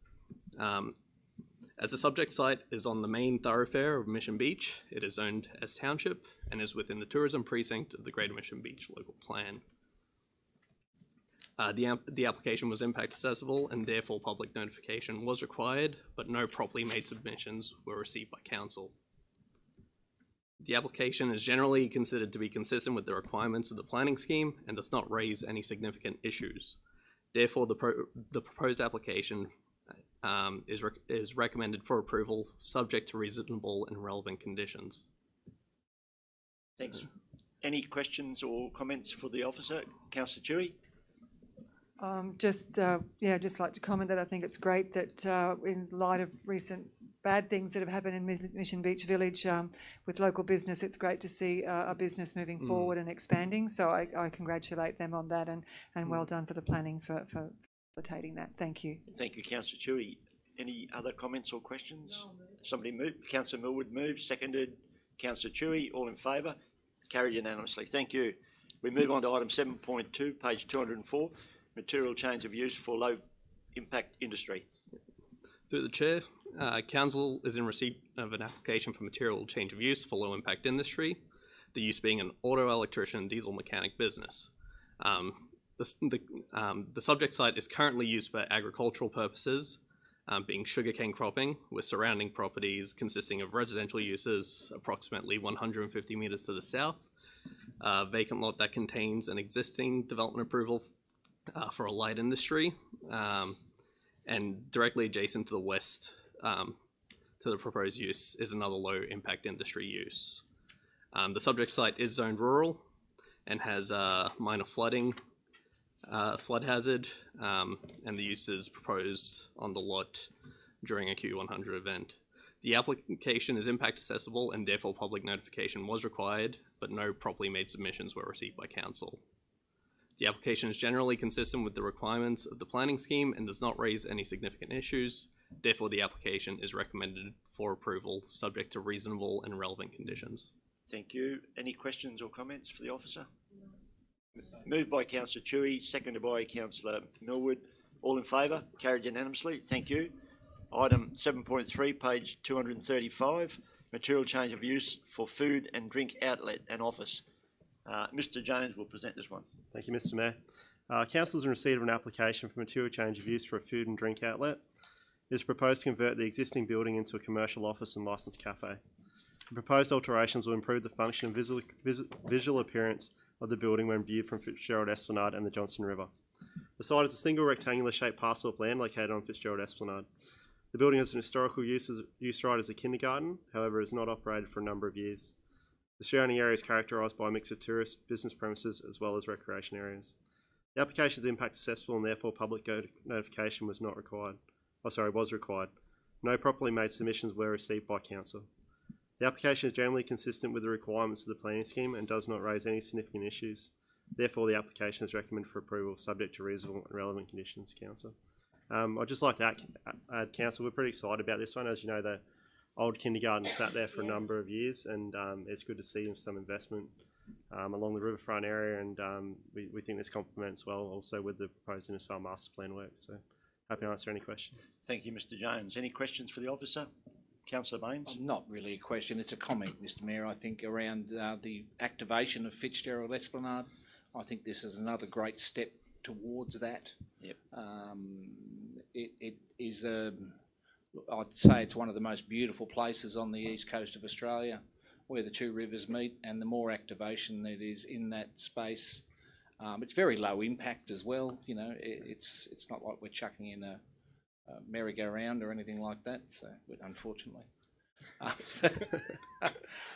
As the subject site is on the main thoroughfare of Mission Beach, it is owned as township and is within the tourism precinct of the Greater Mission Beach local plan. The application was impact accessible and therefore public notification was required, but no properly made submissions were received by council. The application is generally considered to be consistent with the requirements of the planning scheme and does not raise any significant issues. Therefore, the proposed application is recommended for approval, subject to reasonable and relevant conditions. Thanks. Any questions or comments for the officer? Councillor Tui? Just like to comment that I think it's great that in light of recent bad things that have happened in Mission Beach Village with local business, it's great to see a business moving forward and expanding. So I congratulate them on that, and well done for the planning for facilitating that. Thank you. Thank you, Councillor Tui. Any other comments or questions? Somebody moved. Councillor Millwood moved, seconded. Councillor Tui, all in favour? Carried unanimously. Thank you. We move on to item 7.2, page 204, material change of use for low impact industry. Through the Chair, Council is in receipt of an application for material change of use for low impact industry, the use being an auto electrician diesel mechanic business. The subject site is currently used for agricultural purposes, being sugarcane cropping, with surrounding properties consisting of residential uses approximately 150 metres to the south, a vacant lot that contains an existing development approval for a light industry, and directly adjacent to the west to the proposed use is another low impact industry use. The subject site is zoned rural and has minor flooding, flood hazard, and the use is proposed on the lot during a Q100 event. The application is impact accessible and therefore public notification was required, but no properly made submissions were received by Council. The application is generally consistent with the requirements of the planning scheme and does not raise any significant issues. Therefore, the application is recommended for approval, subject to reasonable and relevant conditions. Thank you. Any questions or comments for the officer? Moved by Councillor Tui, seconded by Councillor Millwood. All in favour? Carried unanimously. Thank you. Item 7.3, page 235, material change of use for food and drink outlet and office. Mr. Jones will present this one. Thank you, Mr. Mayor. Council is in receipt of an application for material change of use for a food and drink outlet. It is proposed to convert the existing building into a commercial office and licensed cafe. The proposed alterations will improve the function and visual appearance of the building when viewed from Fitzgerald Esplanade and the Johnstone River. The site is a single rectangular shaped parcel of land located on Fitzgerald Esplanade. The building has an historical use right as a kindergarten, however, it is not operated for a number of years. The surrounding area is characterised by a mix of tourist, business premises, as well as recreation areas. The application is impact accessible and therefore public notification was required. No properly made submissions were received by Council. The application is generally consistent with the requirements of the planning scheme and does not raise any significant issues. Therefore, the application is recommended for approval, subject to reasonable and relevant conditions, Council. I'd just like to add, Council, we're pretty excited about this one. As you know, the old kindergarten sat there for a number of years, and it's good to see some investment along the riverfront area, and we think this complements well also with the proposed Innisfail Master Plan work. So happy to answer any questions. Thank you, Mr. Jones. Any questions for the officer? Councillor Baines? Not really a question, it's a comment, Mr. Mayor. I think around the activation of Fitzgerald Esplanade, I think this is another great step towards that. Yep. It is I'd say it's one of the most beautiful places on the east coast of Australia, where the two rivers meet, and the more activation that is in that space, it's very low impact as well. You know, it's not like we're chucking in a merry-go-round or anything like that. So, unfortunately,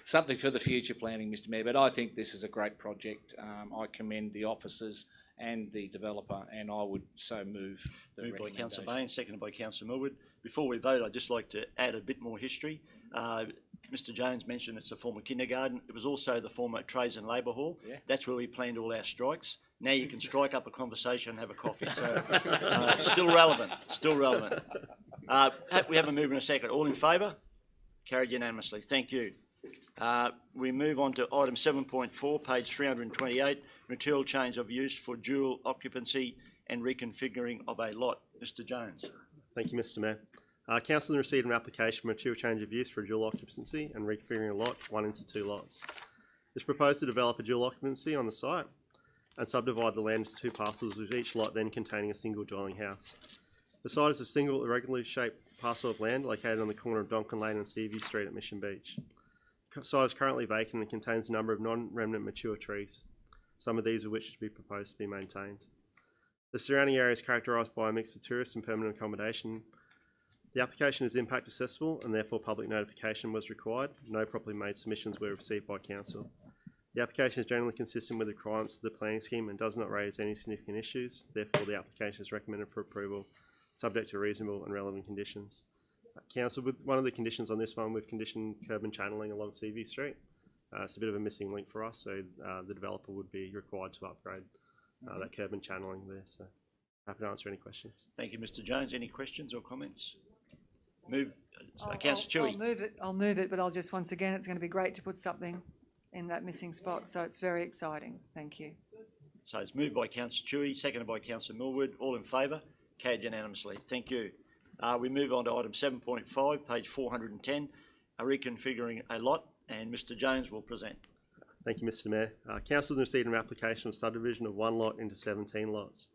something for the future planning, Mr. Mayor. But I think this is a great project. I commend the officers and the developer, and I would so move the Moved by recommendation. Councillor Baines, seconded by Councillor Millwood. Before we vote, I'd just like to add a bit more history. Mr. Jones mentioned it's a former kindergarten. It was also the former Trades and Labour Hall. Yeah. That's where we planned all our strikes. Now you can strike up a conversation and have a coffee. So still relevant, still relevant. We have a move in a second. All in favour? Carried unanimously. Thank you. We move on to item 7.4, page 328, material change of use for dual occupancy and reconfiguring of a lot. Mr. Jones. Thank you, Mr. Mayor. Council received an application for material change of use for a dual occupancy and reconfiguring a lot 1 into 2 lots. It's proposed to develop a dual occupancy on the site and subdivide the land into 2 parcels, with each lot then containing a single dwelling house. The site is a single irregularly shaped parcel of land located on the corner of Donkin Lane and Seaview Street at Mission Beach. The site is currently vacant and contains a number of non-remnant mature trees, some of these of which to be proposed to be maintained. The surrounding area is characterised by a mix of tourist and permanent accommodation. The application is impact accessible and therefore public notification was required. No properly made submissions were received by council. The application is generally consistent with the requirements of the planning scheme and does not raise any significant issues. Therefore, the application is recommended for approval, subject to reasonable and relevant conditions. Council, with one of the conditions on this one, we've conditioned curb and channeling along Seaview Street. It's a bit of a missing link for us, so the developer would be required to upgrade that curb and channeling there. So happy to answer any questions. Thank you, Mr. Jones. Any questions or comments? Councillor Chewy. I'll move it, but I'll just, once again, it's going to be great to put something in that missing spot, so it's very exciting. Thank you. So it's moved by Councillor Chewy, seconded by Councillor Millwood. All in favour? Carried unanimously. Thank you. We move on to item 7.5, page 410, reconfiguring a lot, and Mr. Jones will present. Thank you, Mr. Mayor. Council has received an application of subdivision of one lot into 17 lots.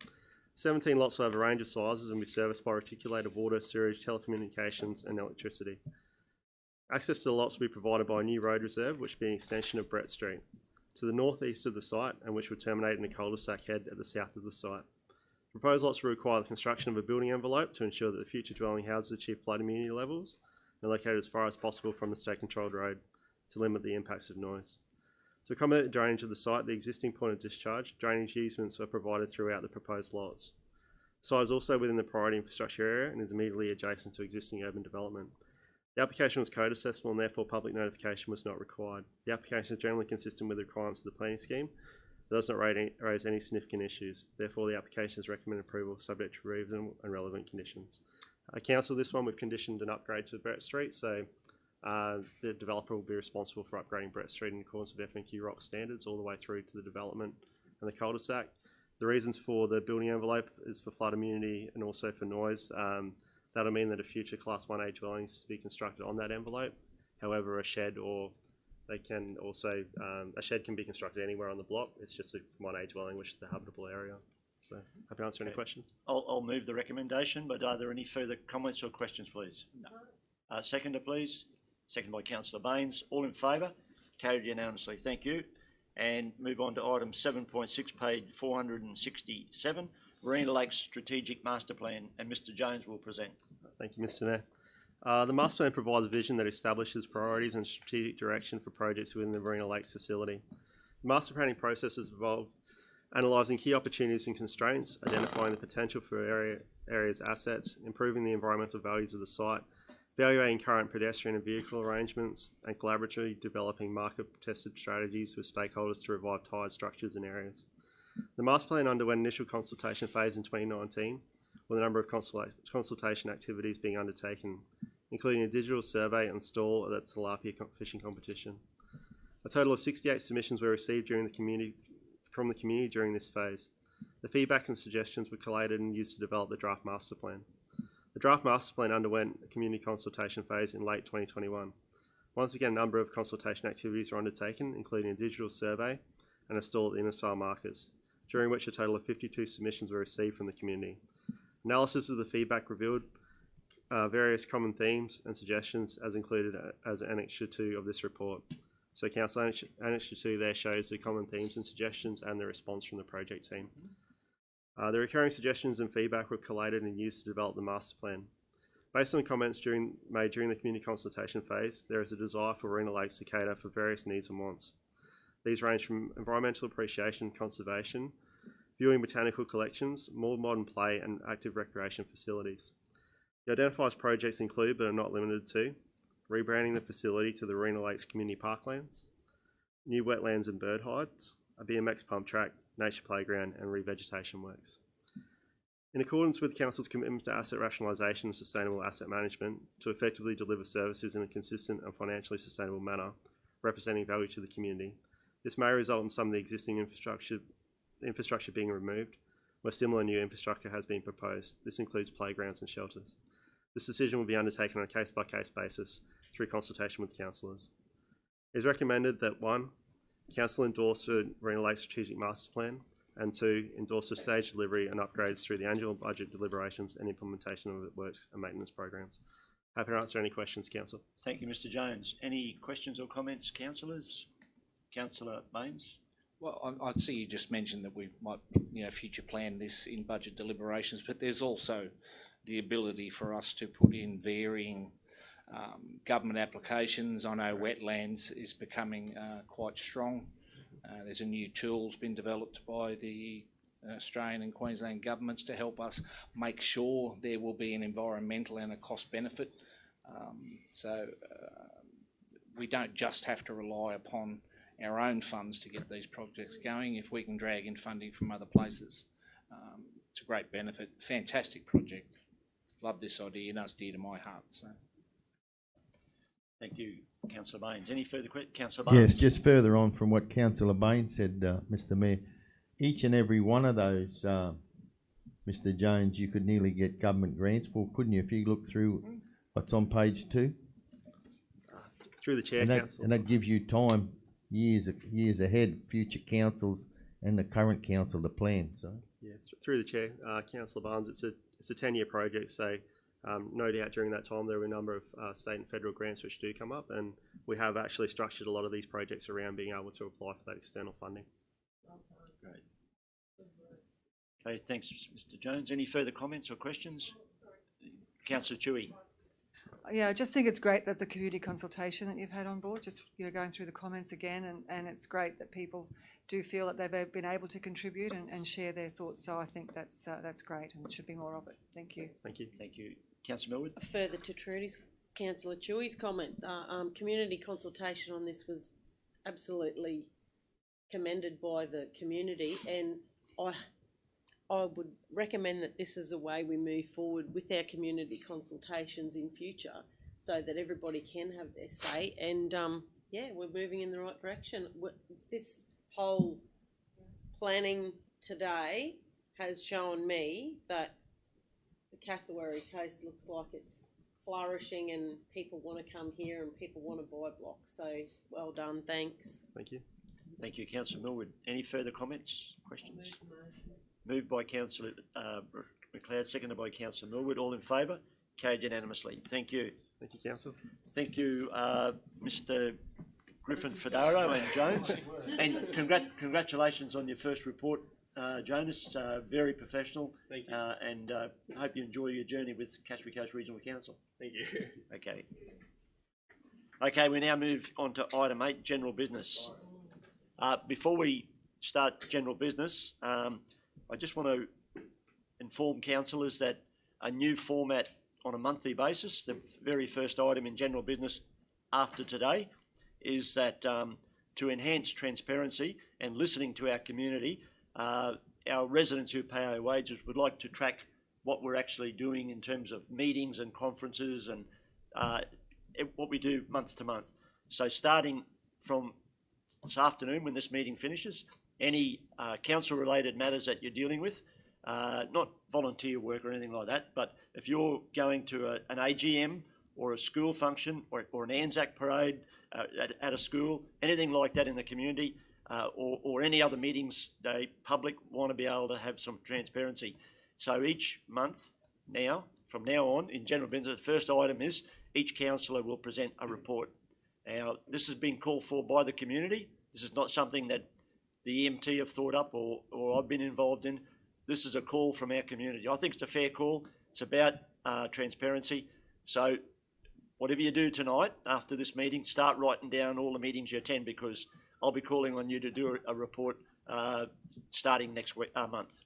17 lots will have a range of sizes and be serviced by reticulated water, sewage, telecommunications and electricity. Access to the lots will be provided by a new road reserve, which will be an extension of Brett Street, to the northeast of the site and which will terminate in a cul-de-sac head at the south of the site. Proposed lots will require the construction of a building envelope to ensure that the future dwelling houses achieve flood immunity levels and are located as far as possible from the state-controlled road to limit the impacts of noise. To accommodate the drainage of the site, the existing point of discharge, drainage easements are provided throughout the proposed lots. The site is also within the priority infrastructure area and is immediately adjacent to existing urban development. The application was code accessible and therefore public notification was not required. The application is generally consistent with the requirements of the planning scheme. It does not raise any significant issues. Therefore, the application is recommended approval subject to reasonable and relevant conditions. Council, this one we've conditioned an upgrade to Brett Street, so the developer will be responsible for upgrading Brett Street in accordance with F&Q ROC standards all the way through to the development and the cul-de-sac. The reasons for the building envelope is for flood immunity and also for noise. That'll mean that a future Class 1A dwelling is to be constructed on that envelope. However, a shed or they can also, a shed can be constructed anywhere on the block. It's just a 1A dwelling, which is the habitable area. So happy to answer any questions. I'll move the recommendation, but are there any further comments or questions, please? No. Seconder, please. Second by Councillor Baines. All in favour? Carried unanimously. Thank you. And move on to item 7.6, page 467, Marina Lakes Strategic Master Plan, and Mr. Jones will present. Thank you, Mr. Mayor. The master plan provides a vision that establishes priorities and strategic direction for projects within the Marina Lakes facility. The master planning process has involved analysing key opportunities and constraints, identifying the potential for areas' assets, improving the environmental values of the site, evaluating current pedestrian and vehicle arrangements, and collaboratively developing market-tested strategies with stakeholders to revive tired structures and areas. The master plan underwent initial consultation phase in 2019, with a number of consultation activities being undertaken, including a digital survey and stall at the tilapia fishing competition. A total of 68 submissions were received from the community during this phase. The feedback and suggestions were collated and used to develop the draft master plan. The draft master plan underwent a community consultation phase in late 2021. Once again, a number of consultation activities were undertaken, including a digital survey and a stall at the Innisfail markets, during which a total of 52 submissions were received from the community. Analysis of the feedback revealed various common themes and suggestions as included as Annexure 2 of this report. So Council, Annexure 2 there shows the common themes and suggestions and the response from the project team. The recurring suggestions and feedback were collated and used to develop the master plan. Based on comments made during the community consultation phase, there is a desire for Marina Lakes to cater for various needs and wants. These range from environmental appreciation and conservation, viewing botanical collections, more modern play and active recreation facilities. The identified projects include, but are not limited to, rebranding the facility to the Marina Lakes Community Parklands, new wetlands and bird hides, a BMX pump track, nature playground and revegetation works. In accordance with Council's commitment to asset rationalisation and sustainable asset management to effectively deliver services in a consistent and financially sustainable manner, representing value to the community, this may result in some of the existing infrastructure being removed, where similar new infrastructure has been proposed. This includes playgrounds and shelters. This decision will be undertaken on a case-by-case basis through consultation with councillors. It is recommended that 1. Council endorse the Marina Lakes Strategic Master Plan, and 2. Endorse the stage delivery and upgrades through the annual budget deliberations and implementation of the works and maintenance programs. Happy to answer any questions, Council. Thank you, Mr. Jones. Any questions or comments, councillors? Councillor Baines? Well, I see you just mentioned that we might, future plan this in budget deliberations, but there's also the ability for us to put in varying government applications. I know wetlands is becoming quite strong. There's a new tool's been developed by the Australian and Queensland governments to help us make sure there will be an environmental and a cost benefit. We don't just have to rely upon our own funds to get these projects going. If we can drag in funding from other places, it's a great benefit. Fantastic project. Love this idea. It's dear to my heart. So, thank you, Councillor Baines. Any further questions, Councillor Baines? Yes, just further on from what Councillor Baines said, Mr. Mayor, each and every one of those, Mr. Jones, you could nearly get government grants for, couldn't you? If you look through what's on page 2. Through the chair, Council. And that gives you time, years ahead, future councils and the current council to plan. So yeah, through the chair, Councillor Barnes, it's a 10-year project, so no doubt during that time there were a number of state and federal grants which do come up, and we have actually structured a lot of these projects around being able to apply for that external funding. Great. Okay, thanks, Mr. Jones. Any further comments or questions? Councillor Chewy. Yeah, I just think it's great that the community consultation that you've had on board, just going through the comments again, and it's great that people do feel that they've been able to contribute and share their thoughts. So I think that's great, and there should be more of it. Thank you. Thank you. Thank you, Councillor Millwood. Further to Trudy's, Councillor Chewy's comment, community consultation on this was absolutely commended by the community, and I would recommend that this is a way we move forward with our community consultations in future, so that everybody can have their say. And yeah, we're moving in the right direction. This whole planning today has shown me that the Cassowary case looks like it's flourishing, and people want to come here and people want to buy blocks. So well done, thanks. Thank you. Thank you, Councillor Millwood. Any further comments, questions? Moved by Councillor McLeod, seconded by Councillor Millwood. All in favour? Carried unanimously. Thank you. Thank you, Council. Thank you, Mr. Griffin Fedaro and Jones. And congratulations on your first report, Jonas. Very professional. Thank you. And I hope you enjoy your journey with Cassowary Coast Regional Council. Thank you. Okay. Okay, we now move on to item 8, general business. Before we start general business, I just want to inform councillors that a new format on a monthly basis, the very first item in general business after today, is that to enhance transparency and listening to our community, our residents who pay our wages would like to track what we're actually doing in terms of meetings and conferences and what we do month to month. So starting from this afternoon when this meeting finishes, any council-related matters that you're dealing with, not volunteer work or anything like that, but if you're going to an AGM or a school function or an Anzac parade at a school, anything like that in the community, or any other meetings, the public want to be able to have some transparency. So each month now, from now on, in general business, the first item is each councillor will present a report. Now, this has been called for by the community. This is not something that the EMT have thought up or I've been involved in. This is a call from our community. I think it's a fair call. It's about transparency. So whatever you do tonight after this meeting, start writing down all the meetings you attend, because I'll be calling on you to do a report starting next month.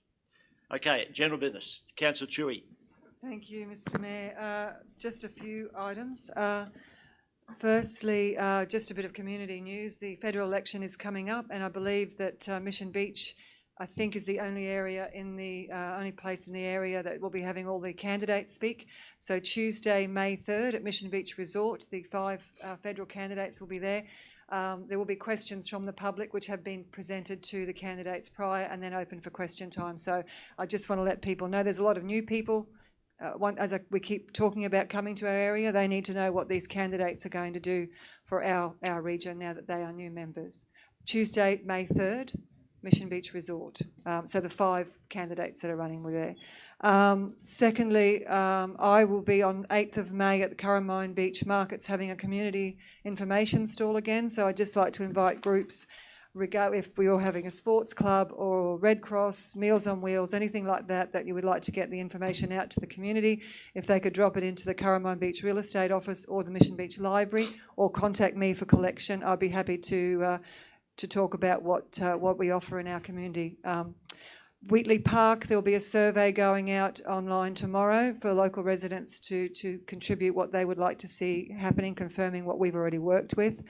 Okay, general business. Councillor Chewy. Thank you, Mr. Mayor. Just a few items. Firstly, just a bit of community news. The federal election is coming up, and I believe that Mission Beach, I think, is the only area in the only place in the area that will be having all the candidates speak. So Tuesday, May 3rd at Mission Beach Resort, the 5 federal candidates will be there. There will be questions from the public which have been presented to the candidates prior and then open for question time. So I just want to let people know there's a lot of new people. We keep talking about coming to our area, they need to know what these candidates are going to do for our region now that they are new members. Tuesday, May 3rd, Mission Beach Resort. So the 5 candidates that are running were there. Secondly, I will be on 8th of May at the Curramine Beach Markets having a community information stall again. So I'd just like to invite groups if we were having a sports club or Red Cross, Meals on Wheels, anything like that, that you would like to get the information out to the community, if they could drop it into the Curramine Beach Real Estate Office or the Mission Beach Library, or contact me for collection, I'd be happy to talk about what we offer in our community. Wheatley Park, there'll be a survey going out online tomorrow for local residents to contribute what they would like to see happening, confirming what we've already worked with.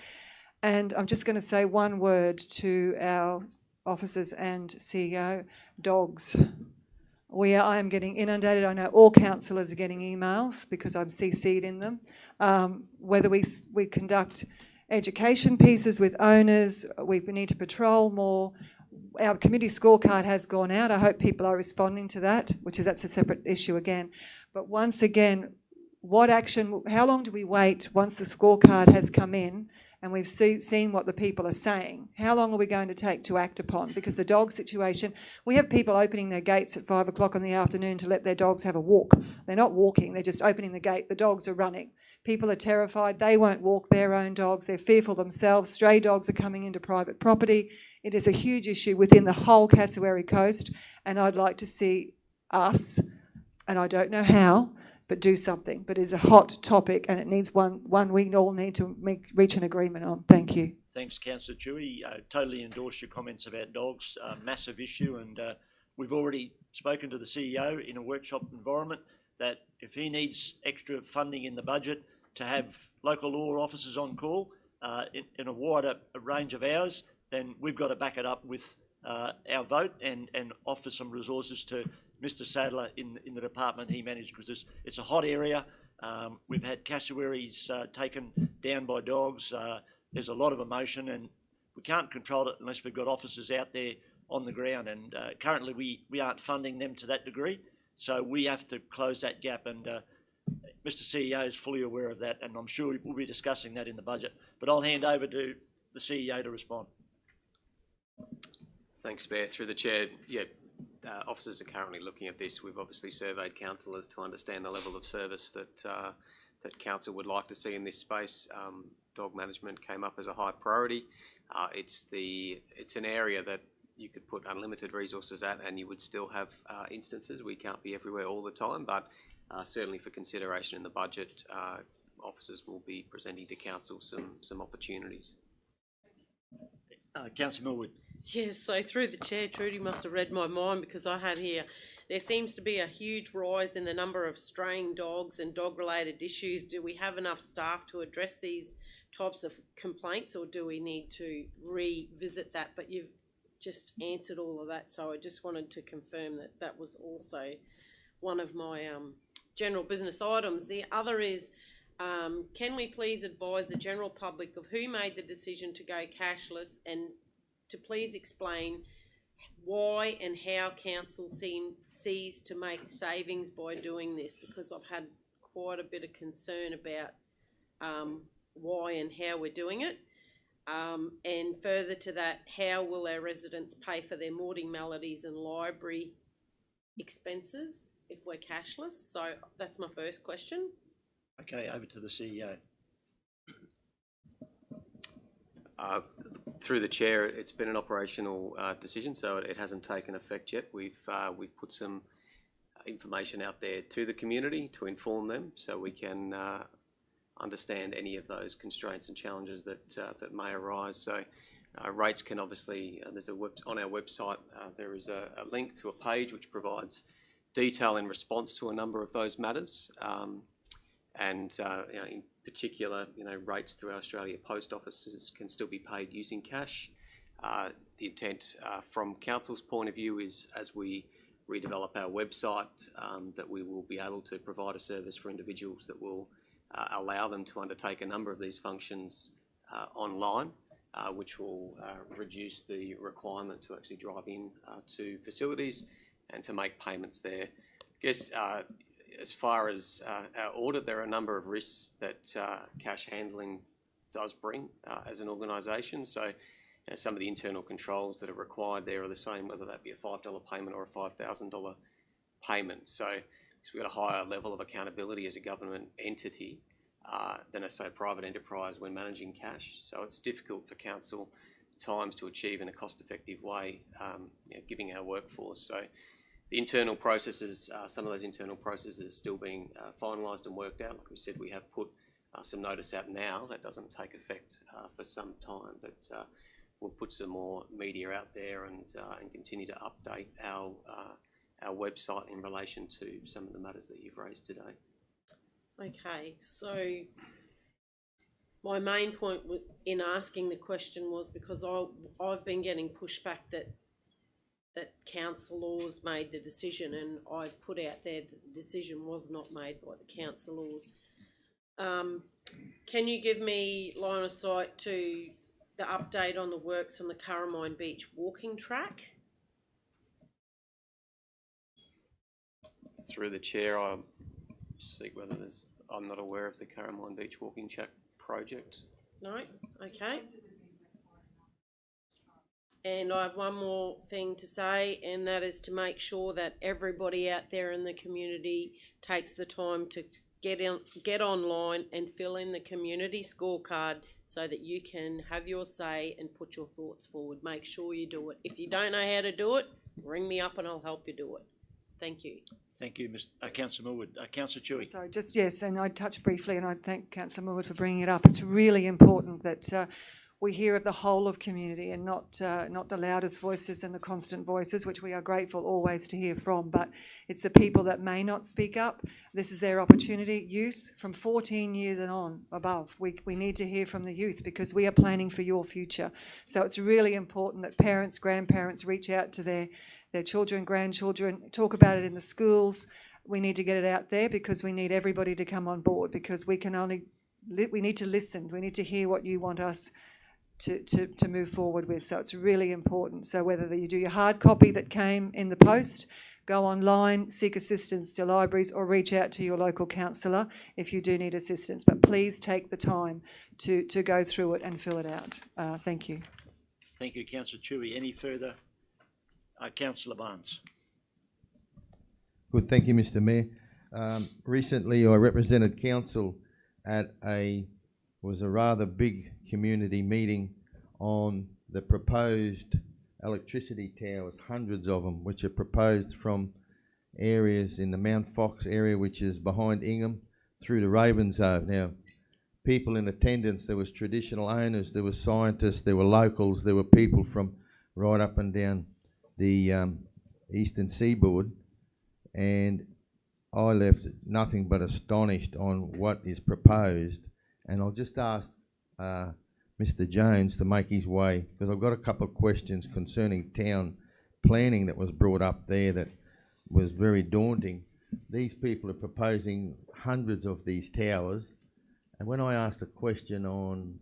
And I'm just going to say one word to our officers and CEO, dogs. I am getting inundated. I know all councillors are getting emails because I'm CC'd in them. Whether we conduct education pieces with owners, we need to patrol more. Our committee scorecard has gone out. I hope people are responding to that, that's a separate issue again. But once again, how long do we wait once the scorecard has come in and we've seen what the people are saying? How long are we going to take to act upon? Because the dog situation, we have people opening their gates at 5 o'clock in the afternoon to let their dogs have a walk. They're not walking, they're just opening the gate. The dogs are running. People are terrified. They won't walk their own dogs. They're fearful themselves. Stray dogs are coming into private property. It is a huge issue within the whole Cassowary coast, and I'd like to see us, and I don't know how, but do something. But it is a hot topic, and it needs one we all need to reach an agreement on. Thank you. Thanks, Councillor Chewy. I totally endorse your comments about dogs. Massive issue, and we've already spoken to the CEO in a workshop environment that if he needs extra funding in the budget to have local law officers on call in a wider range of hours, then we've got to back it up with our vote and offer some resources to Mr. Sadler in the department he managed, because it's a hot area. We've had cassowaries taken down by dogs. There's a lot of emotion, and we can't control it unless we've got officers out there on the ground. And currently we aren't funding them to that degree, so we have to close that gap. And Mr. CEO is fully aware of that, and I'm sure we'll be discussing that in the budget. But I'll hand over to the CEO to respond. Thanks, Bear. Through the chair, officers are currently looking at this. We've obviously surveyed councillors to understand the level of service that council would like to see in this space. Dog management came up as a high priority. It's an area that you could put unlimited resources at, and you would still have instances. We can't be everywhere all the time, but certainly for consideration in the budget, officers will be presenting to council some opportunities. Councillor Millwood. Yes, so through the chair, Trudy must have read my mind, because I had here, there seems to be a huge rise in the number of straying dogs and dog-related issues. Do we have enough staff to address these types of complaints, or do we need to revisit that? But you've just answered all of that, so I just wanted to confirm that that was also one of my general business items. The other is, can we please advise the general public of who made the decision to go cashless, and to please explain why and how council sees to make savings by doing this, because I've had quite a bit of concern about why and how we're doing it. And further to that, how will our residents pay for their Morning Melodies and library expenses if we're cashless? So that's my first question. Okay, over to the CEO. Through the chair, it's been an operational decision, so it hasn't taken effect yet. We've put some information out there to the community to inform them, so we can understand any of those constraints and challenges that may arise. So rates can obviously, on our website, there is a link to a page which provides detail in response to a number of those matters. In particular, rates through our Australia Post offices can still be paid using cash. The intent from council's point of view is, as we redevelop our website, that we will be able to provide a service for individuals that will allow them to undertake a number of these functions online, which will reduce the requirement to actually drive in to facilities and to make payments there. I guess as far as our audit, there are a number of risks that cash handling does bring as an organisation. So some of the internal controls that are required there are the same, whether that be a $5 payment or a $5,000 payment. So we've got a higher level of accountability as a government entity than a private enterprise when managing cash. So it's difficult for council times to achieve in a cost-effective way, giving our workforce. So the internal processes, some of those internal processes are still being finalised and worked out. Like we said, we have put some notice out now. That doesn't take effect for some time, but we'll put some more media out there and continue to update our website in relation to some of the matters that you've raised today. Okay, so my main point in asking the question was because I've been getting pushback that councillors made the decision, and I put out there that the decision was not made by the councillors. Can you give me line of sight to the update on the works on the Cassowary Beach walking track? Through the chair, I seek whether I'm not aware of the Cassowary Beach walking track project. No? Okay. And I have one more thing to say, and that is to make sure that everybody out there in the community takes the time to get online and fill in the community scorecard so that you can have your say and put your thoughts forward. Make sure you do it. If you don't know how to do it, ring me up and I'll help you do it. Thank you. Thank you, Councillor Millwood. Councillor Chewy. So just, yes, and I touched briefly, and I thank Councillor Millwood for bringing it up. It's really important that we hear of the whole of community and not the loudest voices and the constant voices, which we are grateful always to hear from, but it's the people that may not speak up. This is their opportunity. Youth from 14 years and on above, we need to hear from the youth because we are planning for your future. So it's really important that parents, grandparents reach out to their children, grandchildren, talk about it in the schools. We need to get it out there because we need everybody to come on board because we need to listen. We need to hear what you want us to move forward with. So it's really important. So whether you do your hard copy that came in the post, go online, seek assistance to libraries or reach out to your local councillor if you do need assistance. But please take the time to go through it and fill it out. Thank you. Thank you, Councillor Chewy. Any further? Councillor Barnes. Good, thank you, Mr. Mayor. Recently, I represented council at a rather big community meeting on the proposed electricity towers, hundreds of them, which are proposed from areas in the Mount Fox area, which is behind Ingham, through to Ravenshoe. Now, people in attendance, there was traditional owners, there were scientists, there were locals, there were people from right up and down the eastern seaboard, and I left nothing but astonished on what is proposed. And I'll just ask Mr. Jones to make his way, because I've got a couple of questions concerning town planning that was brought up there that was very daunting. These people are proposing hundreds of these towers, and when I asked a question on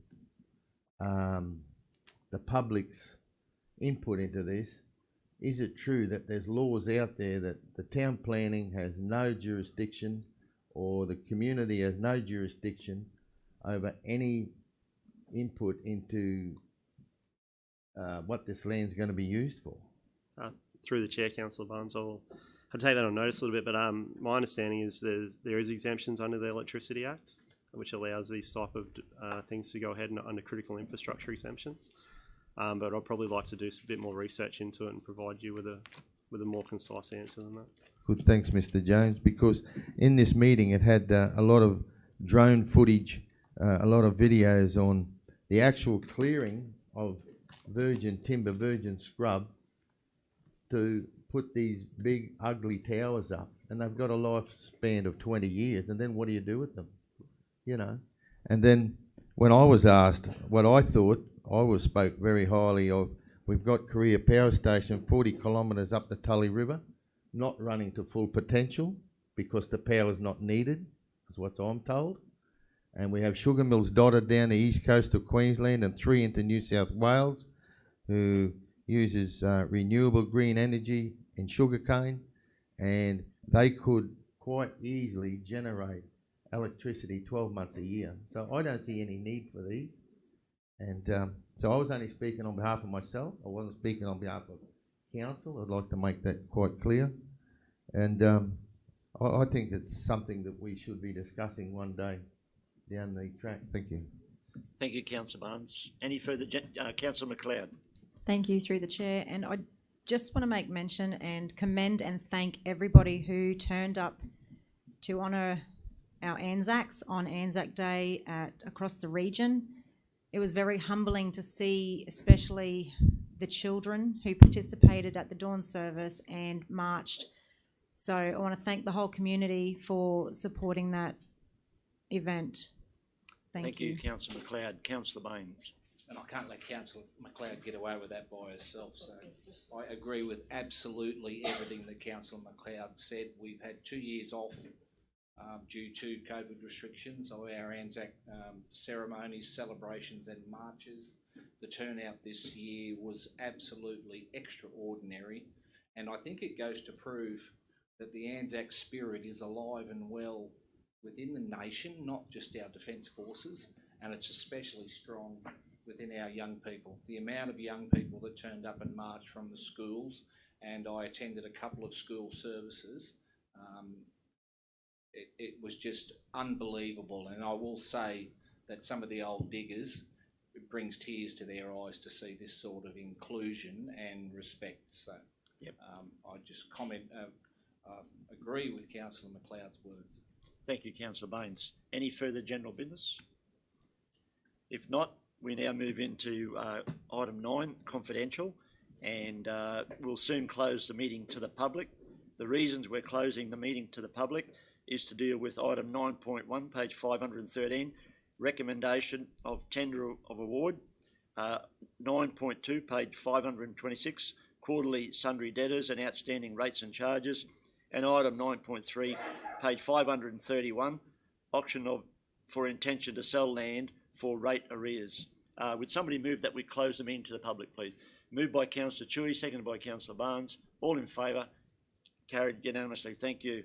the public's input into this, is it true that there's laws out there that the town planning has no jurisdiction or the community has no jurisdiction over any input into what this land's going to be used for? Through the chair, Councillor Barnes, I'll take that on notice a little bit, but my understanding is there is exemptions under the Electricity Act, which allows these type of things to go ahead and under critical infrastructure exemptions. But I'd probably like to do a bit more research into it and provide you with a more concise answer than that. Good, thanks, Mr. Jones, because in this meeting it had a lot of drone footage, a lot of videos on the actual clearing of virgin timber, virgin scrub, to put these big ugly towers up, and they've got a lifespan of 20 years, and then what do you do with them? You know? And then when I was asked what I thought, I spoke very highly of, we've got Korea Power Station 40 kilometres up the Tully River, not running to full potential because the power is not needed, is what I'm told. And we have sugar mills dotted down the east coast of Queensland and 3 into New South Wales who uses renewable green energy in sugarcane, and they could quite easily generate electricity 12 months a year. So I don't see any need for these. And so I was only speaking on behalf of myself. I wasn't speaking on behalf of council. I'd like to make that quite clear. And I think it's something that we should be discussing one day down the track. Thank you. Thank you, Councillor Barnes. Any further, Councillor McLeod? Thank you through the chair, and I just want to make mention and commend and thank everybody who turned up to honour our Anzacs on Anzac Day across the region. It was very humbling to see, especially the children who participated at the dawn service and marched. So I want to thank the whole community for supporting that event. Thank you. Councillor McLeod. Councillor Baines. And I can't let Councillor McLeod get away with that by herself. So I agree with absolutely everything that Councillor McLeod said. We've had 2 years off due to COVID restrictions of our Anzac ceremonies, celebrations and marches. The turnout this year was absolutely extraordinary, and I think it goes to prove that the Anzac spirit is alive and well within the nation, not just our Defence Forces, and it's especially strong within our young people. The amount of young people that turned up and marched from the schools, and I attended a couple of school services, it was just unbelievable. And I will say that some of the old diggers, it brings tears to their eyes to see this sort of inclusion and respect. So I just agree with Councillor McLeod's words. Thank you, Councillor Baines. Any further general business? If not, we now move into item 9, confidential, and we'll soon close the meeting to the public. The reasons we're closing the meeting to the public is to deal with item 9.1, page 513, recommendation of tender of award, 9.2, page 526, quarterly sundry debtors and outstanding rates and charges, and item 9.3, page 531, auction for intention to sell land for rate arrears. Would somebody move that we close the meeting to the public, please? Moved by Councillor Chewy, seconded by Councillor Barnes. All in favour? Carried unanimously. Thank you.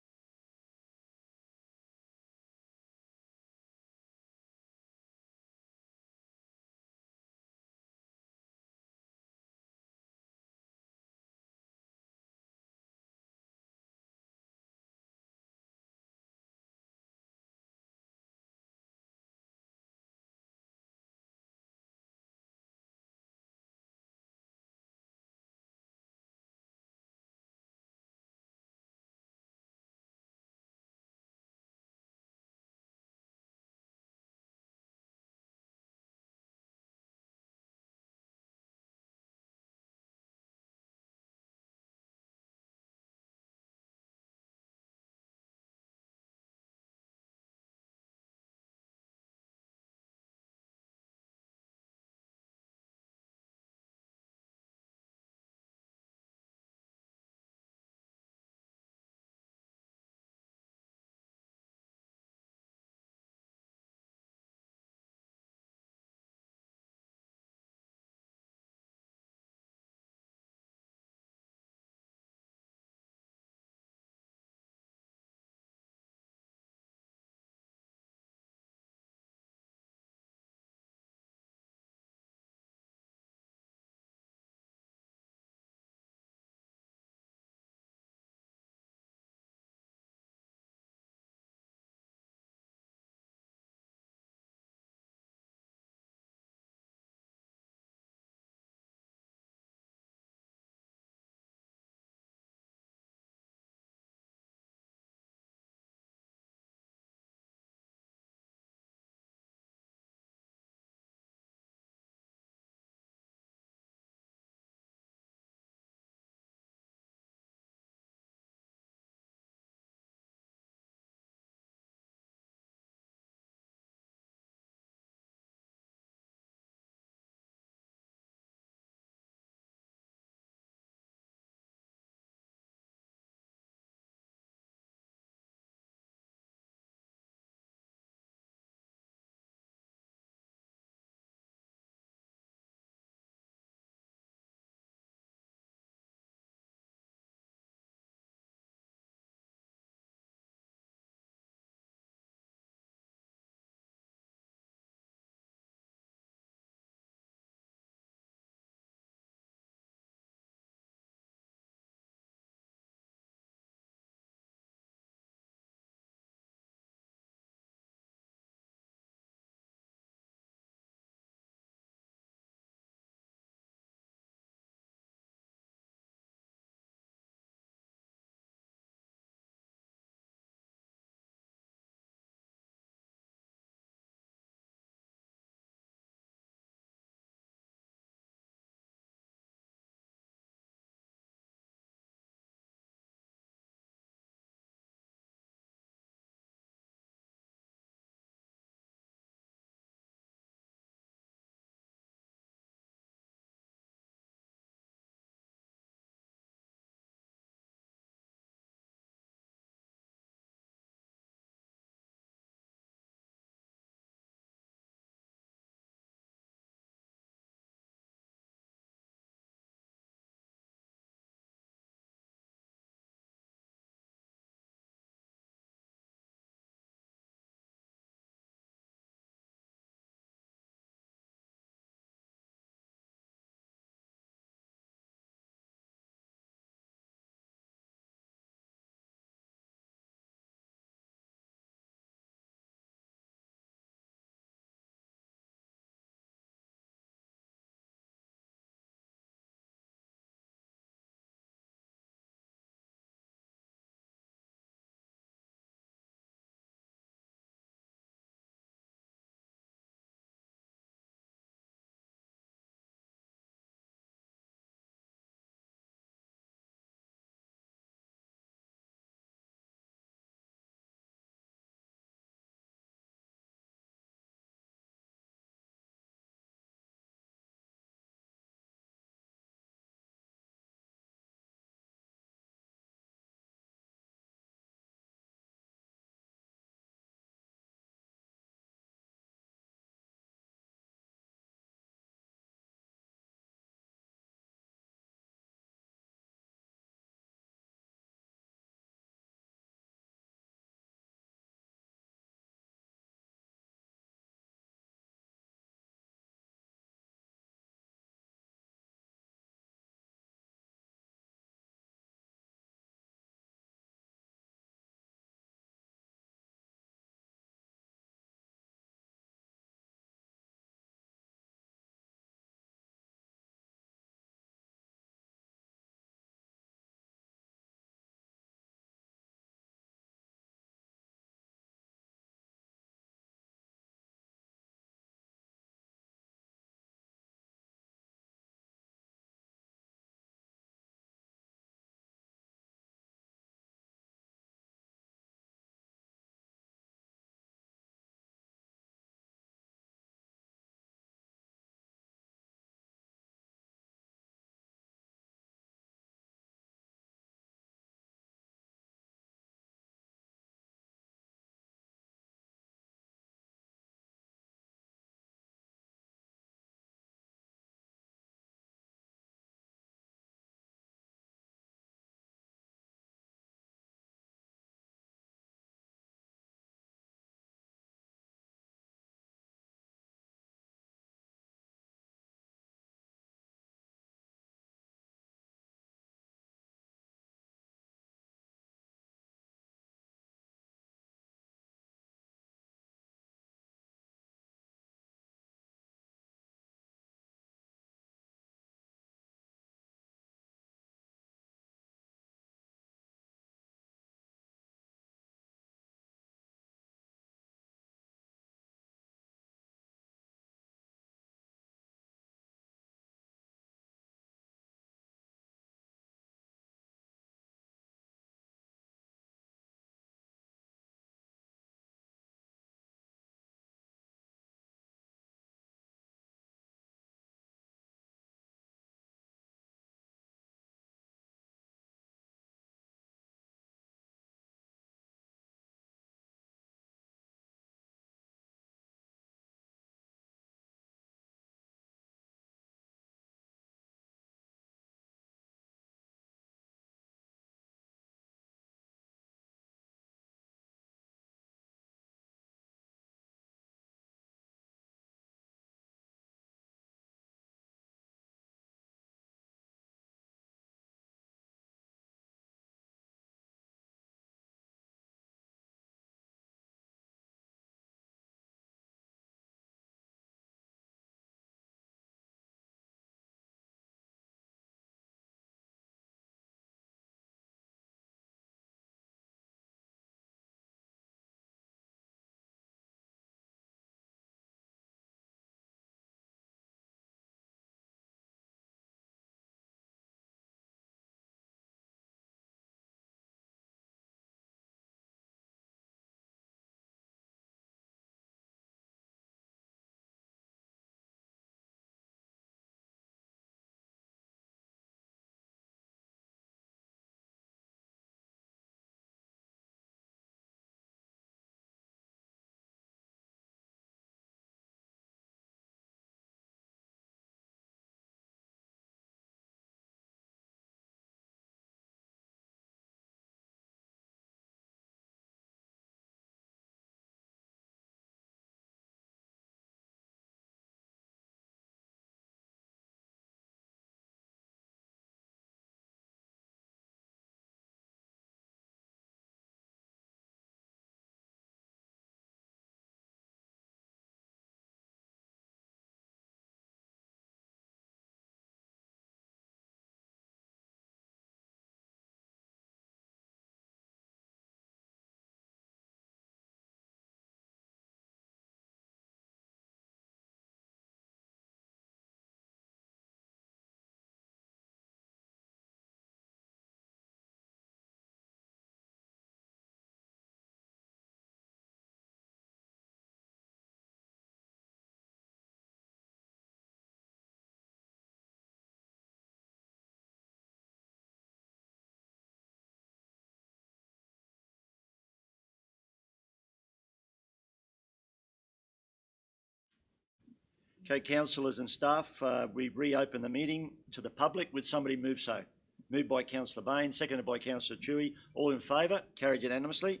Okay, councillors and staff, we reopen the meeting to the public. Would somebody move so? Moved by Councillor Bain, seconded by Councillor Chewy. All in favour? Carried unanimously.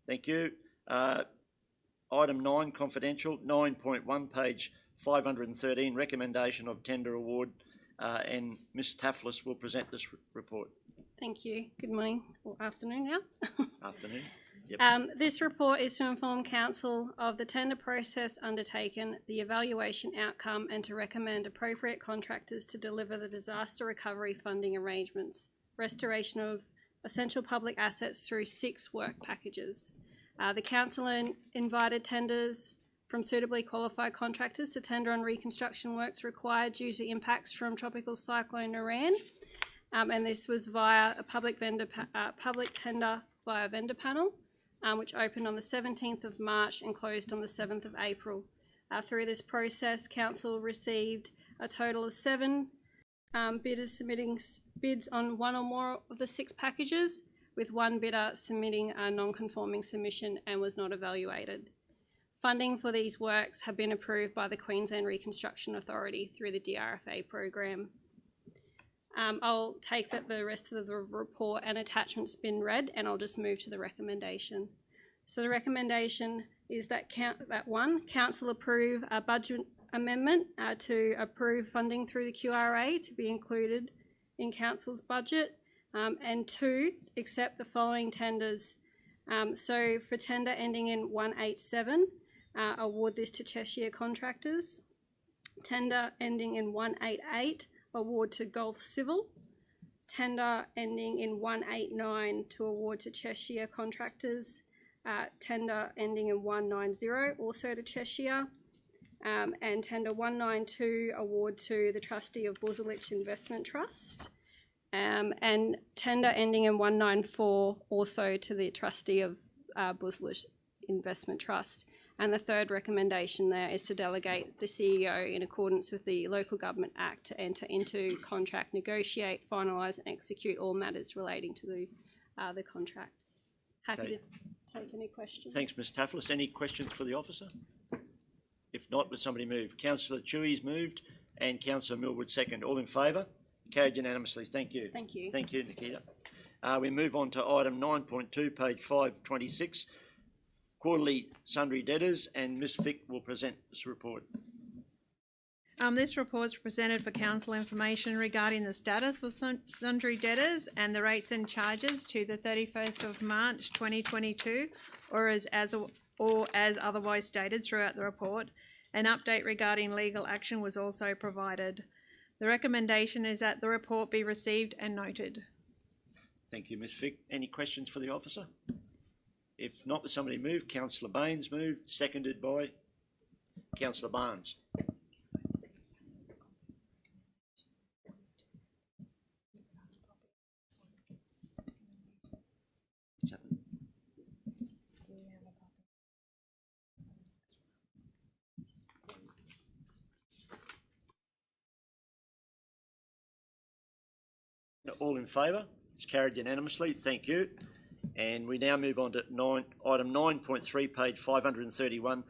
Thank you. Item 9, confidential, 9.1, page 513, recommendation of tender award, and Ms Taflis will present this report. Thank you. Good morning or afternoon now. Afternoon. Yep. This report is to inform Council of the tender process undertaken, the evaluation outcome, and to recommend appropriate contractors to deliver the disaster recovery funding arrangements, restoration of essential public assets through 6 work packages. The Council invited tenders from suitably qualified contractors to tender on reconstruction works required due to impacts from Tropical Cyclone Niran, and this was via a public tender via vendor panel, which opened on the 17th of March and closed on the 7th of April. Through this process, Council received a total of 7 bidders submitting bids on 1 or more of the 6 packages, with 1 bidder submitting a non-conforming submission and was not evaluated. Funding for these works have been approved by the Queensland Reconstruction Authority through the DRFA program. I'll take that the rest of the report and attachments been read, and I'll just move to the recommendation. So the recommendation is that Council approve a budget amendment to approve funding through the QRA to be included in Council's budget, and 2, accept the following tenders. So for tender ending in 187, award this to Cheshire Contractors. Tender ending in 188, award to Gulf Civil. Tender ending in 189 to award to Cheshire Contractors. Tender ending in 190 also to Cheshire. And tender 192 award to the trustee of Buzzlich Investment Trust. And tender ending in 194 also to the trustee of Buzzlich Investment Trust. And the third recommendation there is to delegate the CEO in accordance with the Local Government Act to enter into contract, negotiate, finalise and execute all matters relating to the contract. Happy to take any questions. Thanks, Ms Taflis. Any questions for the officer? If not, would somebody move? Councillor Chewy's moved and Councillor Millwood second. All in favour? Carried unanimously. Thank you. Thank you. Thank you, Nikita. We move on to item 9.2, page 526. Quarterly sundry debtors, and Ms Fick will present this report. This report is presented for council information regarding the status of sundry debtors and the rates and charges to the 31st of March 2022, or as otherwise stated throughout the report. An update regarding legal action was also provided. The recommendation is that the report be received and noted. Thank you, Ms Fick. Any questions for the officer? If not, would somebody move? Councillor Baines moved, seconded by Councillor Barnes. What's happening? All in favour? It's carried unanimously. Thank you. And we now move on to item 9.3, page 531,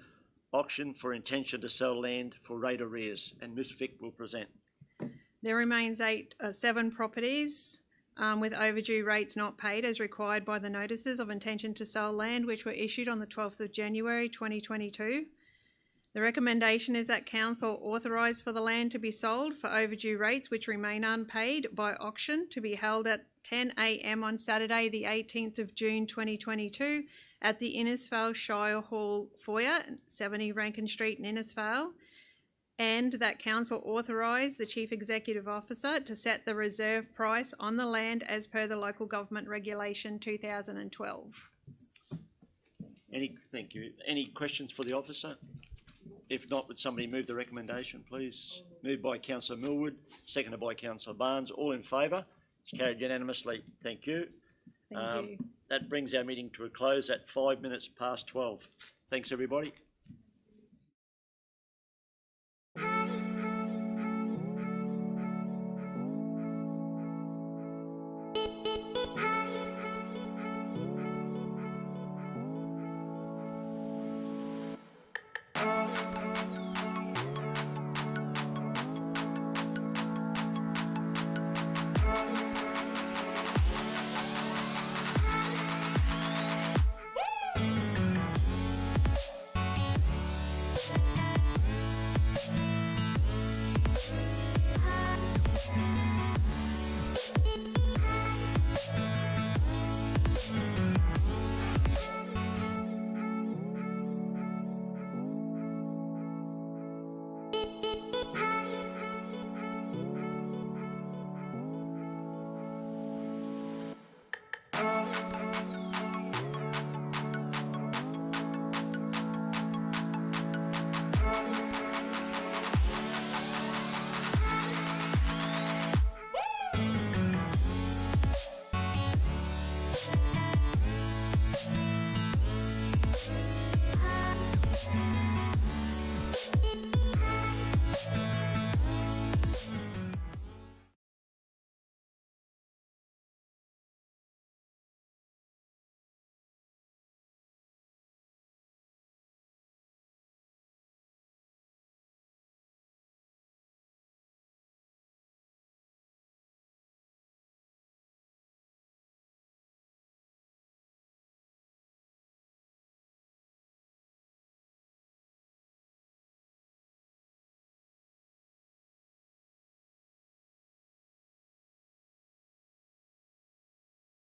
auction for intention to sell land for rate arrears. And Ms Fick will present. There remains 7 properties with overdue rates not paid as required by the notices of intention to sell land which were issued on the 12th of January 2022. The recommendation is that Council authorise for the land to be sold for overdue rates which remain unpaid by auction to be held at 10 a.m. on Saturday the 18th of June 2022 at the Innisfail Shire Hall foyer, 70 Rankin Street in Innisfail, and that Council authorise the Chief Executive Officer to set the reserve price on the land as per the Local Government Regulation 2012. Thank you. Any questions for the officer? If not, would somebody move the recommendation, please? Moved by Councillor Millwood, seconded by Councillor Barnes. All in favour? It's carried unanimously. Thank you. Thank you. That brings our meeting to a close at 5 minutes past 12. Thanks, everybody.